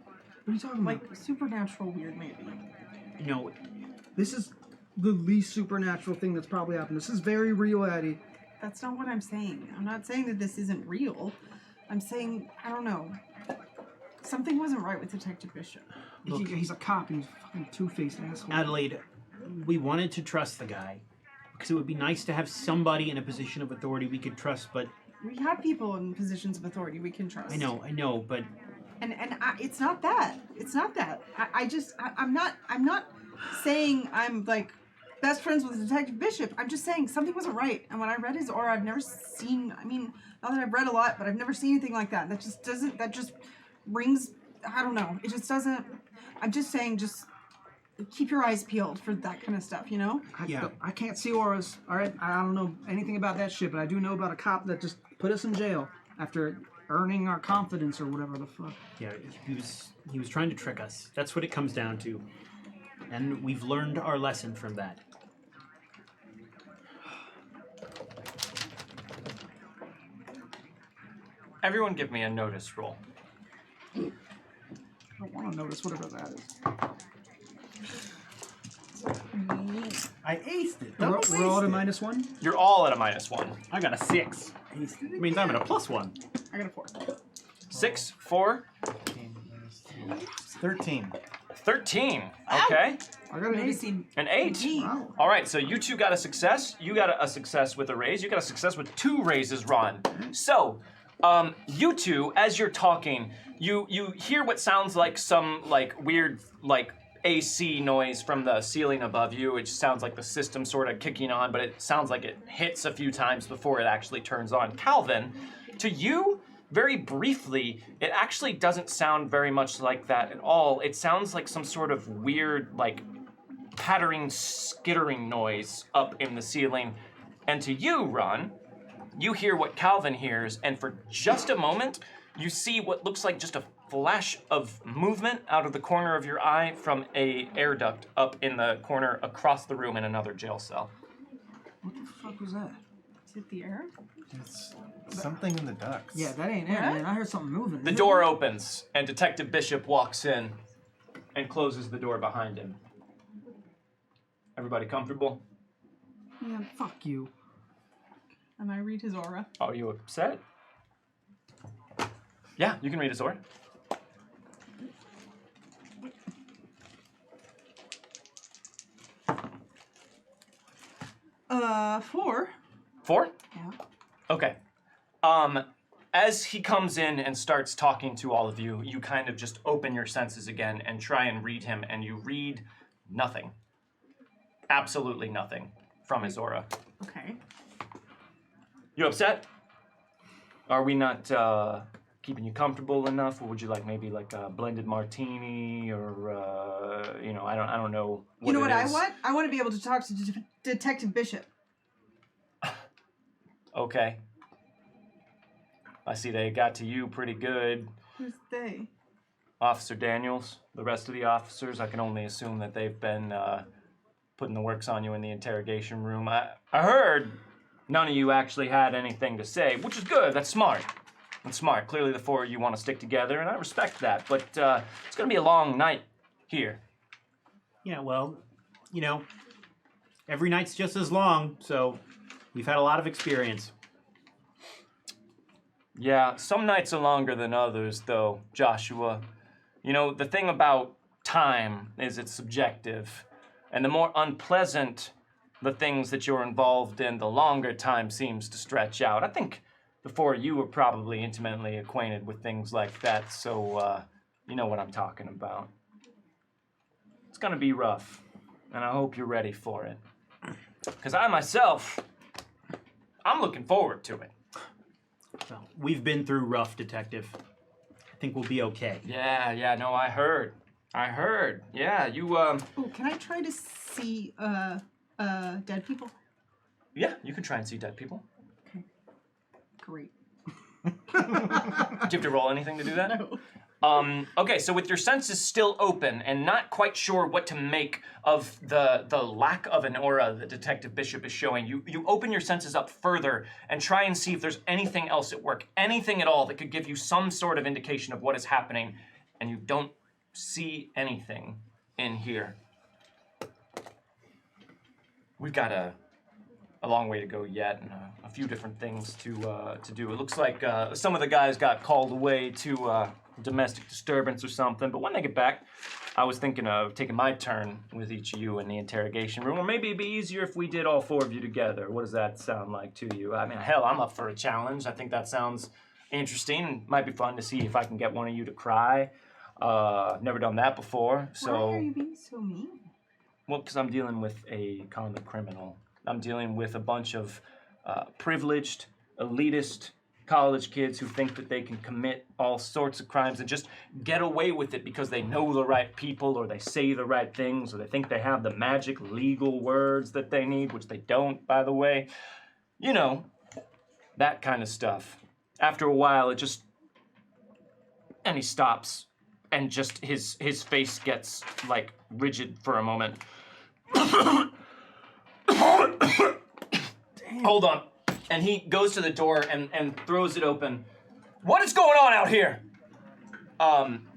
What are you talking about? Like supernatural weird, maybe. No. This is the least supernatural thing that's probably happened. This is very real, Eddie. That's not what I'm saying. I'm not saying that this isn't real. I'm saying, I don't know. Something wasn't right with Detective Bishop. He's a cop and he's a fucking two-faced asshole. Adelaide, we wanted to trust the guy because it would be nice to have somebody in a position of authority we could trust, but... We have people in positions of authority we can trust. I know, but... And it's not that. It's not that. I'm not saying I'm, like, best friends with Detective Bishop. I'm just saying something wasn't right. And when I read his aura, I've never seen, I mean, not that I've read a lot, but I've never seen anything like that. That just rings, I don't know. It just doesn't, I'm just saying, just keep your eyes peeled for that kind of stuff, you know? I can't see auras, all right? I don't know anything about that shit, but I do know about a cop that just put us in jail after earning our confidence or whatever the fuck. Yeah, he was trying to trick us. That's what it comes down to. And we've learned our lesson from that. Everyone give me a notice roll. I don't want to notice whatever that is. I aced it. We're all at a -1? You're all at a -1. I got a 6. It means I'm at a +1. I got a 4. 6, 4, 13. 13. Okay. I got an 8. An 8. Wow. All right, so you two got a success. You got a success with a raise. You got a success with 2 raises, Ron. So, you two, as you're talking, you hear what sounds like some weird AC noise from the ceiling above you. It just sounds like the system sort of kicking on, but it sounds like it hits a few times before it actually turns on. Calvin, to you, very briefly, it actually doesn't sound very much like that at all. It sounds like some sort of weird, pattering, skittering noise up in the ceiling. And to you, Ron, you hear what Calvin hears, and for just a moment, you see what looks like just a flash of movement out of the corner of your eye from a air duct up in the corner across the room in another jail cell. What the fuck was that? Is it the air? It's something in the ducts. Yeah, that ain't air, man. I heard something moving. The door opens, and Detective Bishop walks in and closes the door behind him. Everybody comfortable? Man, fuck you. And I read his aura. Are you upset? Yeah, you can read his aura. 4. 4? Yeah. Okay. As he comes in and starts talking to all of you, you kind of just open your senses again and try and read him, and you read nothing. Absolutely nothing from his aura. Okay. You upset? Are we not keeping you comfortable enough, or would you like maybe like a blended martini, or I don't know. You know what I is. want? I want to be able to talk to Detective Bishop. Okay. I see they got to you pretty good. Who's they? Officer Daniels, the rest of the officers, I can only assume that they've been putting the works on you in the interrogation room. I heard none of you actually had anything to say, which is good. That's smart. That's smart. Clearly the four of you want to stick together, and I respect that. But it's going to be a long night here. Yeah, well, every night's just as long, so we've had a lot of experience. Yeah, some nights are longer than others, though, Joshua. The thing about time is it's subjective. And the more unpleasant the things that you're involved in, the longer time seems to stretch out. I think the four of you are probably intimately acquainted with things like that, so you know what I'm talking about. It's gonna be rough, and I hope you're ready for it. Because I myself, I'm looking forward to it. Well, we've been through rough, Detective. I think we'll be okay. Yeah, no, I heard. Yeah, you, Oh, can I try to see dead people? Yeah, you can try and see dead people. Okay. Great. Do you have to roll anything to do that? No. Okay, so with your senses still open and not quite sure what to make of the lack of an aura that Detective Bishop is showing, you open your senses up further and try and see if there's anything else at work, anything at all that could give you some sort of indication of what is happening, and you don't see anything in here. We've got a long way to go yet, and a few different things to do. It looks like some of the guys got called away to domestic disturbance or something, but when they get back, I was thinking of taking my turn with each of you in the interrogation room, or maybe it'd be easier if we did all four of you together. What does that sound like to you? I mean, hell, I'm up for a challenge. I think that sounds interesting, and might be fun to see if I can get one of you to cry. Never done that before, so... Why are you being so mean? Well, because I'm dealing with a common criminal. I'm dealing with a bunch of privileged, elitist college kids who think that they can commit all sorts of crimes and just get away with it because they know the right people, or they say the right things, or they think they have the magic legal words that they need, which they don't, by the way. You know, that kind of stuff. After a while, it just... And he stops, and just his face gets, like, rigid for a moment. Hold on. And he goes to the door and throws it open. What is going on out here?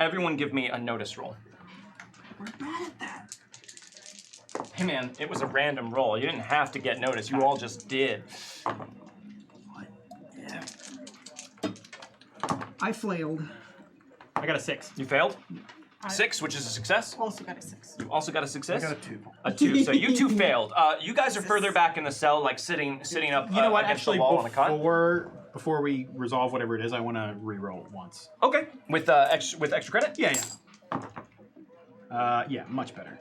Everyone give me a notice roll. We're bad at that. Hey man, it was a random roll. You didn't have to get notice. You all just did. What? Yeah. I flailed. I got a 6. You failed? 6, which is a success. Also got a 6. You also got a success? I got a 2. A 2. So you two failed. You guys are further back in the cell, like sitting up You know what? against Actually, the wall on the cot. before we resolve whatever it is, I want to re-roll once. Okay. With extra credit? Yeah. Yeah, much better.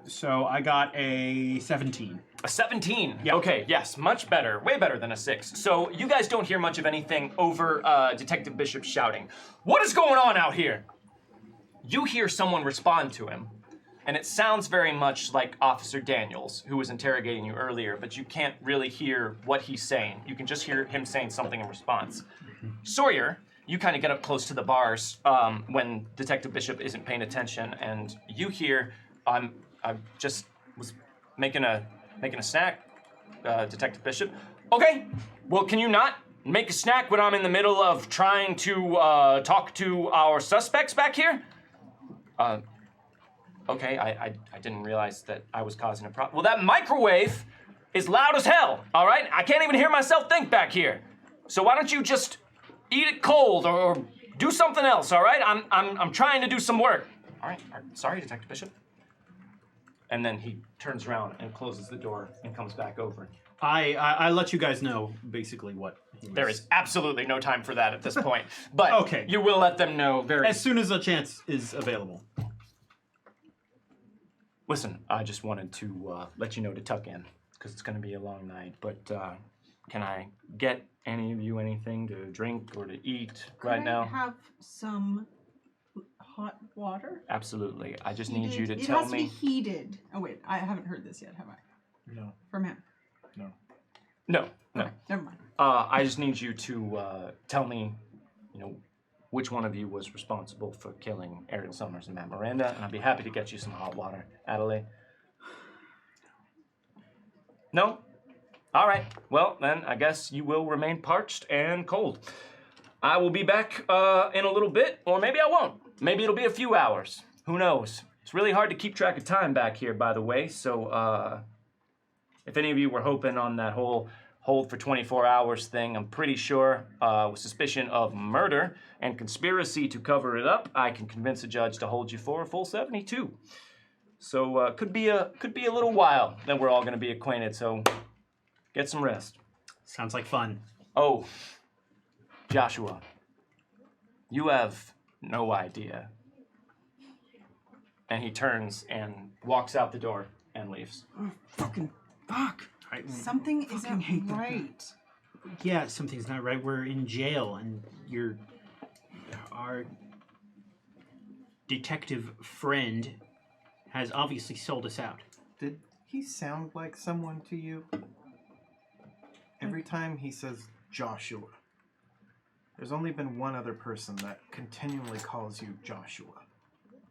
So I got a 17. A 17. Yeah. Okay, yes, much better. Way better than a 6. So you guys don't hear much of anything over Detective Bishop shouting, "What is going on out here?" You hear someone respond to him, and it sounds very much like Officer Daniels, who was interrogating you earlier, but you can't really hear what he's saying. You can just hear him saying something in response. Sawyer, you kind of get up close to the bars when Detective Bishop isn't paying attention, and you hear, I just was making a snack, Detective Bishop. Okay, well, can you not make a snack when I'm in the middle of trying to talk to our suspects back here? Okay, I didn't realize that I was causing a problem. Well, that microwave is loud as hell, all right? I can't even hear myself think back here. So why don't you just eat it cold or do something else, all right? I'm trying to do some work. All right, sorry, Detective Bishop. And then he turns around and closes the door and comes back over. I let you guys know basically what he was. There is absolutely no time for that at this point, but Okay. you will let them know very As soon as a chance is available. Listen, I just wanted to let you know to tuck in, because it's going to be a long night, but can I get any of you anything to drink or to eat right Could now? I have some hot water? Absolutely. I just need you to It tell has to be me. heated. Oh wait, I haven't heard this yet, have I? No. From him. No. Okay, never mind. I just need you to tell me, which one of you was responsible for killing Ariel Summers and Matt Miranda, and I'd be happy to get you some hot water. Adelaide? No? All right. Well, then I guess you will remain parched and cold. I will be back in a little bit, or maybe I won't. Maybe it'll be a few hours. Who knows? It's really hard to keep track of time back here, by the way, so if any of you were hoping on that whole hold for 24 hours thing, I'm pretty sure with suspicion of murder and conspiracy to cover it up, I can convince a judge to hold you for a full 72. So could be a little while that we're all going to be acquainted, so get some rest. Sounds like fun. Oh, Joshua, you have no idea. And he turns and walks out the door and leaves. Oh, fucking fuck. Something isn't hate that guy. right. Yeah, something's not right. We're in jail, and our detective friend has obviously sold us out. Did he sound like someone to you? Every time he says Joshua, there's only been one other person that continually calls you Joshua.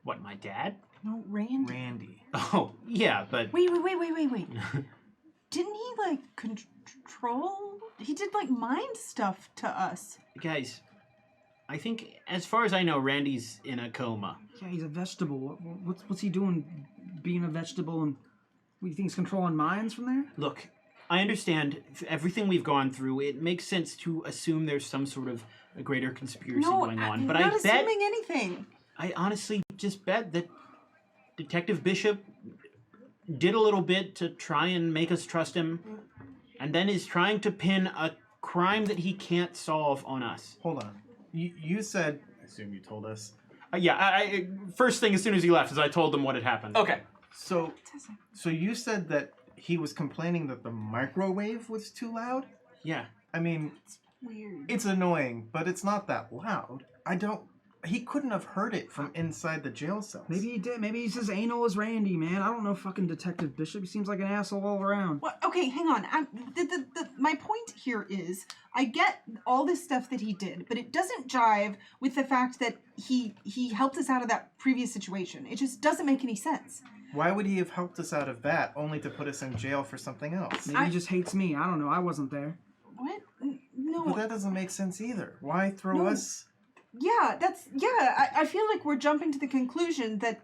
What, my dad? No, Randy. Randy. Oh, yeah, but... Wait. Didn't he, like, control? He did, like, mind stuff to us. Guys, I think, as far as I know, Randy's in a coma. Yeah, he's a vegetable. What's he doing being a vegetable, and what, you think he's controlling minds from there? Look, I understand everything we've gone through. It makes sense to assume there's some sort of a greater conspiracy going on. But I'm I not bet... assuming anything. I honestly just bet that Detective Bishop did a little bit to try and make us trust him, and then is trying to pin a crime that he can't solve on us. Hold on. You said... I assume you told us. I first thing as soon as he left is I told them what had happened. Okay. So you said that he was complaining that the microwave was too loud? Yeah. I mean, Weird. it's annoying, but it's not that loud. He couldn't have heard it from inside the jail cells. Maybe he did. Maybe he's as anal as Randy, man. I don't know fucking Detective Bishop. He seems like an asshole all around. Well, okay, hang on. My point here is, I get all this stuff that he did, but it doesn't jive with the fact that he helped us out of that previous situation. It just doesn't make any sense. Why would he have helped us out of that, only to put us in jail for something else? Maybe he just hates me. I don't know. I wasn't there. What? No. But that doesn't make sense either. Why throw us... Yeah, I feel like we're jumping to the conclusion that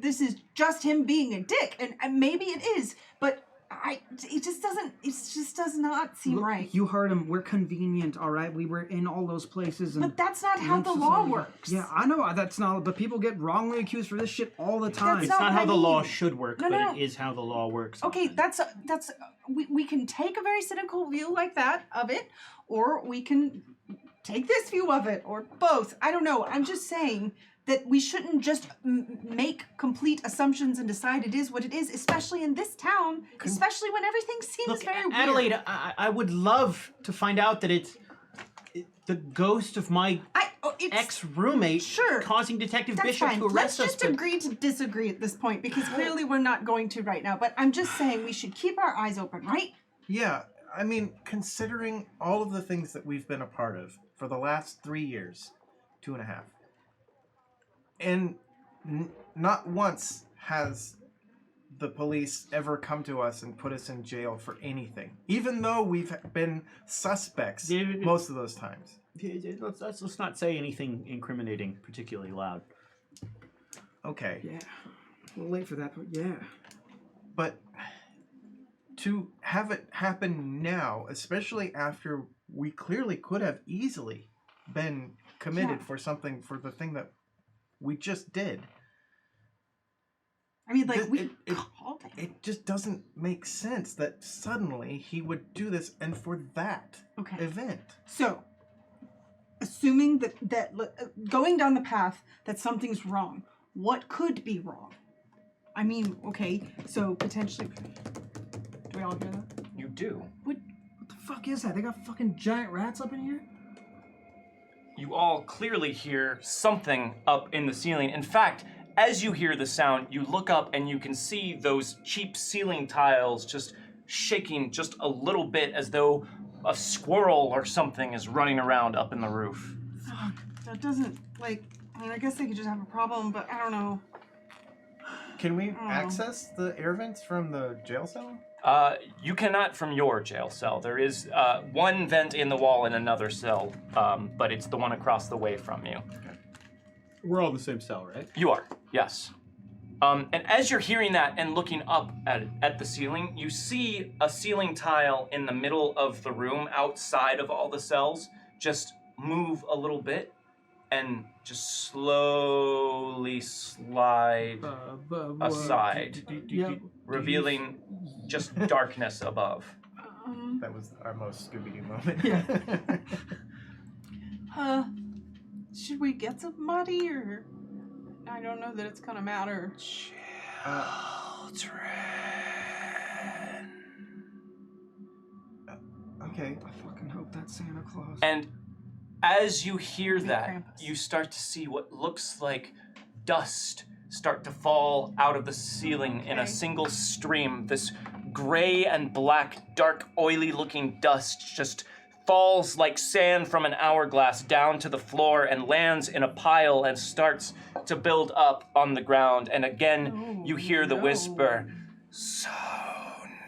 this is just him being a dick, and maybe it is, but it just does not seem Look, right. You heard him. We're convenient, all right? We were in all those places. And But that's not how the law works. Yeah, I know that's not, but people get wrongly accused for this shit all the time. That's It's not how what the I law mean. should work, No, but no. it is how the law works. Okay, often. that's we can take a very cynical view like that of it, or we can take this view of it, or both. I don't know. I'm just saying that we shouldn't just make complete assumptions and decide it is what it is, especially in this town, especially when everything seems Look, very weird. Adelaide, I would love to find out that the ghost of my It's ex-roommate Sure. causing Detective That's Bishop fine. to arrest Let's us. just agree to disagree at this point because clearly we're not going to right now. But I'm just saying we should keep our eyes open, right? Yeah, I mean, considering all of the things that we've been a part of for the last 3 years, 2.5, and not once has the police ever come to us and put us in jail for anything, even though we've been suspects most of those times. Let's not say anything incriminating particularly loud. Okay. Yeah. A little late for that, but yeah. But to have it happen now, especially after we clearly could have easily been committed for something, for the thing that we just did. I mean, like, It- we called him. It just doesn't make sense that suddenly he would do this, and for that Okay. event. So, assuming that going down the path that something's wrong, what could be wrong? I mean, okay, so potentially. Do we all hear that? You do. What the fuck is that? They got fucking giant rats up in here? You all clearly hear something up in the ceiling. In fact, as you hear the sound, you look up and you can see those cheap ceiling tiles just shaking just a little bit as though a squirrel or something is running around up in the roof. Fuck, that doesn't, like, I mean, I guess they could just have a problem, but I don't know. Can we access the air vents from the jail cell? You cannot from your jail cell. There is one vent in the wall in another cell, but it's the one across the way from you. We're all in the same cell, right? You are, yes. And as you're hearing that and looking up at the ceiling, you see a ceiling tile in the middle of the room outside of all the cells just move a little bit and just slowly slide aside, revealing just darkness above. That was our most Scooby-Doo moment. Should we get somebody, or I don't know that it's gonna matter. Okay. I fucking hope that's Santa Claus. And as you hear Maybe that, Krampus. you start to see what looks like dust start to fall out of the ceiling in a Okay. single stream. This gray and black, dark, oily looking dust just falls like sand from an hourglass down to the floor and lands in a pile and starts to build up on the ground. And again, you hear the whisper, "So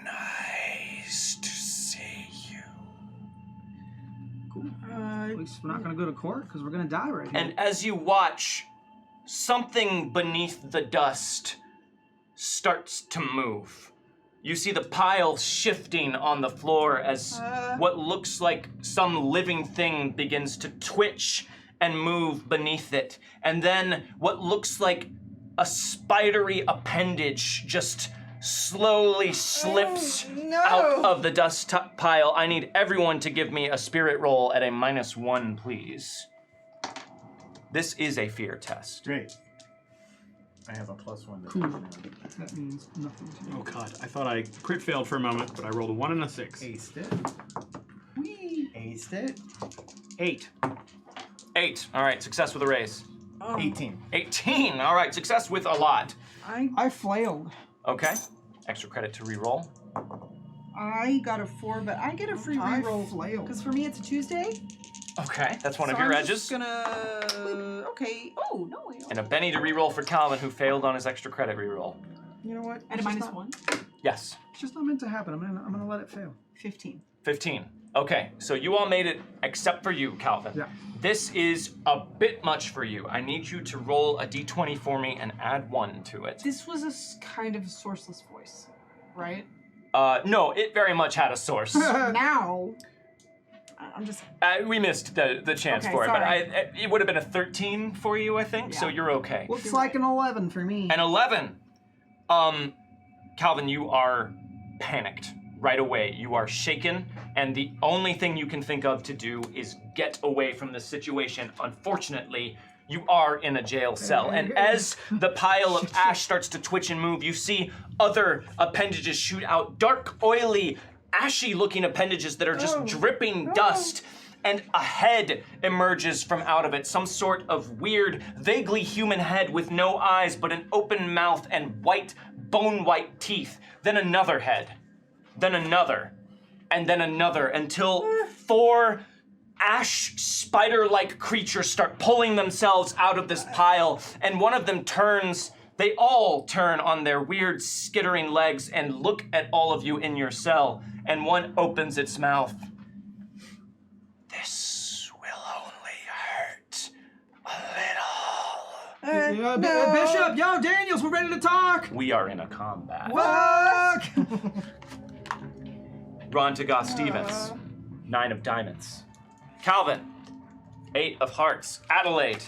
nice to see you." At least we're not gonna go to court because we're gonna die right here. And as you watch, something beneath the dust starts to move. You see the pile shifting on the floor as what looks like some living thing begins to twitch and move beneath it. And then what looks like a spidery appendage just slowly slips out of the dust pile. I need everyone to give me a spirit roll at a -1, please. This is a fear test. Great. I have a +1. Cool. That means nothing to me. Oh god, I thought I crit failed for a moment, but I rolled a 1 and a 6. Aced it. Aced it. 8. 8. All right, success with a raise. 18. 18. All right, success with a lot. I flailed. Okay. Extra credit to reroll. I got a 4, but I get a free I reroll flailed. because for me it's a Tuesday. Okay, that's one of So your I'm edges. just gonna. Okay. Oh no. And a Benny to reroll for Calvin, who failed on his extra credit reroll. You know what? And a It's just -1. Yes. It's just not meant to happen. I'm gonna let it fail. 15. 15. Okay, so you all made it except for you, Calvin. Yeah. This is a bit much for you. I need you to roll a d20 for me and add 1 to it. This was a kind of sourceless voice, right? No, it very much had a source. Now. I'm just. We missed the chance Okay, for it, but sorry. it would have been a 13 for you, I think, so Yeah. you're okay. Looks like an 11 for me. An 11. Calvin, you are panicked right away. You are shaken, and the only thing you can think of to do is get away from this situation. Unfortunately, you are in a jail cell, and as the pile of ash starts to twitch and move, you see other appendages shoot out, dark, oily, ashy-looking appendages that are just dripping dust. and a head emerges from out of it. Some sort of weird, vaguely human head with no eyes, but an open mouth and white, bone-white teeth. Then another head. Then another. And then another, until 4 ash spider-like creatures start pulling themselves out of this pile, and one of them turns. They all turn on their weird skittering legs and look at all of you in your cell, and one opens its mouth. This will only hurt a little. No. Bishop, yo, Daniels, we're ready to talk. We are in a combat. Fuck! Ron to Goth Stevens, 9 of diamonds. Calvin, 8 of hearts. Adelaide,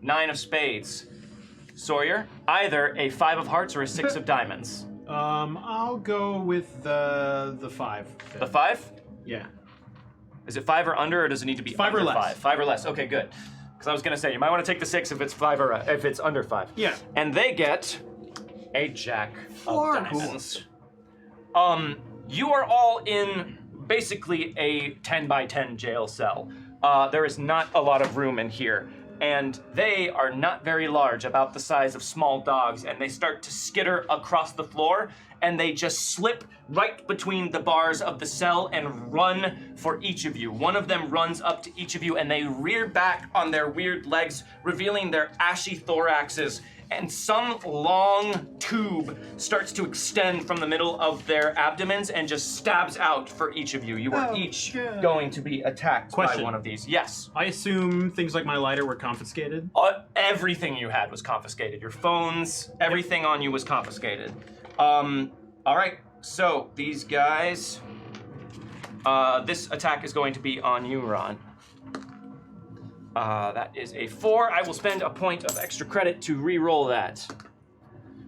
9 of spades. Sawyer, either a 5 of hearts or a 6 of diamonds. I'll go with the 5. The 5? Yeah. Is it 5 or under, or does it need to be 5 or under less. 5? 5 or less. Okay, good. Because I was gonna say you might want to take the 6 if it's 5 or if it's under 5. Yeah. And they get a jack Four. of diamonds. You are all in basically a 10 by 10 jail cell. There is not a lot of room in here. And they are not very large, about the size of small dogs, and they start to skitter across the floor, and they just slip right between the bars of the cell and run for each of you. One of them runs up to each of you, and they rear back on their weird legs, revealing their ashy thoraxes, and some long tube starts to extend from the middle of their abdomens and just stabs out for each of you. You are each going to be attacked by Question. one of these. Yes. I assume things like my lighter were confiscated. Everything you had was confiscated. Your phones, everything on you was confiscated. All right, so these guys, this attack is going to be on you, Ron. That is a 4. I will spend a point of extra credit to re-roll that.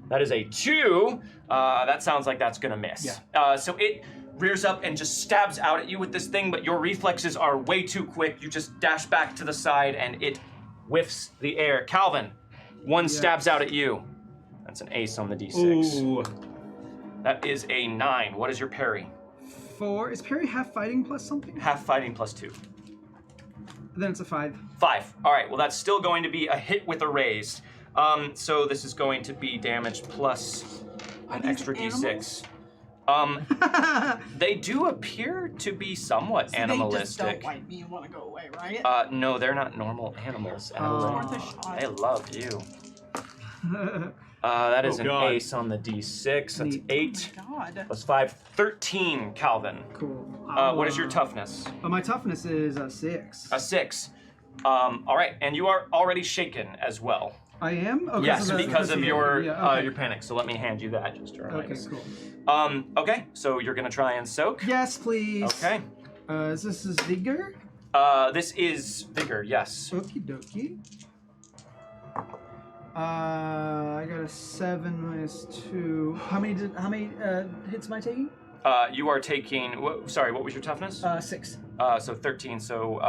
That is a 2. That sounds like that's gonna miss. Yeah. So it rears up and just stabs out at you with this thing, but your reflexes are way too quick. You just dash back to the side and it whiffs the air. Calvin, one stabs out at you. That's an ace on the d6. Ooh. That is a 9. What is your parry? 4. Is parry half fighting plus something? Half fighting plus 2. Then it's a 5. 5. All right, well, that's still going to be a hit with a raise. So this is going to be damage plus an extra d6. They do appear to be somewhat They just animalistic. don't like me and want to go away, right? No, they're not normal animals. Worth a Adelaide. shot. They love you. That is Oh, an God. ace on the d6. That's Neat. 8 God. plus 5. 13, Calvin. Cool. What is your toughness? My toughness is a 6. A 6. All right, and you are already shaken as well. I am? Oh, Yes, because of your okay. your panic. So let me hand you that just to remind Okay, us. cool. Okay, so you're gonna try and soak. Yes, please. Okay. This is vigor. This is vigor. Yes. Okie dokie. I got a 7 minus 2. How many hits am I taking? You are taking. Sorry, what was your toughness? 6. So 13. So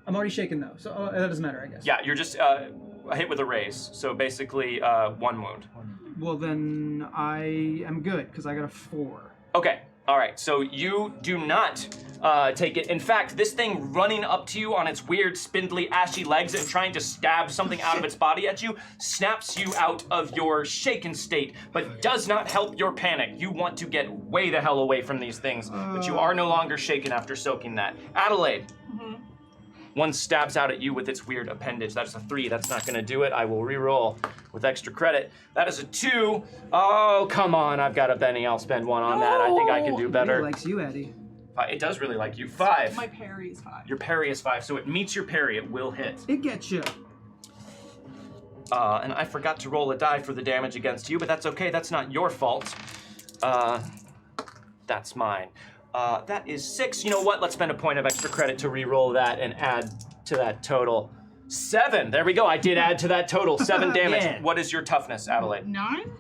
I'm already shaken though, so that doesn't matter, I guess. yeah, you're just a hit with a raise. So basically 1 wound. Well, then I am good because I got a 4. Okay. All right. So you do not take it. In fact, this thing running up to you on its weird, spindly, ashy legs and trying to stab something out of its body at you snaps you out of your shaken state, but does not help your panic. You want to get way the hell away from these things, but you are no longer shaken after soaking that. Adelaide. One stabs out at you with its weird appendage. That's a 3. That's not going to do it. I will re-roll with extra credit. That is a 2. Oh, come on. I've got a penny. I'll spend 1 on that. I think I can do He better. likes you, Eddie. It does really like you. 5. My parry is 5. Your parry is 5, so it meets your parry. It will hit. It gets you. And I forgot to roll a die for the damage against you, but that's okay. That's not your fault. That's mine. That is 6. You know what? Let's spend a point of extra credit to re-roll that and add to that total. 7. There we go. I did add to that total. 7 damage. Yeah. What is your toughness, Adelaide? 9?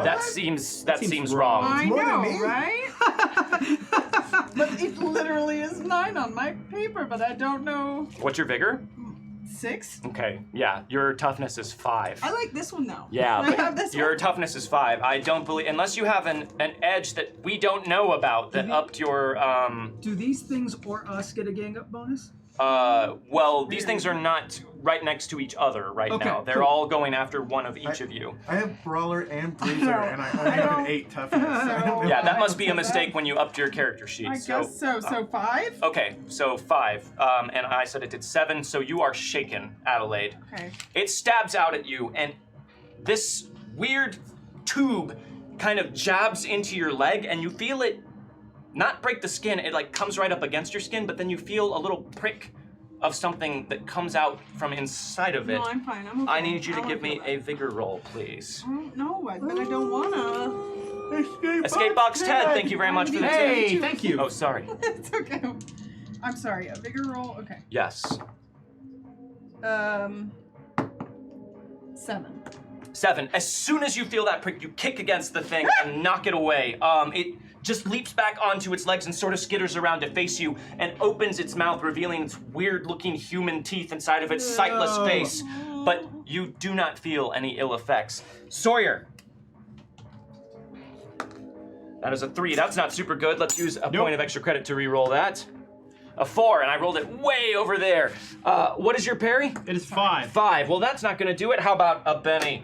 That seems wrong. I more than know, me. right? But it literally is 9 on my paper, but I don't know. What's your vigor? 6. Okay, yeah, your toughness is 5. I like this one though. Yeah, Can I but have this your one? toughness is 5. I don't believe, unless you have an edge that we don't know about that upped your, Do these things or us get a gang up bonus? well, these things are not right next to each other right Okay, now. They're cool. all going after one of each of you. I have Brawler and Bruiser, and I only have an 8 toughness. I don't know Yeah, that why. must be a mistake when you upped your character sheet. I guess so. So 5? Okay, so 5. And I said it did 7, so you are shaken, Adelaide. Okay. It stabs out at you, and this weird tube kind of jabs into your leg, and you feel it not break the skin. It like comes right up against your skin, but then you feel a little prick of something that comes out from inside of it. No, I'm fine. I'm okay. I need you to I give me wanna a vigor roll, please. No, but I don't wanna. Escape box Ted, thank you very much for the Hey, tip. thank you. Oh, sorry. It's okay. I'm sorry. A bigger roll. Okay. Yes. 7. 7. As soon as you feel that prick, you kick against the thing and knock it away. It just leaps back onto its legs and sort of skitters around to face you and opens its mouth, revealing its weird-looking human teeth inside of its sightless face. But you do not feel any ill effects. Sawyer. That is a 3. That's not super good. Let's use a point of extra credit to re-roll that. A 4, and I rolled it way over there. What is your parry? It is 5. 5. Well, that's not going to do it. How about a Benny?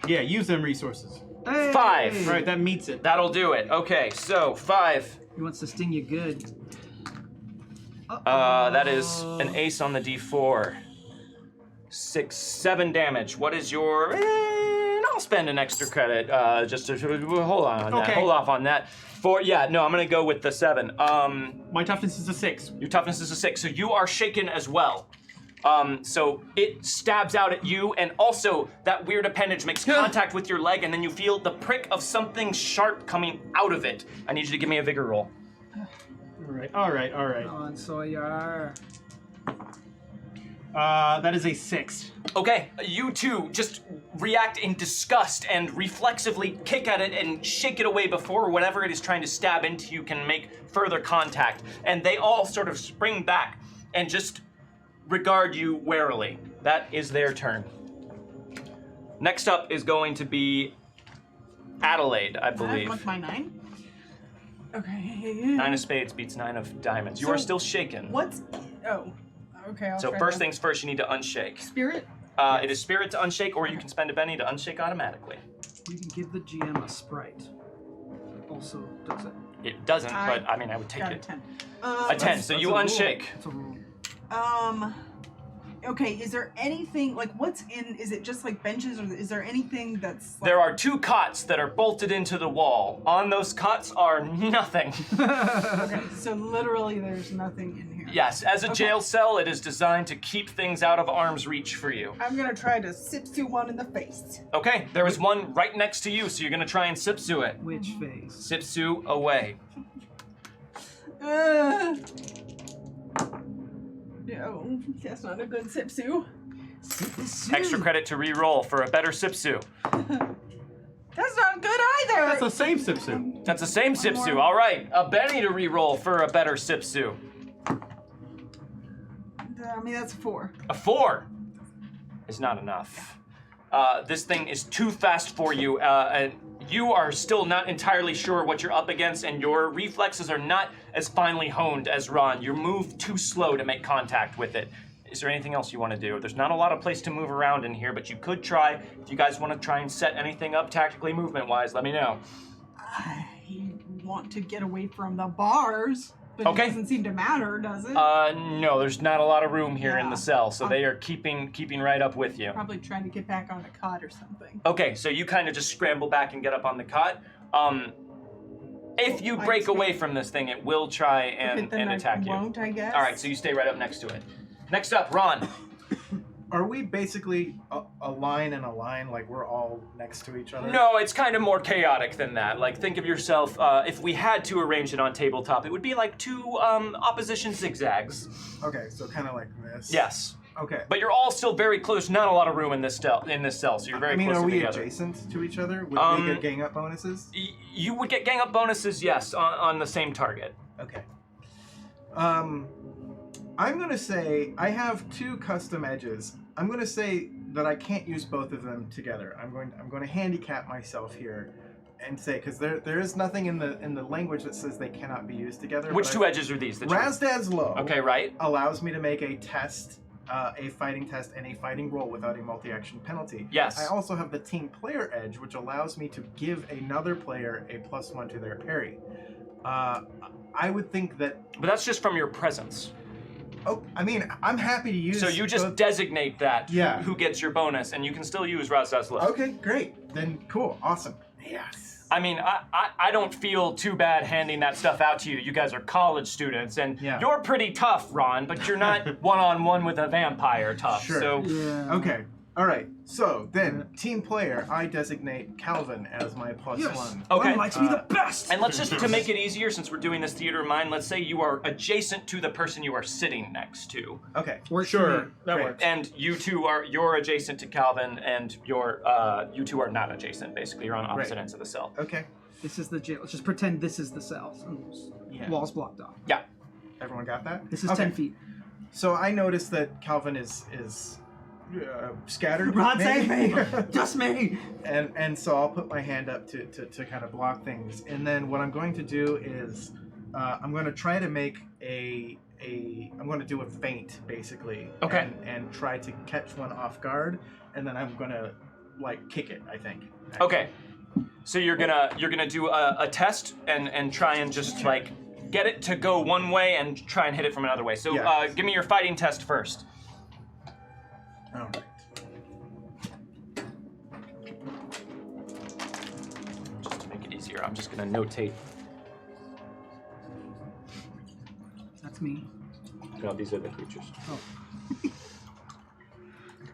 Yeah, use them resources. Hey! 5. All right, that meets it. That'll do it. Okay, so 5. He wants to sting you good. That is an ace on the d4. 6, 7 damage. What is your... I'll spend an extra credit just to hold on that. Okay. Hold off on that. I'm gonna go with the 7. My toughness is a 6. Your toughness is a 6, so you are shaken as well. So it stabs out at you, and also that weird appendage makes contact with your leg, and then you feel the prick of something sharp coming out of it. I need you to give me a vigor roll. All right. On Sawyer. That is a 6. Okay, you two just react in disgust and reflexively kick at it and shake it away before whatever it is trying to stab into you can make further contact. And they all sort of spring back and just regard you warily. That is their turn. Next up is going to be Adelaide, I believe. What's my 9? Okay. 9 of spades beats 9 of diamonds. You are So, still shaken. What's... Oh. Okay, I'll So try first that. things first, you need to unshake. Spirit? It is spirit to unshake, or you can spend a Benny to unshake automatically. You can give the GM a sprite. Also does it. It doesn't, I but I mean, I would take Got a it. 10. A 10, so That's you a rule. unshake. It's a rule. Okay, is there anything, like, what's in, is it just, like, benches, or is there anything that's, like... There are 2 cots that are bolted into the wall. On those cots are nothing. Okay, so literally there's nothing in here. Yes, as a jail cell, it is designed to keep things out of arm's reach for you. I'm gonna try to sipsu one in the face. Okay, there is one right next to you, so you're gonna try and sipsu it. Which face? Sipsu away. No, that's not a good sipsu. Extra credit to re-roll for a better sipsu. That's not good either! That's the same Sipsu. That's the same more. sipsu. All right, a Benny to re-roll for a better sipsu. I mean, that's 4. A 4 is not enough. This thing is too fast for you, and you are still not entirely sure what you're up against, and your reflexes are not as finely honed as Ron. You move too slow to make contact with it. Is there anything else you want to do? There's not a lot of place to move around in here, but you could try. If you guys want to try and set anything up tactically, movement-wise, let me know. I want to get away from the bars, but Okay. it doesn't seem to matter, does it? No, there's not a lot of room here in Yeah. the cell, so they are keeping right up with you. Probably trying to get back on a cot or something. Okay, so you kind of just scramble back and get up on the cot. If you I break see. away from this thing, it will try and, Okay, then and attack I you. won't, I guess. All right, so you stay right up next to it. Next up, Ron. Are we basically a line and a line, like we're all next to each other? No, it's kind of more chaotic than that. Like, think of yourself, if we had to arrange it on tabletop, it would be like 2 opposition zigzags. Okay, so kind of like this. Yes. Okay. But you're all still very close. Not a lot of room in this cell, so you're very I mean, close are we together. adjacent to each other? Would we get gang up bonuses? You would get gang up bonuses, yes, on the same target. Okay. I'm gonna say I have 2 custom edges. I'm gonna say that I can't use both of them together. I'm going to handicap myself here, and say because there is nothing in the language that says they cannot be used together. Which 2 edges are these? that you- Razdad's Low. Okay, right. Allows me to make a test, a fighting test, and a fighting roll without a multi-action penalty. Yes. I also have the team player edge, which allows me to give another player a +1 to their parry. I would think that. But that's just from your presence. Oh, I mean, I'm happy to use. So you just both- designate that Yeah. who gets your bonus, and you can still use Razdad's Low. Okay, great. Then cool, awesome. Yes. I mean, I don't feel too bad handing that stuff out to you. You guys are college students, and Yeah. you're pretty tough, Ron, but you're not one-on-one with a vampire tough. Sure. So Yeah. Okay. All right. So then, team player, I designate Calvin as my +1. Okay. One likes me the best. And let's just, to make it easier, since we're doing this theater of mind, let's say you are adjacent to the person you are sitting next to. Okay. Works for Sure, me. that Great. works. And you're adjacent to Calvin, and you two are not adjacent, basically. You're on opposite Right. ends of the cell. Okay. This is the jail. Let's just pretend this is the cell. Yeah. Walls blocked off. Yeah. Everyone got that? This is Okay. 10 feet. So I noticed that Calvin is scattered. Ron, save maybe? me! Just me! and so I'll put my hand up to kind of block things, and then what I'm going to do is I'm going to try to make I'm going to do a feint basically. Okay. And try to catch one off guard, and then I'm going to kick it. I think. Okay. So you're gonna do a test and try and just get it to go one way and try and hit it from another way. So Yeah. give me your fighting test first. All right. Just to make it easier, I'm just gonna notate. That's me. No, these are the creatures. Oh.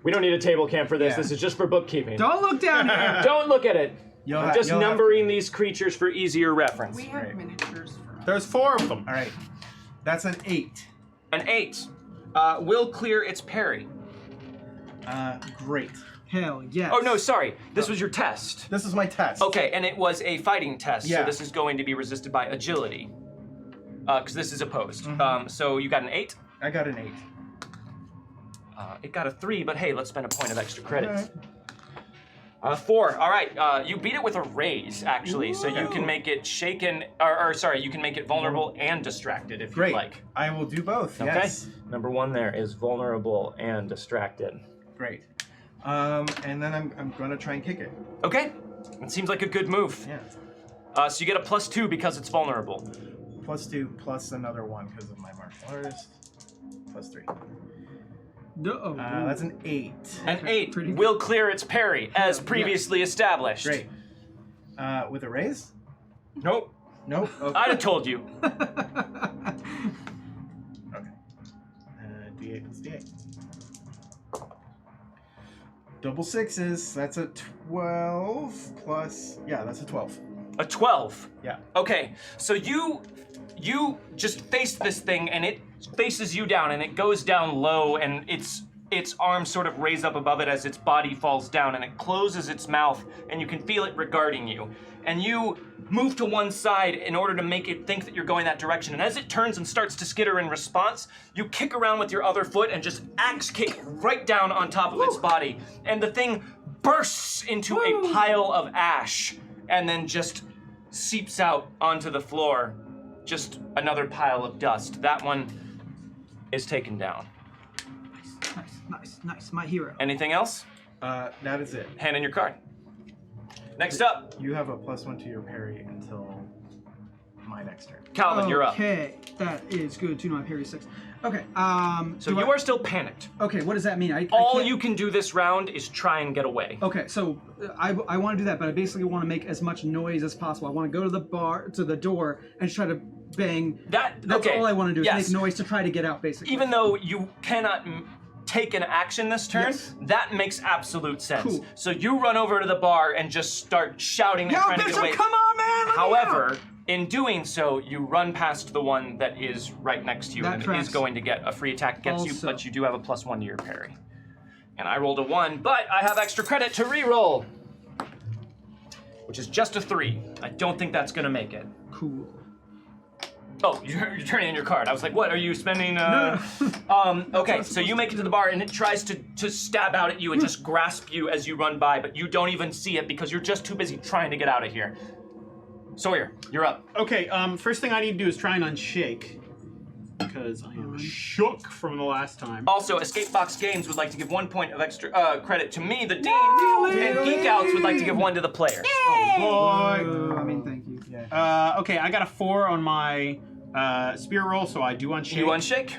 We don't need a table cam for this. Yeah. This is just for bookkeeping. Don't look down here! Don't look at it. I'm just you'll have- numbering these creatures for easier reference. We have Right. miniatures for There's 4 of them. All right. That's an 8. An 8 will clear its parry. Great. Hell yes. Oh no, sorry. This was your test. This is my test. Okay, and it was a fighting test, so Yeah. this is going to be resisted by agility. Because this is opposed. Mm-hmm. So you got an 8. I got an 8. It got a 3, but hey, let's spend a point of extra credit. All right. 4. All right. You beat it with a raise, actually, so you can make it shaken, or sorry, you can make it vulnerable and distracted if Great. you like. I will do both. Okay. Yes. Number 1 there is vulnerable and distracted. Great. And then I'm going to try and kick it. Okay. It seems like a good move. Yeah. So you get a +2 because it's vulnerable. +2 plus another 1 because of my martial artist. +3. No. That's an 8. An 8 Pretty good. will clear its parry, as previously established. Great. With a raise? Nope. Nope. Okay. I'd have told you. Okay. D8. Let's D8. Double 6s. That's a 12 plus. Yeah, that's a 12. A 12. Yeah. Okay, so you just face this thing, and it faces you down, and it goes down low, and its arms sort of raise up above it as its body falls down, and it closes its mouth, and you can feel it regarding you. And you move to one side in order to make it think that you're going that direction. And as it turns and starts to skitter in response, you kick around with your other foot and just axe kick right down on top of its body. And the thing bursts into a pile of ash and then just seeps out onto the floor. Just another pile of dust. That one is taken down. Nice. My hero. Anything else? That is it. Hand in your card. Next up, You have a +1 to your parry until my next turn. Calvin, you're up. Okay, that is good to know. My parry 6. Okay. So you are still panicked. Okay, what does that mean? I All can't- you can do this round is try and get away. Okay, so I want to do that, but I basically want to make as much noise as possible. I want to go to the door, and try to bang. That's okay, all I want to do is yes. make noise to try to get out, basically. Even though you cannot take an action this turn, Yes. that makes absolute sense. Cool. So you run over to the bar and just start shouting and trying to get Bishop, away. come on, man! Let me However, out! in doing so, you run past the one that is right next to you That and tracks. is going to get a free attack against you, Also. but you do have a +1 to your parry. And I rolled a 1, but I have extra credit to re-roll, which is just a 3. I don't think that's going to make it. Cool. Oh, you're turning in your card. I was like, what? Are you spending? Okay, so you make it to the bar, and it tries to stab out at you and just grasp you as you run by, but you don't even see it because you're just too busy trying to get out of here. Sawyer, you're up. Okay, first thing I need to do is try and unshake. Because I am shook from the last time. Also, Escape Box Games would like to give 1 point of extra credit to me, the Dean, and Geek Outs would like to give 1 to the players. Boy. I mean, thank you. Okay, I got a 4 on my spirit roll, so I do unshake. You unshake?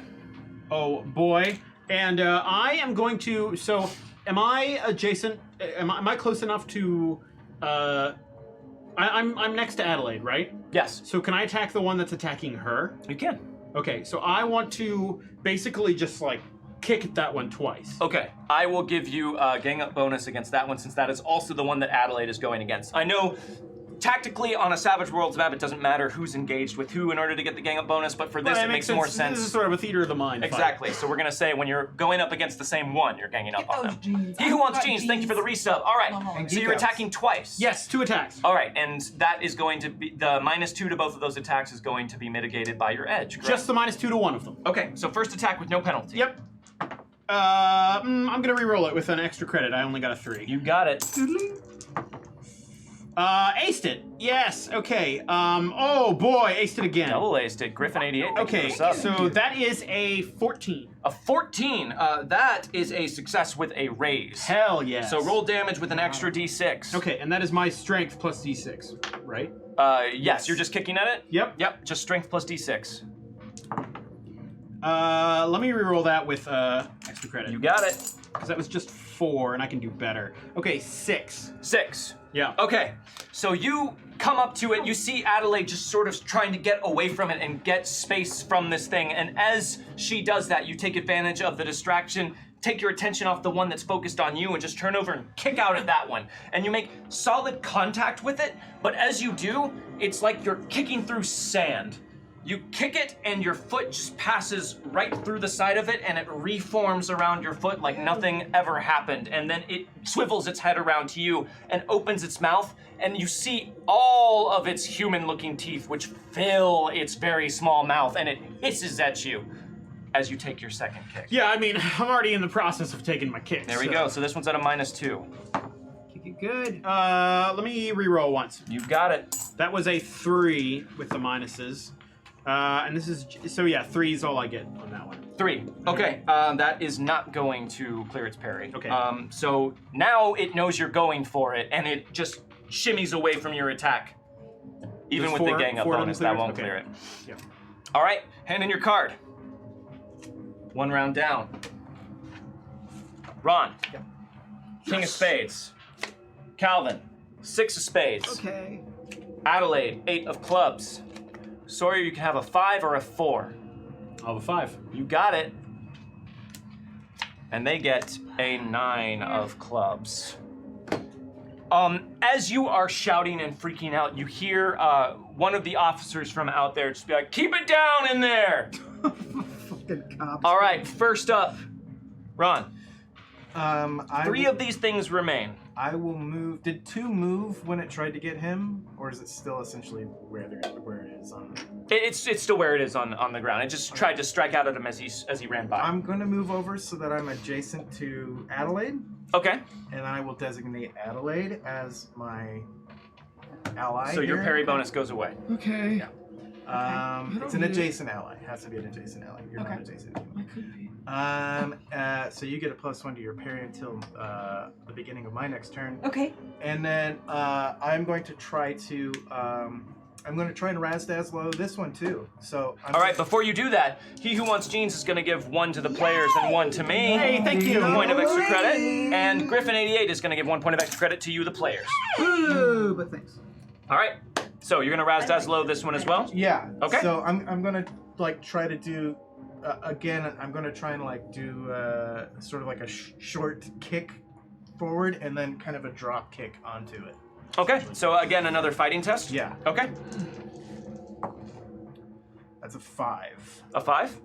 Oh boy. And I am going to. So, am I adjacent? Am I close enough to? I'm next to Adelaide, right? Yes. So can I attack the one that's attacking her? You can. Okay, so I want to basically just like kick at that one twice. Okay, I will give you a gang up bonus against that one since that is also the one that Adelaide is going against. I know tactically on a Savage Worlds map it doesn't matter who's engaged with who in order to get the gang up bonus, but for this it makes more sense. This is sort of a theater of the mind. Exactly, so we're gonna say when you're going up against the same one, you're ganging up on them. Jeans. He who wants jeans, thank you for the resub. All right, And so you're attacking twice. Yes, 2 attacks. All right, and that is going to be, the -2 to both of those attacks is going to be mitigated by your edge, correct? Just the -2 to one of them. Okay, so first attack with no penalty. Yep. I'm gonna re-roll it with an extra credit. I only got a 3. You got it. Aced it. Yes. Okay. Oh boy, aced it again. Double aced it. Griffin 88. thank you Okay, for the sub. so that is a 14. A 14. That is a success with a raise. Hell yes. So roll damage with an extra d6. Okay, and that is my strength plus d6, right? Yes, you're just kicking at it? Yep. Yep, just strength plus d6. Let me re-roll that with extra credit. You got it. Because that was just 4, and I can do better. Okay, 6. 6. Yeah. Okay, so you come up to it, you see Adelaide just sort of trying to get away from it and get space from this thing, and as she does that, you take advantage of the distraction, take your attention off the one that's focused on you and just turn over and kick out at that one. And you make solid contact with it, but as you do, it's like you're kicking through sand. You kick it and your foot just passes right through the side of it and it reforms around your foot like nothing ever happened. And then it swivels its head around to you and opens its mouth and you see all of its human-looking teeth which fill its very small mouth and it hisses at you as you take your second kick. Yeah, I mean, I'm already in the process of taking my kicks. There we go. So this one's at a -2. Kick it good. Let me re-roll once. You've got it. That was a 3 with the minuses. And this is, so yeah, 3 is all I get on that one. 3. Okay, that is not going to clear its parry. Okay. So now it knows you're going for it, and it just shimmies away from your attack. Even There's with the 4 gang up doesn't bonus, clear that it? won't Okay. clear it. Yep. All right, hand in your card. 1 round down. Ron. Yep. King of spades. Calvin. 6 of spades. Okay. Adelaide. 8 of clubs. Sawyer, you can have a 5 or a 4. I'll have a 5. You got it. And they get a 9 of clubs. As you are shouting and freaking out, you hear one of the officers from out there just be like, "Keep it down in there!" Fucking cops. All right, first up, Ron. 3 will, of these things remain. I will move. Did 2 move when it tried to get him, or is it still essentially where it is on? It's still where it is on the ground. It just tried to strike out at him as he ran by. I'm going to move over so that I'm adjacent to Adelaide, Okay. and I will designate Adelaide as my ally. So your here. parry bonus goes away. Okay. Yeah. It's an need it. adjacent ally. It has to be an adjacent ally. You're not Okay. adjacent. I could be. So you get a +1 to your parry until the beginning of my next turn, Okay. and then I'm going to try to I'm going to try and Razdazlo this one too. So All right, before you do that, he who wants jeans is going to give 1 to the players and 1 to me. Hey, thank you. 1 point of extra credit. And Griffin 88 is going to give 1 point of extra credit to you, the players. Ooh, but thanks. All right. So you're going to Razdazlo this one as well? yeah. Okay. So I'm going to like try to do again. I'm going to try and like do sort of like a short kick forward and then kind of a drop kick onto it. Okay. So again, another fighting test? Yeah. Okay. That's a 5. A 5?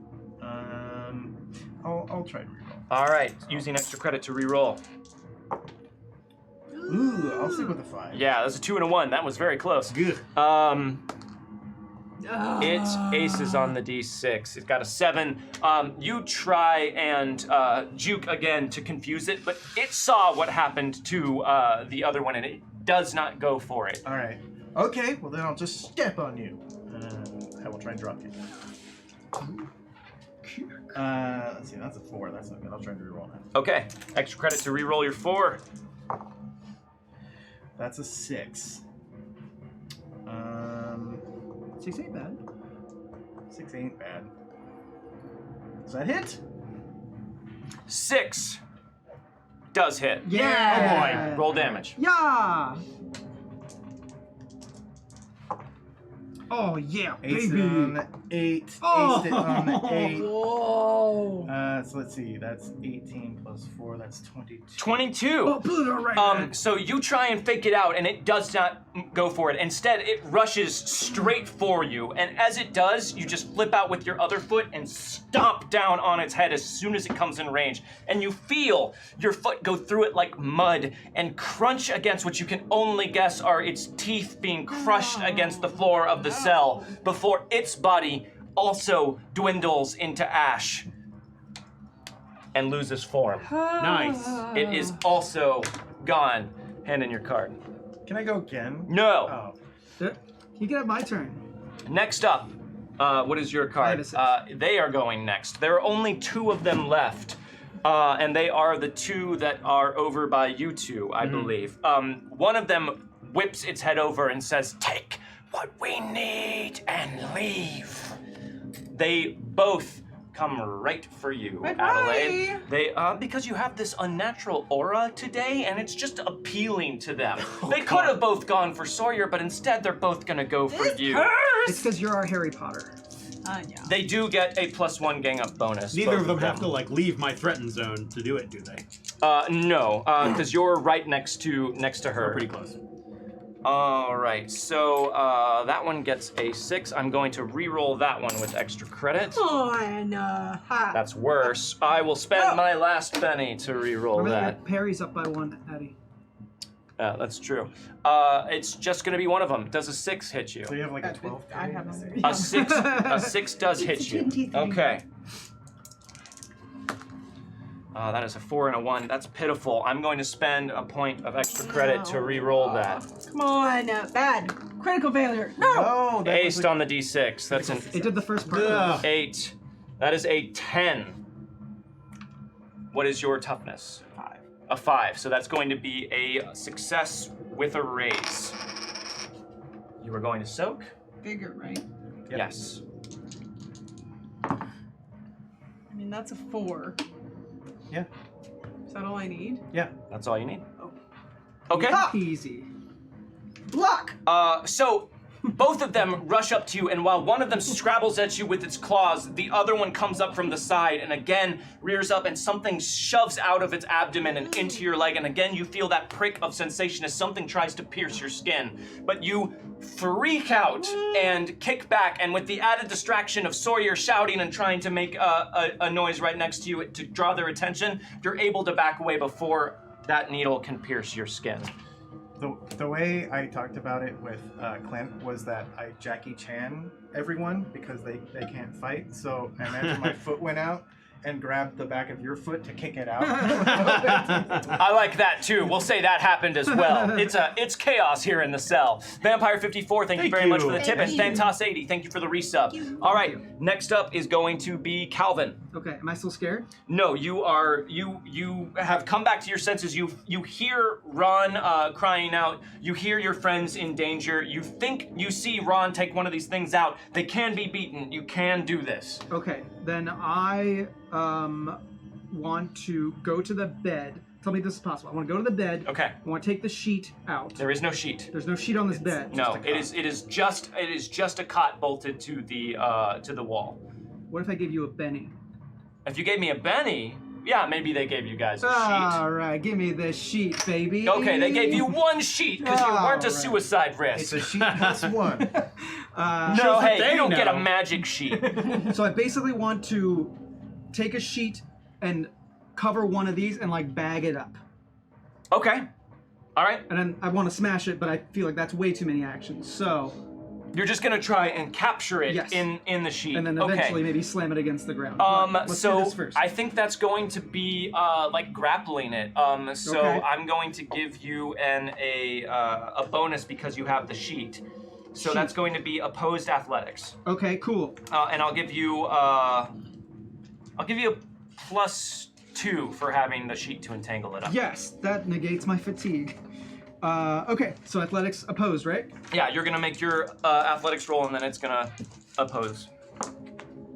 I'll try and reroll. All right. Using extra credit to re-roll. Ooh, I'll stick with a 5. Yeah, that's a 2 and a 1. That was very close. Good. It aces on the D6. It's got a 7. You try and juke again to confuse it, but it saw what happened to the other one, and it does not go for it. All right. Okay, well then I'll just step on you. I will try and drop you. Let's see, that's a 4. That's not good. I'll try to reroll that. Okay, extra credit to reroll your 4. That's a 6. 6 ain't bad. 6 ain't bad. Does that hit? 6 does hit. Yeah. Oh boy, roll damage. Yeah. Oh yeah, Ace baby. it on 8. Oh. Ace it on 8. Whoa. So let's see. That's 18 plus 4. That's 22. 22. Oh, put it on right. So you try and fake it out, and it does not go for it. Instead, it rushes straight for you, and as it does, you just flip out with your other foot and stomp down on its head as soon as it comes in range. And you feel your foot go through it like mud and crunch against what you can only guess are its teeth being crushed against the floor of the cell before its body also dwindles into ash and loses form. Nice. It is also gone. Hand in your card. Can I go again? No. Oh. You can have my turn. Next up, what is your card? I have a 6. They are going next. There are only 2 of them left, and they are the 2 that are over by you two, I believe. One of them whips its head over and says, "Take what we need and leave." They both come right for you, Bye-bye. Adelaide. They because you have this unnatural aura today, and it's just appealing to them. They could have both gone for Sawyer, but instead they're both gonna go for you. It's because you're our Harry Potter. Yeah. They do get a +1 gang up bonus. Neither both of them have to like leave my threatened zone to do it, do they? No, because you're right next to her. Pretty close. All right, so that one gets a 6. I'm going to re-roll that one with extra credit. That's worse. I will spend my last penny to re-roll Remember that. that parry's up by 1, Addy. That's true. It's just going to be one of them. Does a 6 hit you? So you have like a 12. I have a 6. A 6 does hit you. Okay. That is a 4 and a 1. That's pitiful. I'm going to spend a point of extra credit to re-roll that. Come on, bad. Critical failure. No! Oh, that was Aced on the D6. That's an It did the first part. Ugh. 8. That is a 10. What is your toughness? 5. A 5. So that's going to be a success with a raise. You are going to soak? Bigger, right? Yep. Yes. I mean, that's a 4. Yeah. Is that all I need? Yeah. That's all you need. Okay. Easy. Block! So both of them rush up to you, and while one of them scrabbles at you with its claws, the other one comes up from the side and again rears up, and something shoves out of its abdomen and into your leg, and again you feel that prick of sensation as something tries to pierce your skin. But you freak out and kick back, and with the added distraction of Sawyer shouting and trying to make a noise right next to you to draw their attention, you're able to back away before that needle can pierce your skin. The way I talked about it with Clint was that I Jackie Chan everyone because they can't fight. So I imagine my foot went out and grabbed the back of your foot to kick it out. I like that too. We'll say that happened as well. It's chaos here in the cell. Vampire 54, thank you very much for the tip, and Fantos 80, thank you for the resub. All right, next up is going to be Calvin. Okay, am I still scared? No, you have come back to your senses. You hear Ron crying out. You hear your friends in danger. You think you see Ron take one of these things out. They can be beaten. You can do this. Okay, then I want to go to the bed. Tell me if this is possible. I want to go to the bed. Okay. I want to take the sheet out. There is no sheet. There's no sheet on this bed. No, it is just a cot bolted to the wall. What if I gave you a Benny? If you gave me a Benny, yeah, maybe they gave you guys a All right, give me the sheet, baby. sheet. Okay, they gave you one sheet because you weren't a All right. suicide It's risk. a sheet plus 1. No, Shows that hey, they you don't get a know. magic sheet. So I basically want to take a sheet and cover one of these and like bag it up. Okay. All right. And then I want to smash it, but I feel like that's way too many actions. So You're just gonna try and capture it Yes. in the sheet. And then okay. eventually maybe slam it against the ground. Let's do So this first. I think that's going to be like grappling it. So Okay. I'm going to give you a bonus because you have the sheet. So Sheet. that's going to be opposed athletics, Okay, cool. and I'll give you a +2 for having the sheet to entangle it up. Yes, that negates my fatigue. Okay, so athletics opposed, right? Yeah, you're gonna make your athletics roll, and then it's gonna oppose.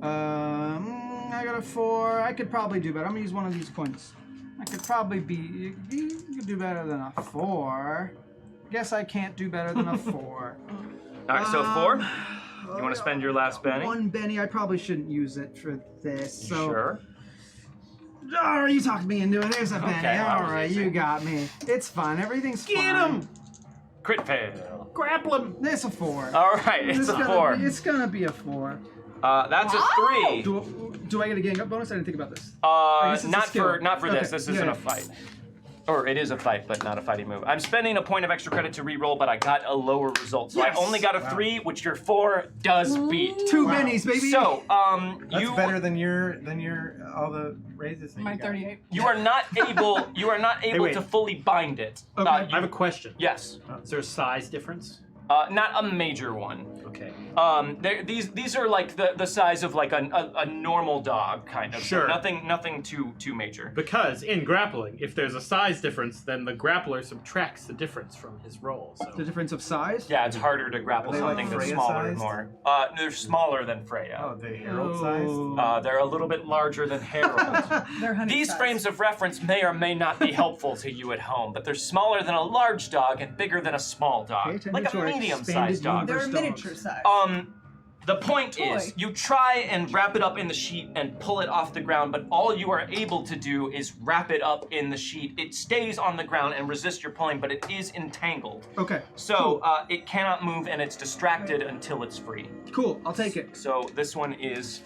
I got a 4. I could probably do better. I'm gonna use one of these points. I could probably you could do better than a 4. Guess I can't do better than a 4. All right, so 4. You want to spend your last penny? 1 Benny. I probably shouldn't use it for this. So. Sure. Oh, you talked me into it. There's a Benny. Okay, that All was right, easy. you got me. It's fine. Everything's Get fine. him! Crit fail. Grapple him! It's a 4. All right, it's a 4. It's gonna be a 4. That's a 3. Do I get a gang up bonus? I didn't think about this. guess it's a Not skill. for this. Okay, This yeah, isn't yeah. a fight. Or it is a fight, but not a fighting move. I'm spending a point of extra credit to re-roll, but I got a lower result. So Yes. I only got a 3, which your 4 does beat. 2 Bennies, baby. So, That's better than your all the raises. That My you got. 38. you are not able wait. to fully bind it. Okay. I have a question. Yes. Is there a size difference? Not a major one. Okay. These are like the size of like a normal dog, kind of. Sure. So nothing too major. Because in grappling, if there's a size difference, then the grappler subtracts the difference from his roll. The So difference of size? Yeah, it's harder to grapple Are they, like, something that's Freya smaller sized? more. They're smaller than Freya. Oh, the herald Oh. size. They're a little bit larger than Harold. They're honey These size. frames of reference may or may not be helpful to you at home, but they're smaller than a large dog and bigger than a small Pay dog, attention like to a our medium-sized expanded dog. They're universe miniature dogs. size. The point Toy. is, you try and wrap it up in the sheet and pull it off the ground, but all you are able to do is wrap it up in the sheet. It stays on the ground and resists your pulling, but it is entangled. Okay. So it cannot move and it's distracted until it's free. Cool. I'll take it. So this one is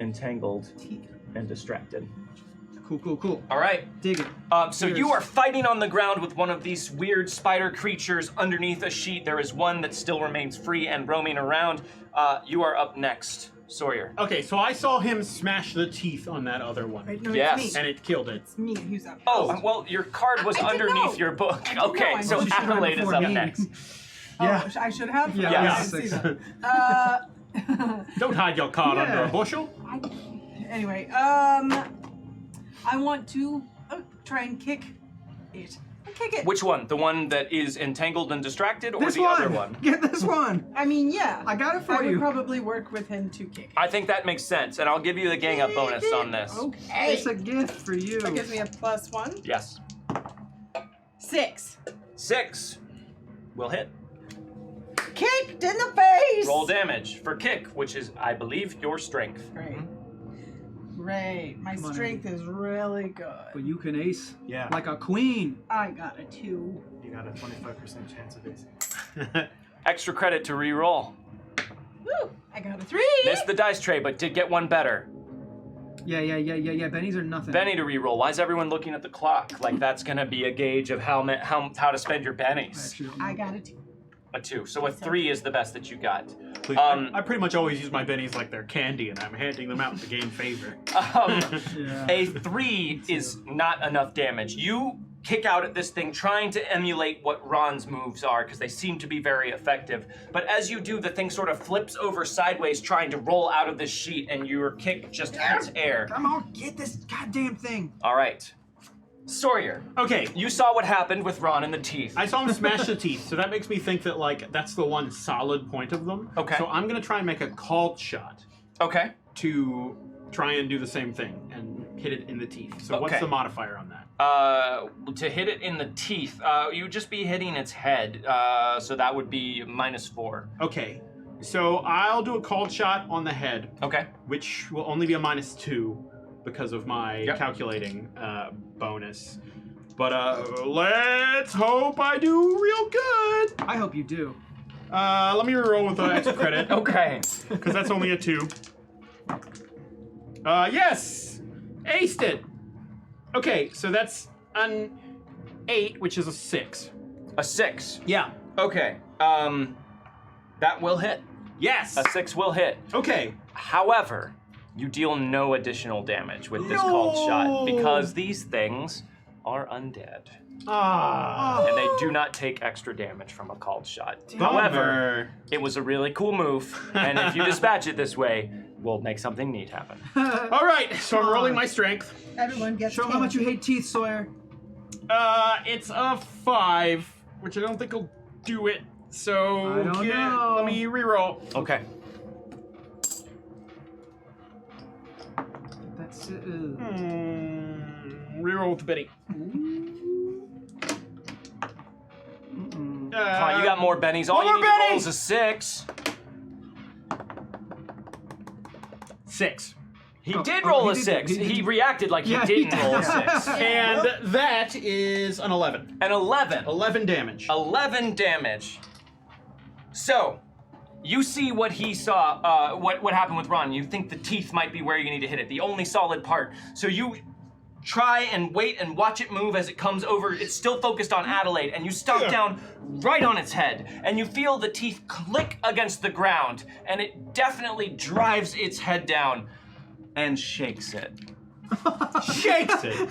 entangled and distracted. Cool. All right. Dig it. So Cheers. you are fighting on the ground with one of these weird spider creatures underneath a sheet. There is one that still remains free and roaming around. You are up next, Sawyer. okay, so I saw him smash the teeth on that other one, Wait, no, Yes. it's me. and it killed it. It's me who's up. Oh, well, your card was I didn't underneath know. your book. I didn't know. Okay, I so know. She tried Adelaide is before up me. next. Yeah. Oh, I should have? Yeah, I yes. didn't see that. Don't hide your card Yeah. under a bushel. Anyway, I want to try and kick it. Kick it. Which one? The one that is entangled and distracted, or This the one. other one? Get this one. I mean, yeah. I got it for I would you. probably work with him to kick. I think that makes sense, and I'll give you the gang up bonus on this. Okay. It's a gift for you. That gives me a +1. Yes. 6. 6 will hit. Kicked in the face. Roll damage for kick, which is, I believe, your strength. Great. Great. My Come on, strength is really But good. you can ace Yeah. like a queen. I got a 2. You got a 25% chance of acing. Extra credit to re-roll. Woo! I got a 3. Missed the dice tray, but did get one better. Yeah. Bennies are nothing. Benny to re-roll. Why is everyone looking at the clock? Like that's gonna be a gauge of how to spend your I bennies. actually don't know. I got a 2. A 2. So a 3 is the best that you got. Please, Um, I pretty much always use my bennies like they're candy, and I'm handing them out to gain favor. Yeah. A 3 is not enough damage. You kick out at this thing trying to emulate what Ron's moves are because they seem to be very effective. But as you do, the thing sort of flips over sideways trying to roll out of this sheet and your kick just hits air. Come on, get this goddamn thing. All right. Sawyer, Okay, you saw what happened with Ron and the teeth. I saw him smash the teeth, so that makes me think that like that's the one solid point of them. Okay. So I'm gonna try and make a called shot Okay. to try and do the same thing and hit it in the teeth. So what's Okay. the modifier on that? To hit it in the teeth, you would just be hitting its head. So that would be -4. Okay. So I'll do a called shot on the head, Okay. which will only be a -2 because of my Yep. calculating bonus. But let's hope I do real good. I hope you do. Let me reroll with extra credit. Okay. Because that's only a 2. Yes! Aced it! Okay, so that's an 8, which is a 6. A 6. Yeah. Okay. That will hit. Yes. A 6 will hit. Okay. However, you deal no additional damage with this called shot because these things are undead. And they do not take extra damage from a called shot. However, it was a really cool move, and if you dispatch it this way, we'll make something neat happen. All right, so I'm rolling my strength. Everyone gets Show 'em how much you hate teeth, Sawyer. It's a 5, which I don't think will do it. So I don't know. let me reroll. Okay. That's it. Reroll with Betty. Come on, you got more bennies. All One you more need to roll Benny! is a 6. 6. He Oh, did oh, roll he a did- 6. he He did- reacted like Yeah, he he didn't roll a did. 6. And that is an 11. An 11. 11 damage. 11 damage. So, you see what he saw, what happened with Ron. You think the teeth might be where you need to hit it, the only solid part. So you try and wait and watch it move as it comes over. It's still focused on Adelaide, and you stomp down right on its head, and you feel the teeth click against the ground, and it definitely drives its head down and shakes it. Shakes it.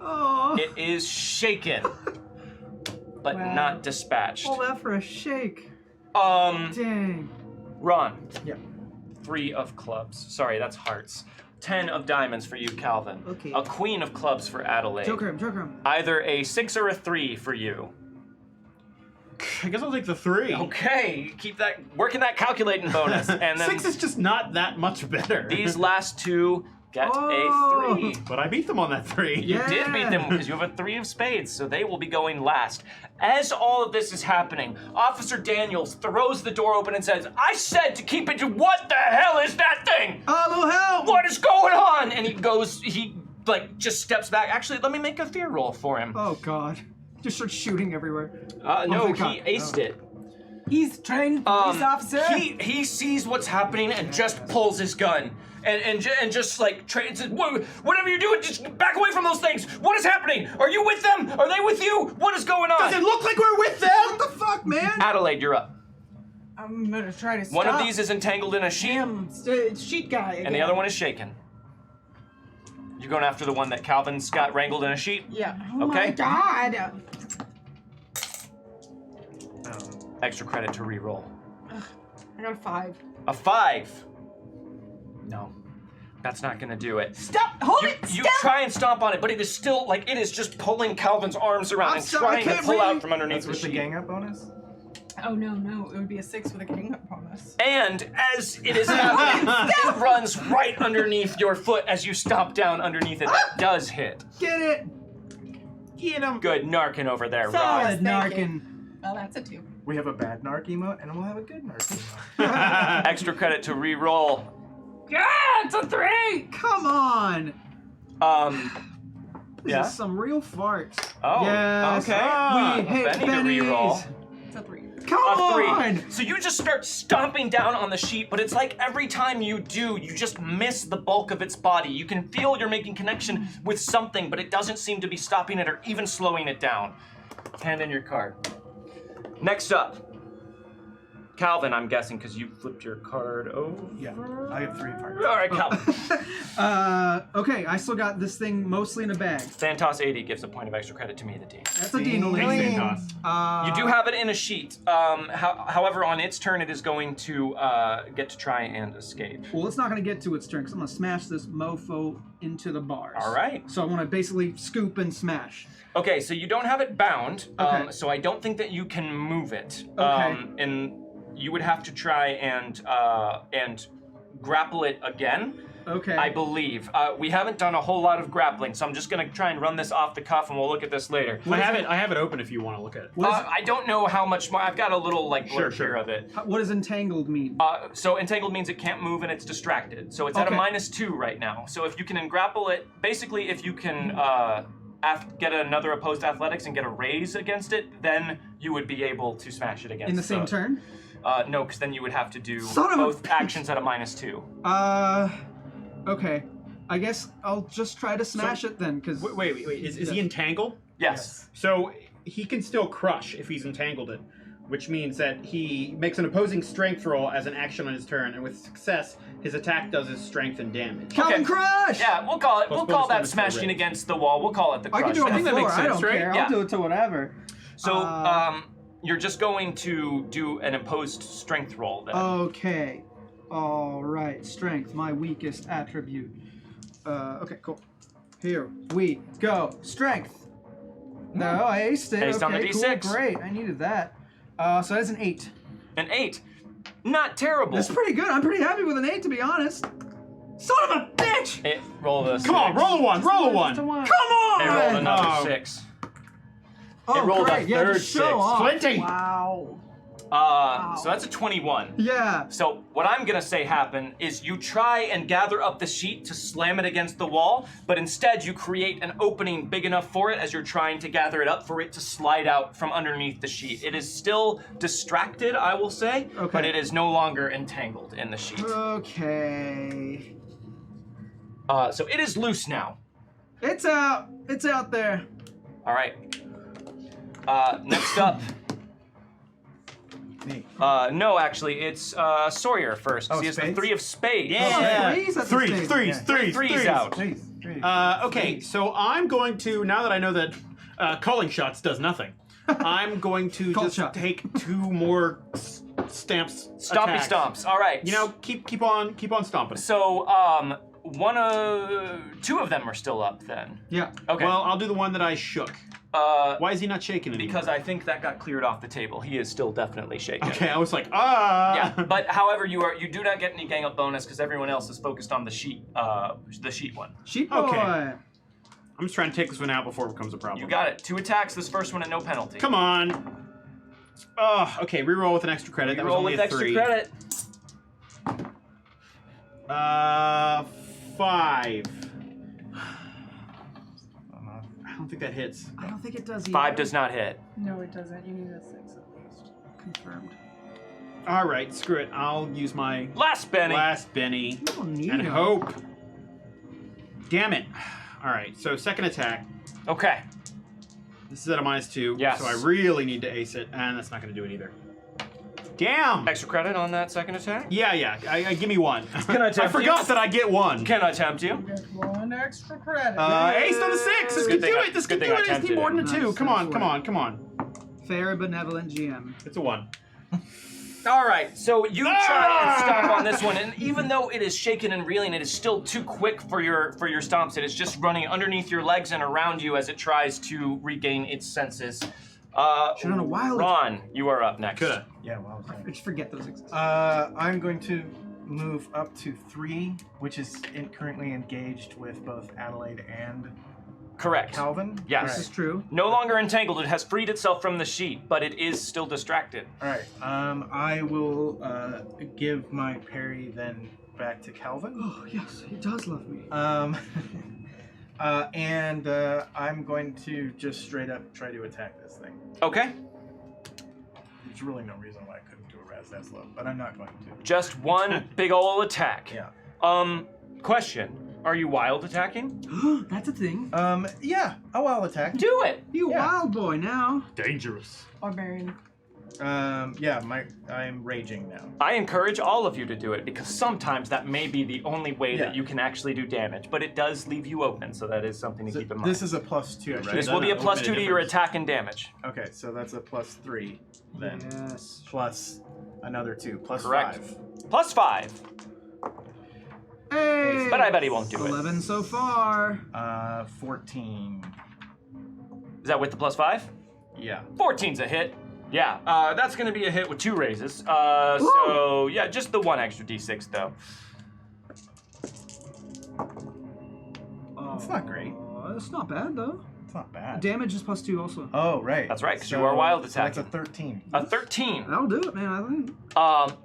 Oh, It is shaken, but Wow. not dispatched. all that for a shake. Um, Dang. Ron. Yeah. 3 of clubs. Sorry, that's hearts. 10 of diamonds for you, Calvin. Okay. A queen of clubs for Adelaide. Joker him. Either a 6 or a 3 for you. I guess I'll take the 3. Okay, keep that working that calculating bonus, and then 6 is just not that much better. these last 2 get Oh. a 3. But I beat them on that 3. You did beat them because you have a 3 of spades, so they will be going last. As all of this is happening, Officer Daniels throws the door open and says, "I said to keep it to what the hell is that thing? Hello, help! What is going on?" And he just steps back. Actually, let me make a fear roll for him. Oh God. Just starts shooting everywhere. No, thank he God. aced it. He's trained police officer. He sees what's happening and just pulls his gun. And just like says, "Whatever you're doing, just back away from those things. What is happening? Are you with them? Are they with you? What is going on?" Does it look like we're with them? What the fuck, man? Adelaide, you're up. I'm gonna try to stop One of these is entangled in a sheet, him, sheet guy. and the other one is shaken. You're going after the one that Calvin's got wrangled in a sheet? Yeah. Oh Okay. my God. Extra credit to re-roll. I got a 5. A 5. No, that's not gonna do it. Stop! Hold You, it! you Stop! try and stomp on it, but it is still like it is just pulling Calvin's arms around I'm and sorry, I trying to can't pull out breathe. from underneath That's the with the sheet. gang up bonus? Oh no, it would be a 6 with a gang up bonus. And as it is happening, it runs right underneath your foot as you stomp down underneath it. That does hit. Get it. Get him. Good narking over there, So- Ron. Solid thank narkin. Oh, that's a 2. We have a bad narc emote, and we'll have a good narc emote. Extra credit to re-roll. Yeah, it's a 3! Come on. This Yeah? is some real farts. Oh, Yes. okay. We hit Benny to re-roll. bennies. It's a 3. Come A 3. on. So you just start stomping down on the sheet, but it's like every time you do, you just miss the bulk of its body. You can feel you're making connection with something, but it doesn't seem to be stopping it or even slowing it down. Hand in your card. Next up, Calvin, I'm guessing, because you flipped your card over. Yeah, I have 3 cards. All right, Calvin. Okay, I still got this thing mostly in a bag. Santos 80 gives a point of extra credit to me, the D. That's a Dean Thanks, Santos. You do have it in a sheet. However, on its turn, it is going to get to try and escape. Well, it's not going to get to its turn because I'm going to smash this mofo into the bars. All right. So I want to basically scoop and smash. Okay, so you don't have it bound, Okay. so I don't think that you can move it. Okay. And you would have to try and grapple it again. Okay. I believe. We haven't done a whole lot of grappling, so I'm just gonna try and run this off the cuff, and we'll look at this later. I have it open if you want to look at it. I don't know how much more. I've got a little blurb Sure. here of it. What does entangled mean? So entangled means it can't move and it's distracted. So it's at a Okay. -2 right now. So if you can grapple it, basically if you can get another opposed athletics and get a raise against it, then you would be able to smash it against In the same turn? No, because then you would have to do Son of a both bitch. actions at a -2. Okay. I guess I'll just try to smash it then, because... Wait. Is he entangled? Yes. So he can still crush if he's entangled it. which means that he makes an opposing strength roll as an action on his turn, and with success, his attack does his strength and damage. Calvin Crush! Yeah, we'll call it. Plus We'll call bonus that damage for smashing raise. against the wall. We'll call it the I crush. can do it I think that before. makes I sense, don't right? care. Yeah. I'll do it to whatever. So, you're just going to do an imposed strength roll then. Okay. All right. Strength, my weakest attribute. Okay, cool. Here we go. Strength. No, I aced it. Aced on the okay, D6. cool. Great. I needed that. So that's an 8. An 8. Not terrible. That's pretty good. I'm pretty happy with an 8, to be honest. Son of a bitch! It rolled a 6. Come on, roll a 1, roll a 1. Come on! It rolled another Oh. 6. Oh, It rolled great. a Yeah, third just show 6. off. Plenty. Wow. So that's a 21. Yeah. So what I'm gonna say happen is you try and gather up the sheet to slam it against the wall, but instead you create an opening big enough for it as you're trying to gather it up for it to slide out from underneath the sheet. It is still distracted, I will say, Okay. but it is no longer entangled in the sheet. Okay. So it is loose now. It's out. It's out there. All right. Next up. Me. No, actually, it's Sawyer first. 'Cause Oh, he has the spades? 3 of spades. Yeah. threes at the Threes, stage. threes, Yeah. threes, Threes threes. out. Please. Okay, so I'm going to, now that I know that calling shots does nothing, I'm going to Call just shot. take 2 more stamps. Stompy attacks. stomps. All right. You know, keep on stomping. So, 2 of them are still up then. Yeah. Okay. Well, I'll do the one that I shook. Why is he not shaking anymore? Because I think that got cleared off the table. He is still definitely shaken. Okay, I was like, ah. Yeah, but however, you do not get any gang up bonus because everyone else is focused on the sheet one. Sheep boy. Okay. I'm just trying to take this one out before it becomes a problem. You got it. 2 attacks. This first one at no penalty. Come on. Oh, okay, reroll with an extra credit. That was Roll only with a extra 3. credit. 5. I don't think that hits. I don't think it does either. 5 does not hit. No, it doesn't. You need a 6 at least. Confirmed. All right, screw it. I'll use my Last Benny. last Benny Oh, neat. and hope. Damn it. All right, so second attack. Okay. This is at a -2. Yes. So I really need to ace it, and that's not going to do it either. Damn. Extra credit on that second attack. Yeah. I give me 1. Can I I tempt forgot you? that I get 1. Can I tempt you? You get 1 extra credit. Ace on the 6. This Good could thing do I- it. This good could thing do I it. It's tempted more than a it. 2. Nice, Come on, that's come right. on, come on. Fair benevolent GM. It's a 1. All right, so you try and stomp on this one, and even though it is shaken and reeling, it is still too quick for your stomps. It is just running underneath your legs and around you as it tries to regain its senses. Should on a wild. Ron, you are up next. Coulda. Yeah, well, okay. I just forget those exist. I'm going to move up to 3, which is currently engaged with both Adelaide and Correct. Calvin. Yes. This is true. No longer entangled. It has freed itself from the sheet, but it is still distracted. All right. I will give my parry then back to Calvin. Oh yes, he does love me. And I'm going to just straight up try to attack this thing. Okay. There's really no reason why I couldn't do a raz that slow, but I'm not going to. Just one big ol' attack. Yeah. Question. Are you wild attacking? That's a thing. Yeah. Oh, I'll attack. Do it! You Yeah. wild boy now. Dangerous. Barbarian. Yeah. I'm raging now. I encourage all of you to do it because sometimes that may be the only way that Yeah. you can actually do damage, but it does leave you open, so that is something to So keep in mind. this is a +2, right? This will be a +2 to your attack and damage. Okay, so that's a +3 then. Yes. Plus another 2. Plus Correct. 5. +5. Hey. But I bet he won't do it. 11 so far. 14. Is that with the +5? Yeah. 14's a hit. Yeah, that's gonna be a hit with 2 raises. So yeah, just the 1 extra d6 though. It's not great. It's not bad though. It's not bad. Damage is +2 also. Oh, right. That's right, 'cause you are wild So that's a attacking. 13. A 13. That'll do it, man. I think.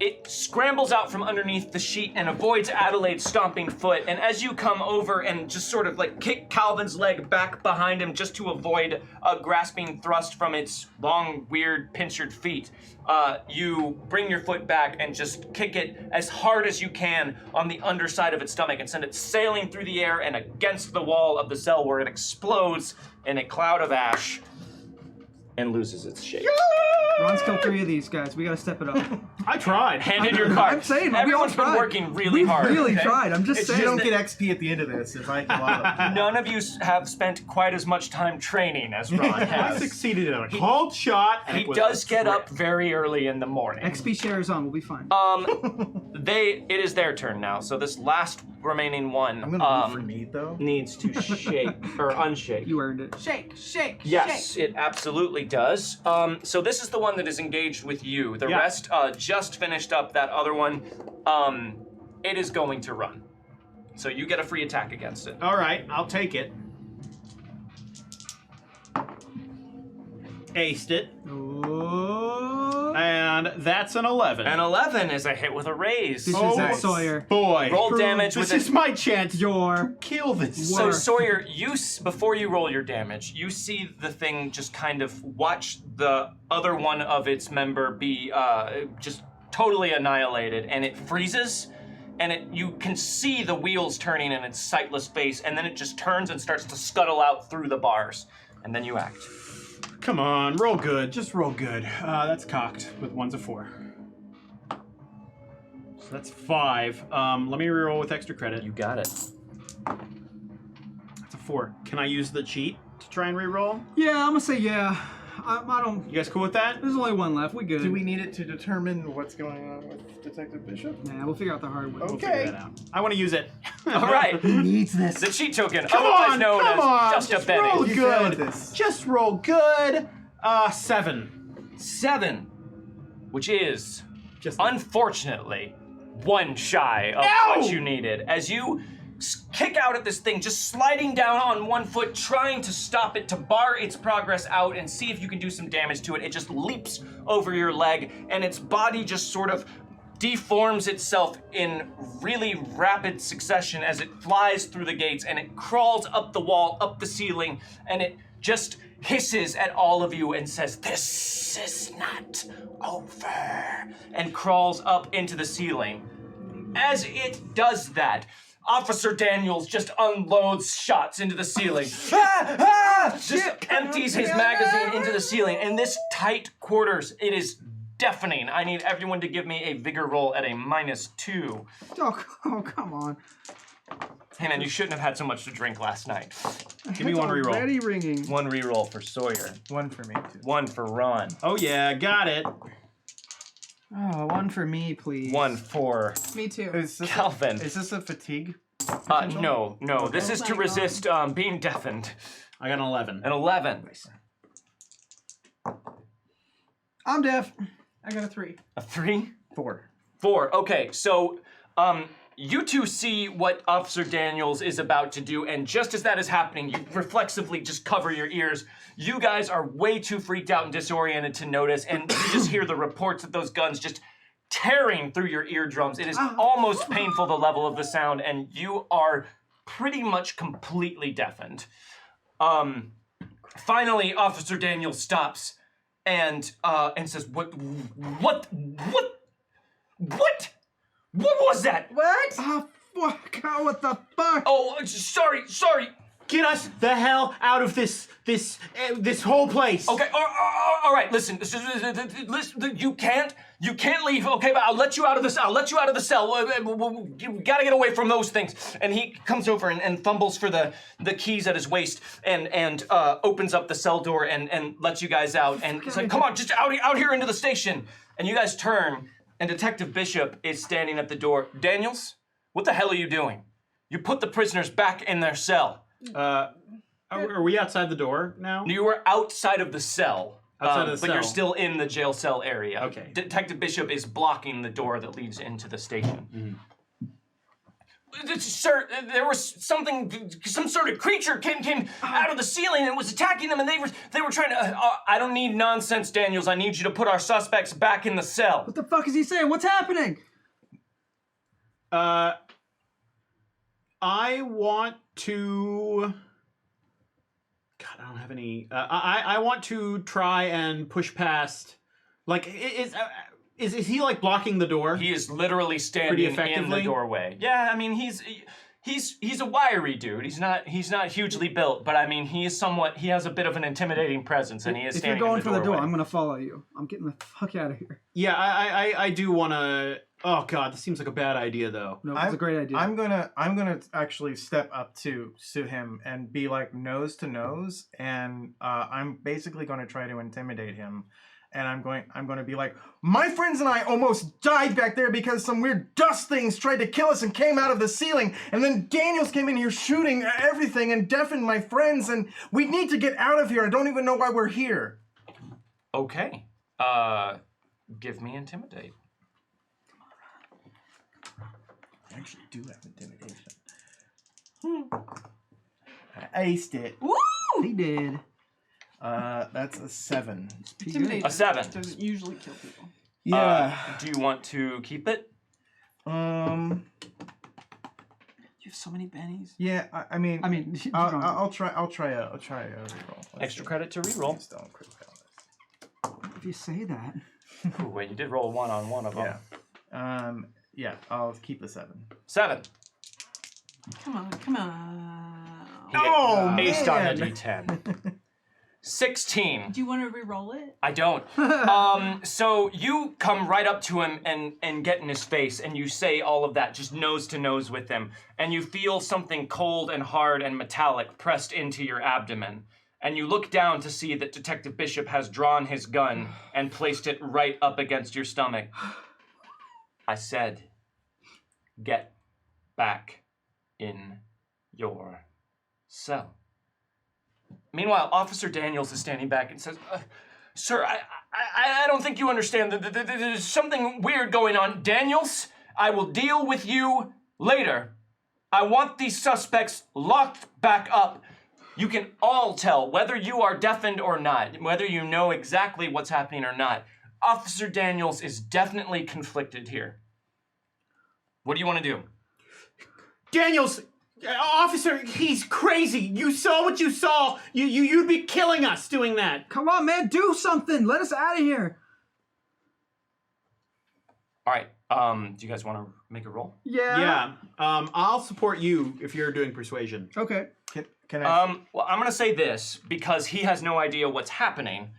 It scrambles out from underneath the sheet and avoids Adelaide's stomping foot. And as you come over and just sort of like kick Calvin's leg back behind him just to avoid a grasping thrust from its long, weird, pincered feet, you bring your foot back and just kick it as hard as you can on the underside of its stomach and send it sailing through the air and against the wall of the cell where it explodes in a cloud of ash and loses its shape. Ron's killed 3 of these guys. We gotta step it up. I tried. Hand in your card. I'm saying, we all everyone's been tried. working really We hard. really okay? tried. I'm just It's saying. You don't that- get XP at the end of this if I kill all of them. None of you have spent quite as much time training as Ron I has. succeeded in a called shot. And He it was does a get crit. up very early in the morning. XP share is on. We'll be fine. It is their turn now. So this last remaining one I'm gonna root for Need though. needs to shake or unshake. You earned it. Shake, shake, Yes, shake. it absolutely does. So this is the one that is engaged with you. The Yeah. rest just finished up that other one. It is going to run. So you get a free attack against it. All right, I'll take it. Aced it. Oh. And that's an 11. An 11 is a hit with a raise. This Oh, is nice. Sawyer. boy. Roll damage This with is my chance Your to kill this. So Work. Sawyer, before you roll your damage, you see the thing just kind of watch the other one of its member be just totally annihilated, and it freezes, and you can see the wheels turning in its sightless face, and then it just turns and starts to scuttle out through the bars, and then you act. Come on, roll good. Just roll good. That's cocked with 1's a 4. So that's 5. Let me reroll with extra credit. You got it. That's a 4. Can I use the cheat to try and reroll? Yeah, I'm gonna say yeah. I don't. You guys cool with that? There's only one left. We good. Do we need it to determine what's going on with Detective Bishop? Nah, we'll figure out the hard way. We'll figure that out. I want to use it. All right. Needs this. The cheat token, Come otherwise on, known come as on. Just a Just roll Penny. You failed good. at this. Just roll good. 7. 7, which is Just unfortunately 1 shy of No! what you needed. As you kick out at this thing, just sliding down on 1 foot, trying to stop it, to bar its progress out and see if you can do some damage to it. It just leaps over your leg, and its body just sort of deforms itself in really rapid succession as it flies through the gates, and it crawls up the wall, up the ceiling, and it just hisses at all of you and says, "This is not over," and crawls up into the ceiling. As it does that, Officer Daniels just unloads shots into the ceiling. Just empties his magazine into the ceiling. In this tight quarters, it is deafening. I need everyone to give me a vigor roll at a -2. Oh, come on. Hey man, you shouldn't have had so much to drink last night. Give me one reroll. Already ringing. 1 reroll for Sawyer. 1 for me too. 1 for Ron. Oh yeah, got it. Oh, one for me, please. 1 for Me too. Is this Calvin. is this a fatigue? No. This is Oh to my resist being deafened. I got an 11. An 11. I'm deaf. I got a 3. A 3? 4. 4. Okay, so you two see what Officer Daniels is about to do, and just as that is happening, you reflexively just cover your ears. You guys are way too freaked out and disoriented to notice, and you just hear the reports of those guns just tearing through your eardrums. It is almost painful, the level of the sound, and you are pretty much completely deafened. Finally, Officer Daniels stops and says, What was that? What? Oh, fuck. Oh, what the fuck? Oh, sorry. Get us the hell out of this whole place. Okay, all right. Listen, you can't leave. Okay, but I'll let you out of this. I'll let you out of the cell. You gotta get away from those things. And he comes over and fumbles for the keys at his waist and opens up the cell door and lets you guys out. And he's like, "Come on, just out here into the station." And you guys turn, and Detective Bishop is standing at the door. Daniels, what the hell are you doing? You put the prisoners back in their cell. Are we outside the door now? You were outside of the cell. Outside of the but you're cell. still in the jail cell area. Okay. Detective Bishop is blocking the door that leads into the station. Sir, there was some sort of creature came out of the ceiling and was attacking them, and they were trying to. I don't need nonsense, Daniels. I need you to put our suspects back in the cell. What the fuck is he saying? What's happening? I want to. God, I don't have any. I want to try and push past. Like, is he like blocking the door? He is literally Pretty standing in the effectively? doorway. Yeah, I mean He's a wiry dude. He's not hugely built, but I mean he has a bit of an intimidating presence, and he is If you're standing going in the for the door, doorway. I'm gonna follow you. I'm getting the fuck out of here. Yeah, I do want to. Oh God, this seems like a bad idea though. No, it's a great idea. I'm gonna actually step up to him and be like nose to nose, and I'm basically gonna try to intimidate him. And I'm going to be like, my friends and I almost died back there because some weird dust things tried to kill us and came out of the ceiling. And then Daniels came in here shooting everything and deafened my friends. And we need to get out of here. I don't even know why we're here. Okay. Give me intimidate. I actually do have intimidation. I aced it. Woo! He did. That's a 7. Intimidation A 7. doesn't usually kill people. Yeah. Do you want to keep it? You have so many bennies. Yeah. I mean, you I'll don't- try a reroll. Let's Extra see. credit to reroll. Please don't crit fail this. if you say that. Ooh, wait, you did roll a 1 on one of them. Yeah. Yeah. I'll keep the 7. 7. Come on. He Oh, aced on man. the D10. 16. Do you want to re-roll it? I don't. So you come right up to him and get in his face, and you say all of that, just nose to nose with him, and you feel something cold and hard and metallic pressed into your abdomen. And you look down to see that Detective Bishop has drawn his gun and placed it right up against your stomach. I said, get back in your cell. Meanwhile, Officer Daniels is standing back and says, Sir, I don't think you understand. There's something weird going on. Daniels, I will deal with you later. I want these suspects locked back up. You can all tell whether you are deafened or not, whether you know exactly what's happening or not. Officer Daniels is definitely conflicted here. What do you want to do? Daniels, officer, he's crazy. You saw what you saw. You'd be killing us doing that. Come on, man, do something. Let us out of here. All right. Do you guys want to make a roll? Yeah. Yeah. I'll support you if you're doing persuasion. Okay. Can I? Well, I'm going to say this because he has no idea what's happening.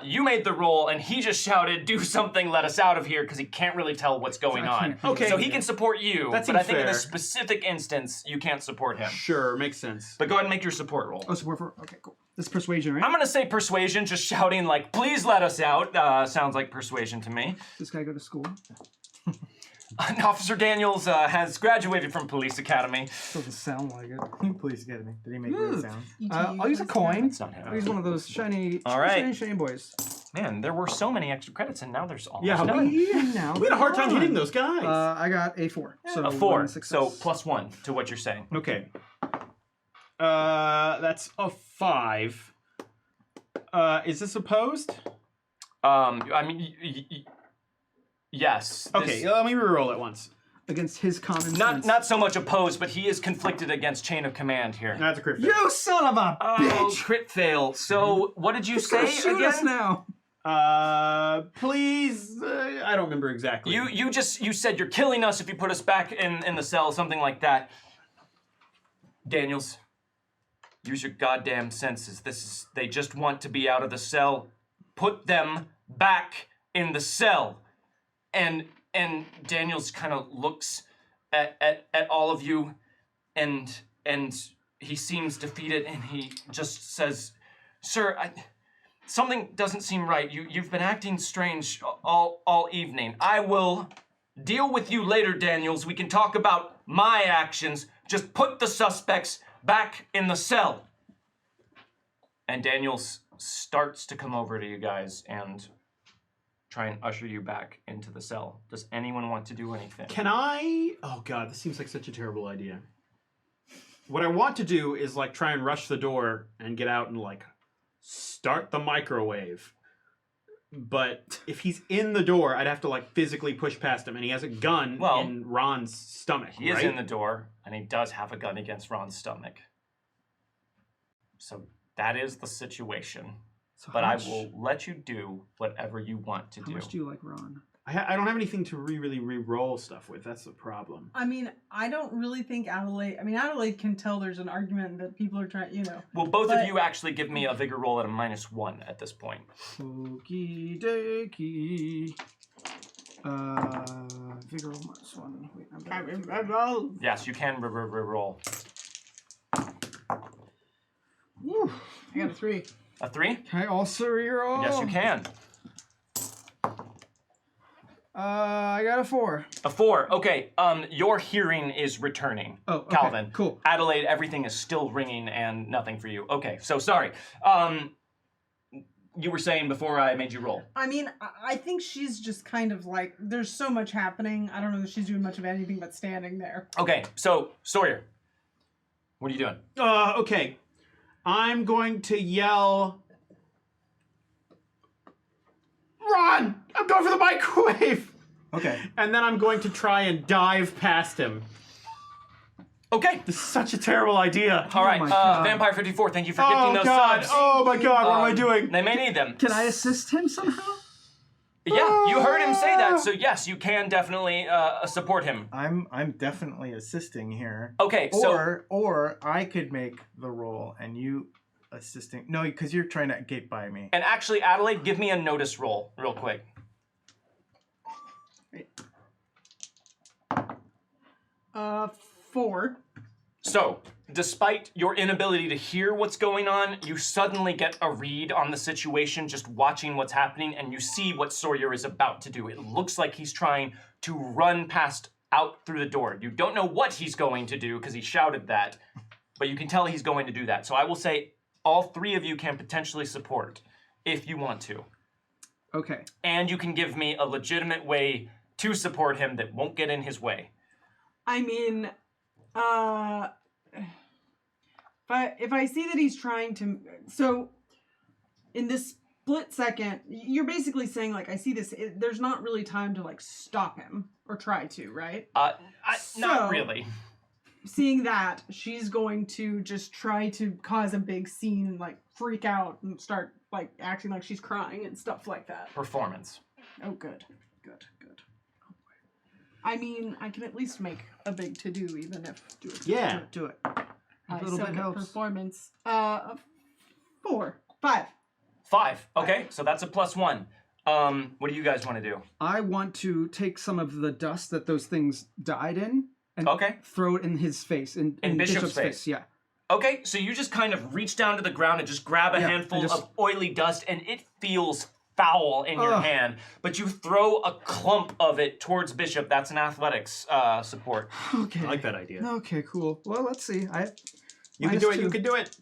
You made the roll, and he just shouted, do something, let us out of here, because he can't really tell what's going I on. can't Okay. So he can support you, That but I seems think in fair. this specific instance, you can't support him. Sure, makes sense. But go ahead and make your support roll. Oh, support for. Okay, cool. This is persuasion, right? I'm going to say persuasion, just shouting like, please let us out. Sounds like persuasion to me. This guy go to school. Officer Daniels has graduated from Police Academy. Doesn't sound like it. Please get me. Did he make weird sounds? I'll use a coin. It's not him. I'll use one of those shiny, All right. shiny boys. Man, there were so many extra credits, and now there's almost Yeah, none. And now We had a hard time hitting those guys. I got a 4. So A 4, one success. so +1 to what you're saying. Okay. That's a 5. Is this opposed? I mean, yes. Okay, This- let me reroll it once. Against his common not sense. not so much opposed, but he is conflicted against chain of command here. That's a crit fail. You son of a Oh, bitch! crit fail. So what did you He's gonna say shoot us again? now. Please, I don't remember exactly. You said you're killing us if you put us back in the cell, something like that. Daniels, use your goddamn senses. They just want to be out of the cell. Put them back in the cell. And Daniels kind of looks at all of you, and he seems defeated, and he just says, "Sir, something doesn't seem right. You've been acting strange all evening. I will deal with you later, Daniels. We can talk about my actions. Just put the suspects back in the cell." And Daniels starts to come over to you guys and try and usher you back into the cell. Does anyone want to do anything? Can I? Oh God, this seems like such a terrible idea. What I want to do is like try and rush the door and get out and like start the microwave. But if he's in the door, I'd have to like physically push past him, and he has a gun Well, in Ron's stomach. He is right? in the door, and he does have a gun against Ron's stomach. So that is the situation. So But how I much- will let you do whatever you want to How do. much do you like Ron? I don't have anything to really re-roll stuff with. That's the problem. I mean, I don't really think Adelaide. I mean, Adelaide can tell there's an argument that people are trying. You know. Well, both of But- you actually give me a vigor roll at a -1 at this point. Okie dokie. Vigor roll -1. Wait, I'm better. Yes, you can roll. Woo. I got a 3. A 3? Can I also reroll? Yes, you can. I got a 4. A 4. Okay. Your hearing is returning. Oh, okay. Calvin. Cool. Adelaide, everything is still ringing and nothing for you. Okay. So sorry. You were saying before I made you roll. I mean, I think she's just kind of like, there's so much happening. I don't know that she's doing much of anything but standing there. Okay. So Sawyer, what are you doing? Okay. I'm going to yell, "Run! I'm going for the microwave!" Okay. And then I'm going to try and dive past him. Okay. This is such a terrible idea. All right. my God. Vampire 54. Thank you for gifting those God! subs. Oh my God! What am I doing? They may need them. Can I assist him somehow? Yeah, you heard him say that, so yes, you can definitely support him. I'm definitely assisting here. Okay, so Or I could make the roll and you assisting. No, because you're trying to get by me. and actually, Adelaide, give me a notice roll real quick. 4. So, despite your inability to hear what's going on, you suddenly get a read on the situation just watching what's happening, and you see what Sawyer is about to do. It looks like he's trying to run past out through the door. You don't know what he's going to do because he shouted that, but you can tell he's going to do that. So I will say all 3 of you can potentially support if you want to. Okay. And you can give me a legitimate way to support him that won't get in his way. I mean, if I see that he's trying to, so in this split second, you're basically saying like, I see this. There's not really time to like stop him or try to, right? Not So- really. Seeing that, she's going to just try to cause a big scene and like freak out and start like acting like she's crying and stuff like that. Performance. Oh, good. I mean, I can at least make a big to-do, even if Yeah. Do it. I A little suck bit at helps. performance. 4, 5. 5. Okay, so that's a +1. What do you guys want to do? I want to take some of the dust that those things died in and Okay. throw it in his face. In Bishop's face. Yeah. Okay, so you just kind of reach down to the ground and just grab a Yeah, handful I just- of oily dust, and it feels foul in your Ugh. hand, but you throw a clump of it towards Bishop. That's an athletics support. Okay. I like that idea. Okay, cool. Well, let's see. You can do it. -2. You can do it.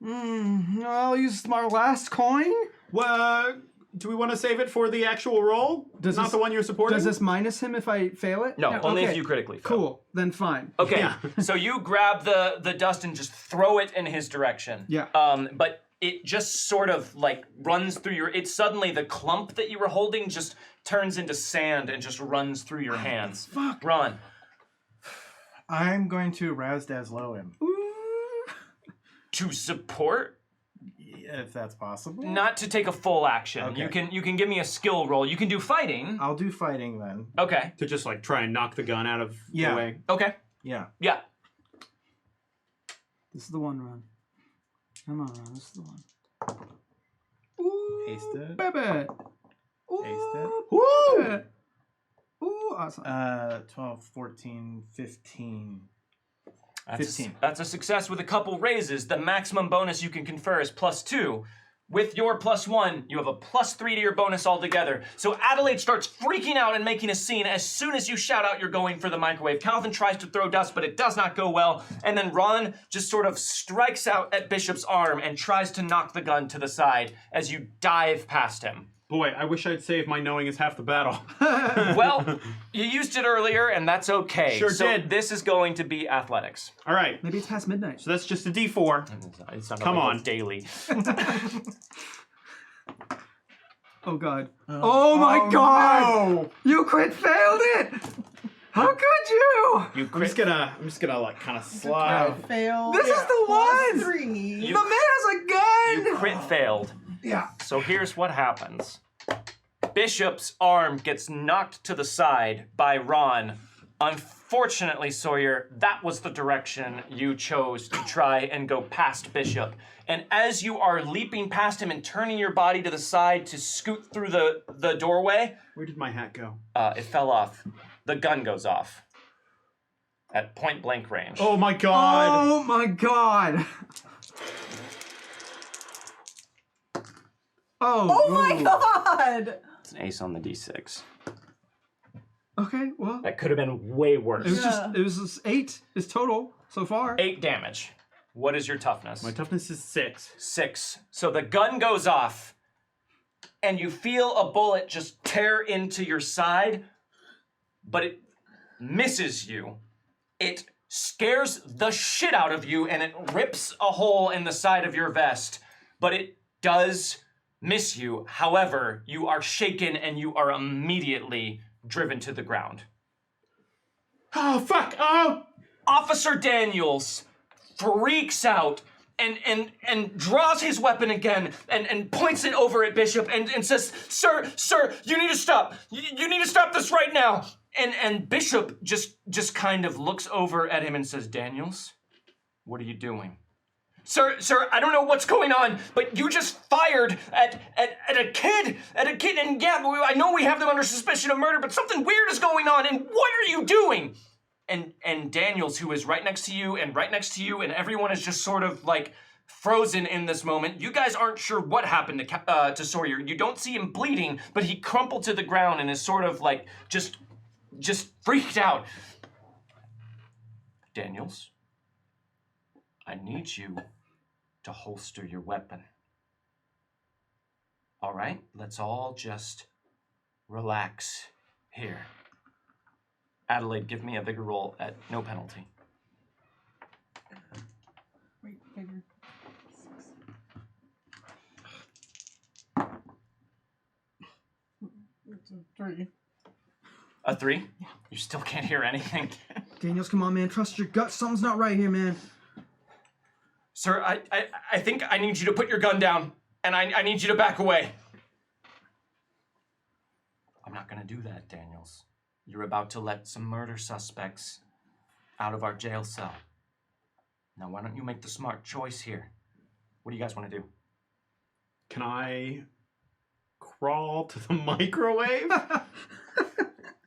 I'll use my last coin. Well, do we want to save it for the actual roll? Does Not this- the one you're supporting? Does this minus him if I fail it? No, only if Okay. you critically fail. Cool. Then fine. Okay, Yeah. so you grab the dust and just throw it in his direction. Yeah. But it just sort of like runs through your. It's suddenly the clump that you were holding just turns into sand and just runs through your hands. Fuck. Run. I'm going to rouse Daslow him, To support, if that's possible. not to take a full action. Okay. You can give me a skill roll. You can do fighting. I'll do fighting then. Okay. To just like try and knock the gun out of Yeah. the way. Okay. Yeah. Yeah. This is the one, Ron. Come on, Ron. This is the one. Aced it. Baby. Aced it. Woo! Ooh, awesome. 12, 14, 15. That's 15. That's a success with a couple raises. The maximum bonus you can confer is +2. With your +1, you have a +3 to your bonus altogether. So Adelaide starts freaking out and making a scene as soon as you shout out you're going for the microwave. Calvin tries to throw dust, but it does not go well. And then Ron just sort of strikes out at Bishop's arm and tries to knock the gun to the side as you dive past him. Boy, I wish I'd saved my knowing is half the battle. Well, you used it earlier, and that's okay. Sure so did. This is going to be athletics. All right. Maybe it's past midnight. So that's just a D4. It's not Come on. daily. Oh god. Oh my god! No! You quit failed it! How could you? You I'm just gonna like kind of slide. Fail. This is the one! 3. You- The man has a gun! You crit failed. Yeah. So here's what happens. Bishop's arm gets knocked to the side by Ron. Unfortunately, Sawyer, that was the direction you chose to try and go past Bishop. And as you are leaping past him and turning your body to the side to scoot through the doorway, Where did my hat go? it fell off. The gun goes off at point blank range. Oh my god! Oh my god! Oh my god! It's an ace on the d6. Okay, well, That could have been way worse. it was just 8 is total so far. 8 damage. What is your toughness? My toughness is 6. 6. So the gun goes off, and you feel a bullet just tear into your side, but it misses you. It scares the shit out of you, and it rips a hole in the side of your vest, but it does miss you. However, you are shaken, and you are immediately driven to the ground. Oh, fuck! Oh! Officer Daniels freaks out and draws his weapon again and points it over at Bishop and says, Sir, you need to stop. You need to stop this right now. And Bishop just kind of looks over at him and says, Daniels, what are you doing? Sir, I don't know what's going on, but you just fired at a kid, and yeah, I know we have them under suspicion of murder, but something weird is going on, and what are you doing? And Daniels, who is right next to you, and everyone is just sort of like frozen in this moment. You guys aren't sure what happened to Sawyer. You don't see him bleeding, but he crumpled to the ground and is sort of like just freaked out. Daniels, I need you to holster your weapon. All right, let's all just relax here. Adelaide, give me a vigor roll at no penalty. Wait, bigger. 6. 3. A 3? You still can't hear anything. Daniels, come on, man. Trust your gut. Something's not right here, man. Sir, I think I need you to put your gun down, and I need you to back away. I'm not gonna do that, Daniels. You're about to let some murder suspects out of our jail cell. Now, why don't you make the smart choice here? What do you guys want to do? Can I crawl to the microwave?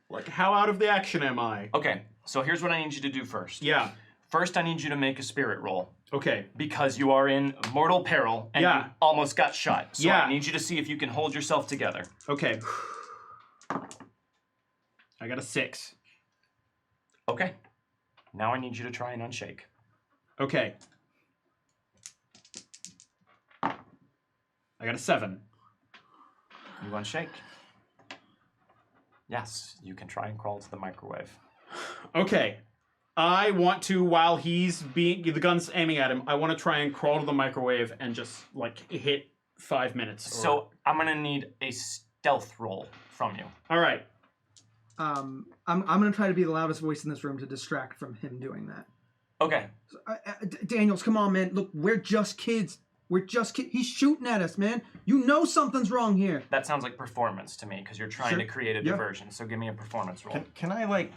Like, how out of the action am I? Okay, so here's what I need you to do first. Yeah. First, I need you to make a spirit roll. Okay. Because you are in mortal peril and you almost got shot. So Yeah. I need you to see if you can hold yourself together. Okay. I got a 6. Okay. Now I need you to try and unshake. Okay. I got a 7. You unshake. Yes, you can try and crawl to the microwave. Okay. I want to, while the gun's aiming at him, I want to try and crawl to the microwave and just, like, hit 5 minutes. So I'm going to need a stealth roll from you. All right. I'm gonna try to be the loudest voice in this room to distract from him doing that. Okay. Daniels, come on, man. Look, we're just kids. He's shooting at us, man. You know something's wrong here. That sounds like performance to me because you're trying to create a diversion. So give me a performance roll. Can I, like,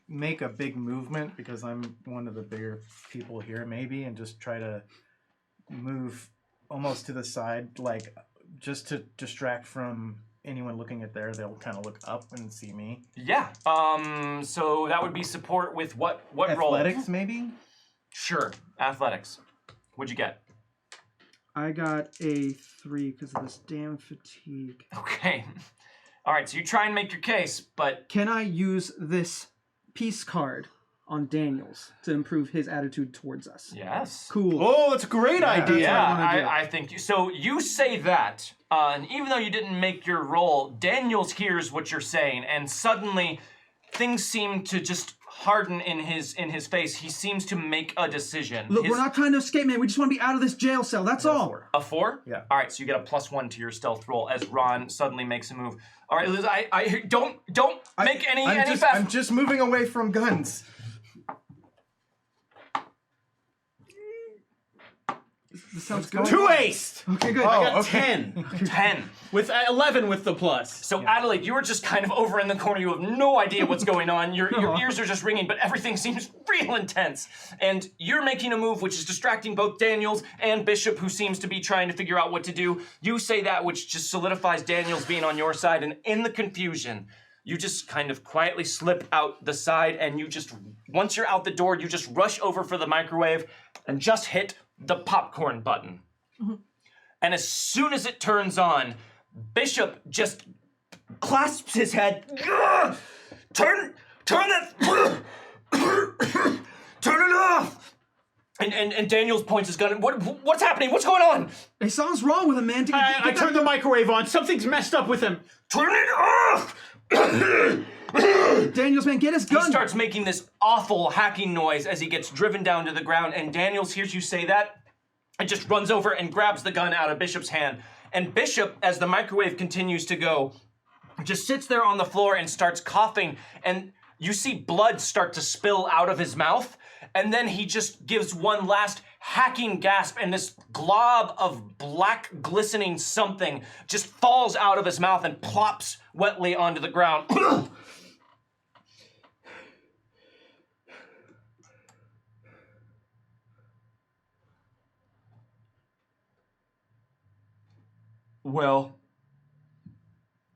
make a big movement because I'm one of the bigger people here, maybe, and just try to move almost to the side, like, just to distract from anyone looking at there? They'll kind of look up and see me. Yeah. So that would be support with what role? Athletics, maybe? Sure. Athletics. What'd you get? I got a 3 because of this damn fatigue. Okay. All right, so you try and make your case, but... Can I use this peace card on Daniels to improve his attitude towards us? Yes. Cool. Oh, that's a great idea. Yeah, I think you... So you say that, and even though you didn't make your roll, Daniels hears what you're saying, and suddenly things seem to just harden in his face. He seems to make a decision. Look, we're not trying to escape, man. We just want to be out of this jail cell. That's all. A 4? Yeah. All right, so you get a +1 to your stealth roll as Ron suddenly makes a move. All right, Liz, I don't make any fast... I'm just moving away from guns. This sounds good. 2 aced. Okay, good. I got okay. 10. 10. With 11 with the plus. So Adelaide, you are just kind of over in the corner. You have no idea what's going on. Your ears are just ringing, but everything seems real intense. And you're making a move which is distracting both Daniels and Bishop, who seems to be trying to figure out what to do. You say that, which just solidifies Daniels being on your side. And in the confusion, you just kind of quietly slip out the side, and you just, once you're out the door, you just rush over for the microwave and just hit the popcorn button. And as soon as it turns on, Bishop just clasps his head. Turn that, turn it off. And Daniels points his gun. What's happening? What's going on? Hey, something's wrong with him, man. I turned the microwave on. Something's messed up with him. Turn it off! Daniels, man, get his gun. He starts making this awful hacking noise as he gets driven down to the ground, and Daniels hears you say that and just runs over and grabs the gun out of Bishop's hand. And Bishop, as the microwave continues to go, just sits there on the floor and starts coughing, and you see blood start to spill out of his mouth, and then he just gives one last hacking gasp, and this glob of black glistening something just falls out of his mouth and plops wetly onto the ground. Well,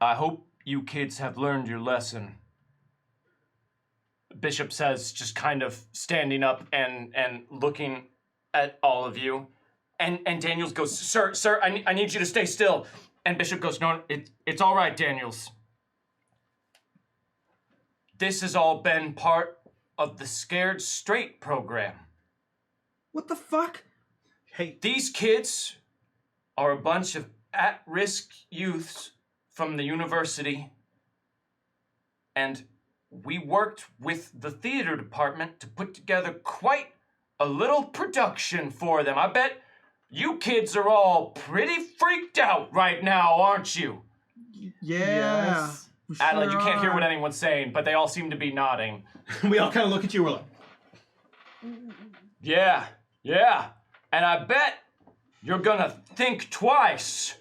I hope you kids have learned your lesson. Bishop says, just kind of standing up and looking at all of you. And Daniels goes, Sir, I need you to stay still. And Bishop goes, no, it's all right, Daniels. This has all been part of the Scared Straight program. What the fuck? Hey, These kids are a bunch of at-risk youths from the university, and we worked with the theater department to put together quite a little production for them. I bet you kids are all pretty freaked out right now, aren't you? Yeah. Yes. we Adelaide, you sure can't hear are. what anyone's saying, but they all seem to be nodding. we all kind of look at you. We're like, Yeah. And I bet you're gonna think twice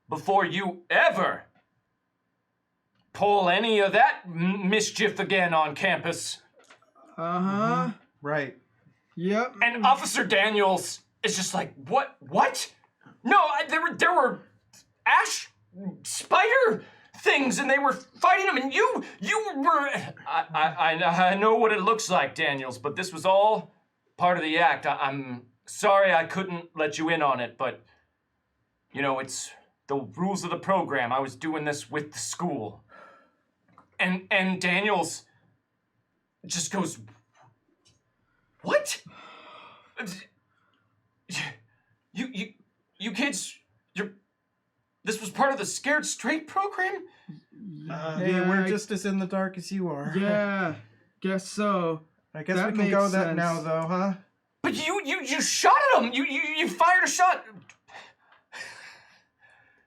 before you ever pull any of that mischief again on campus. Uh-huh. Right. Yep. And Officer Daniels is just like, what? No, there were ash spider things, and they were fighting them, and you were. I know what it looks like, Daniels, but this was all part of the act. I'm sorry I couldn't let you in on it, but it's the rules of the program. I was doing this with the school, and Daniels just goes, what? You kids, this was part of the Scared Straight program? Hey, Yeah, we're just as in the dark as you are. Yeah. Guess so. I guess That we can go makes that sense. now, though, huh? But you shot at him. You fired a shot.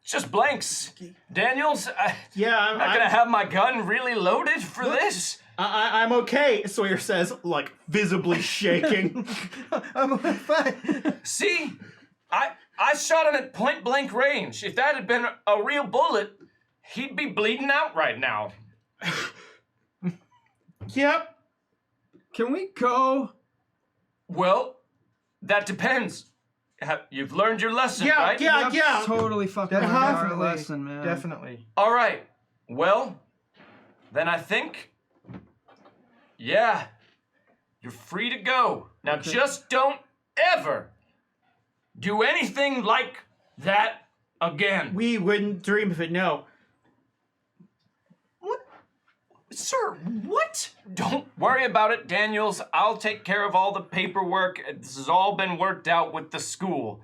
It's just blanks. Daniels, yeah, I'm not gonna have my gun really loaded for this. I'm okay, Sawyer says, like visibly shaking. I'm fine. See, I shot him at point blank range. If that had been a real bullet, he'd be bleeding out right now. Yep. Can we go? Well, that depends. You've learned your lesson, Yeah, right? yeah. Yep, Totally fucking learned our Definitely. lesson, man. Definitely. All right. Well, then I think, yeah, you're free to go. Now Okay. just don't ever do anything like that again. We wouldn't dream of it, no. Sir, what? Don't worry about it, Daniels. I'll take care of all the paperwork. This has all been worked out with the school.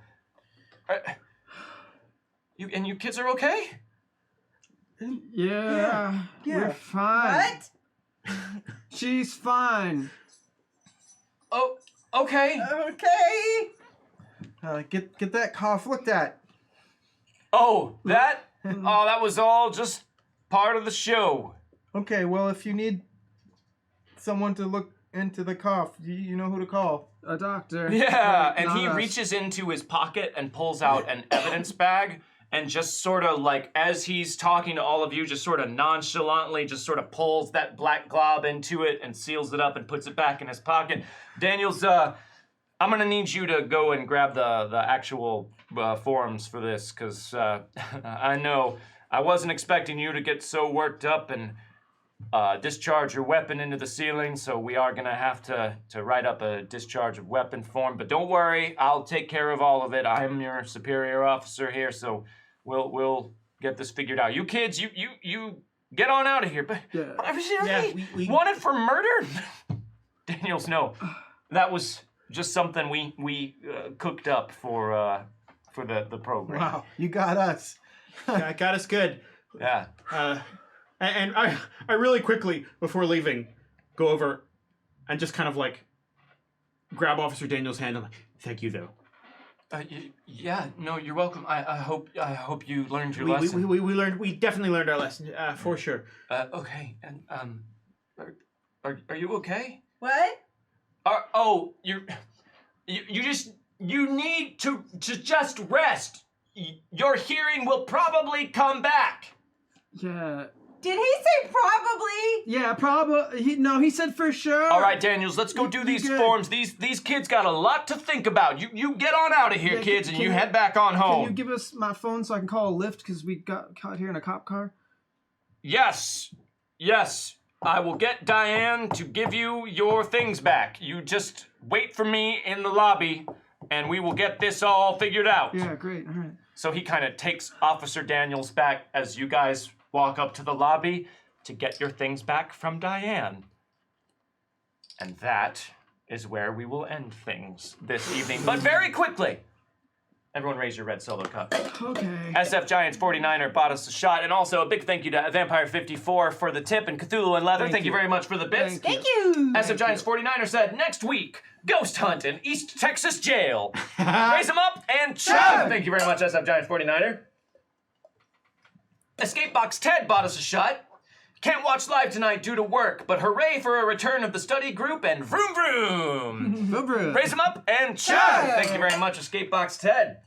You kids are okay? Yeah. Yeah. We're fine. What? She's fine. Oh, okay. Okay. Get that cough looked at. Oh, that was all just part of the show. Okay, well, if you need someone to look into the cough, you know who to call. a doctor. Yeah, but and he not us. reaches into his pocket and pulls out an evidence bag and just sort of like, as he's talking to all of you, just sort of nonchalantly just sort of pulls that black glob into it and seals it up and puts it back in his pocket. Daniels, I'm gonna need you to go and grab the actual forms for this, because I know I wasn't expecting you to get so worked up and discharge your weapon into the ceiling, so we are gonna have to write up a discharge of weapon form. But don't worry, I'll take care of all of it. I'm your superior officer here, so we'll get this figured out. You kids, you get on out of here. But we wanted for murder? Daniels, no, that was just something we cooked up for the program. Wow, you got us. got us good. Yeah. And I really quickly, before leaving, go over and just kind of like grab Officer Daniel's hand. I'm like, thank you, though. Yeah, no, you're welcome. I hope you learned your lesson. We definitely learned our lesson, for sure. Okay, and are you okay? What? You need to just rest. Your hearing will probably come back. Yeah. Did he say probably? Yeah, probably. He said for sure. All right, Daniels, let's go do these forms. These kids got a lot to think about. You get on out of here, kids, and you head back on home. Can you give us my phone so I can call a lift because we got caught here in a cop car? Yes. I will get Diane to give you your things back. You just wait for me in the lobby, and we will get this all figured out. Yeah, great. All right. So he kind of takes Officer Daniels back as you guys walk up to the lobby to get your things back from Diane. And that is where we will end things this evening. But very quickly, everyone raise your red solo cup. Okay. SF Giants 49er bought us a shot. And also a big thank you to Vampire 54 for the tip and Cthulhu and Leather. Thank you very much for the bits. Thank you. SF Giants 49er said, next week, ghost hunt in East Texas jail. Raise them up and chug. Thank you very much, SF Giants 49er. Escape Box Ted bought us a shot. Can't watch live tonight due to work, but hooray for a return of the study group and vroom vroom. Raise them up and chug. Thank you very much, Escape Box Ted.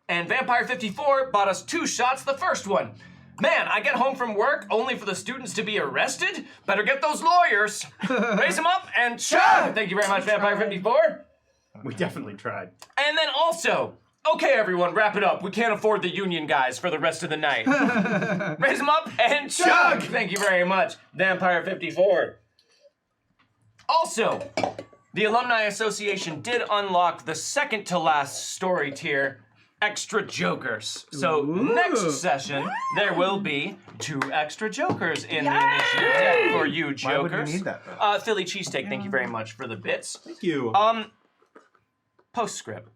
And Vampire 54 bought us 2 shots. The first one. Man, I get home from work only for the students to be arrested? Better get those lawyers. Raise them up and chug. Thank you very much, Vampire 54. We definitely tried. And then also, okay, everyone, wrap it up. We can't afford the union guys for the rest of the night. Raise them up and chug. Thank you very much, Vampire 54. Also, the Alumni Association did unlock the second to last story tier, Extra Jokers. So next session, there will be 2 extra jokers in the initiative deck for you jokers. Why would we need that, though? Philly cheesesteak, thank you very much for the bits. Thank you. Postscript.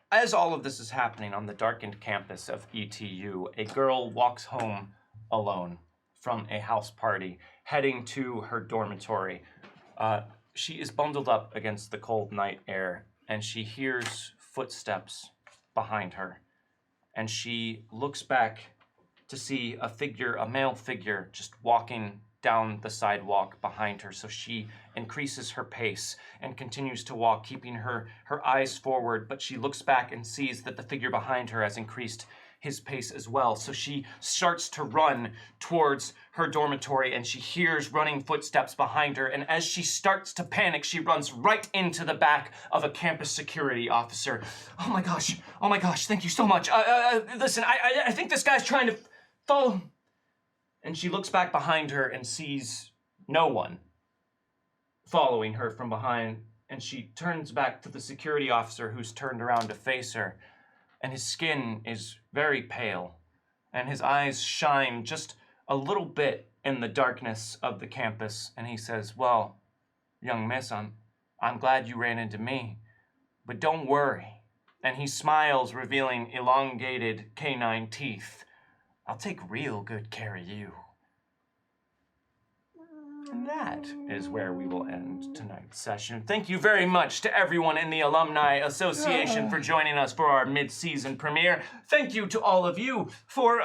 As all of this is happening on the darkened campus of ETU, a girl walks home alone from a house party, heading to her dormitory. She is bundled up against the cold night air, and she hears footsteps behind her. And she looks back to see a figure, a male figure, just walking down the sidewalk behind her. So she increases her pace and continues to walk, keeping her eyes forward, but she looks back and sees that the figure behind her has increased his pace as well. So she starts to run towards her dormitory, and she hears running footsteps behind her, and as she starts to panic, she runs right into the back of a campus security officer. Oh my gosh, thank you so much. Listen, I think this guy's trying to follow. And she looks back behind her and sees no one following her from behind, and she turns back to the security officer who's turned around to face her, and his skin is very pale, and his eyes shine just a little bit in the darkness of the campus, and he says, well, young miss, I'm glad you ran into me, but don't worry. And he smiles, revealing elongated canine teeth. I'll take real good care of you. And that is where we will end tonight's session. Thank you very much to everyone in the Alumni Association for joining us for our mid-season premiere. Thank you to all of you for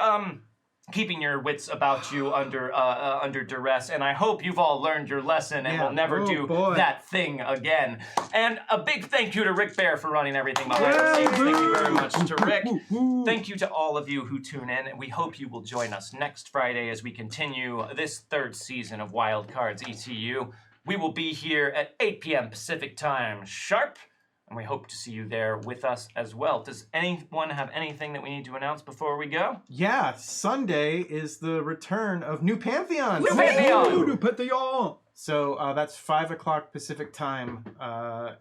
keeping your wits about you under duress. And I hope you've all learned your lesson and Yeah. will never Oh, do boy. that thing again. And a big thank you to Rick Bear for running everything behind the scenes. Thank you very much to Rick. Thank you to all of you who tune in, and we hope you will join us next Friday as we continue this 3rd season of Wildcards ETU. We will be here at 8 p.m. Pacific time sharp, and we hope to see you there with us as well. Does anyone have anything that we need to announce before we go? Yeah, Sunday is the return of New Pantheon. New Pantheon! New Pantheon! So that's 5 o'clock Pacific time,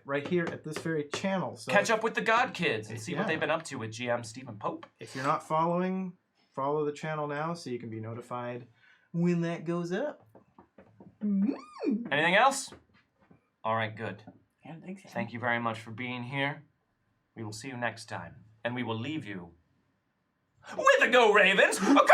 right here at this very channel. So Catch up with the God Kids and see Yeah. what they've been up to with GM Stephen Pope. if you're not following, follow the channel now so you can be notified when that goes up. Anything else? All right, good. I don't think so. Thank you very much for being here. We will see you next time, and we will leave you with a Go Ravens! Come on!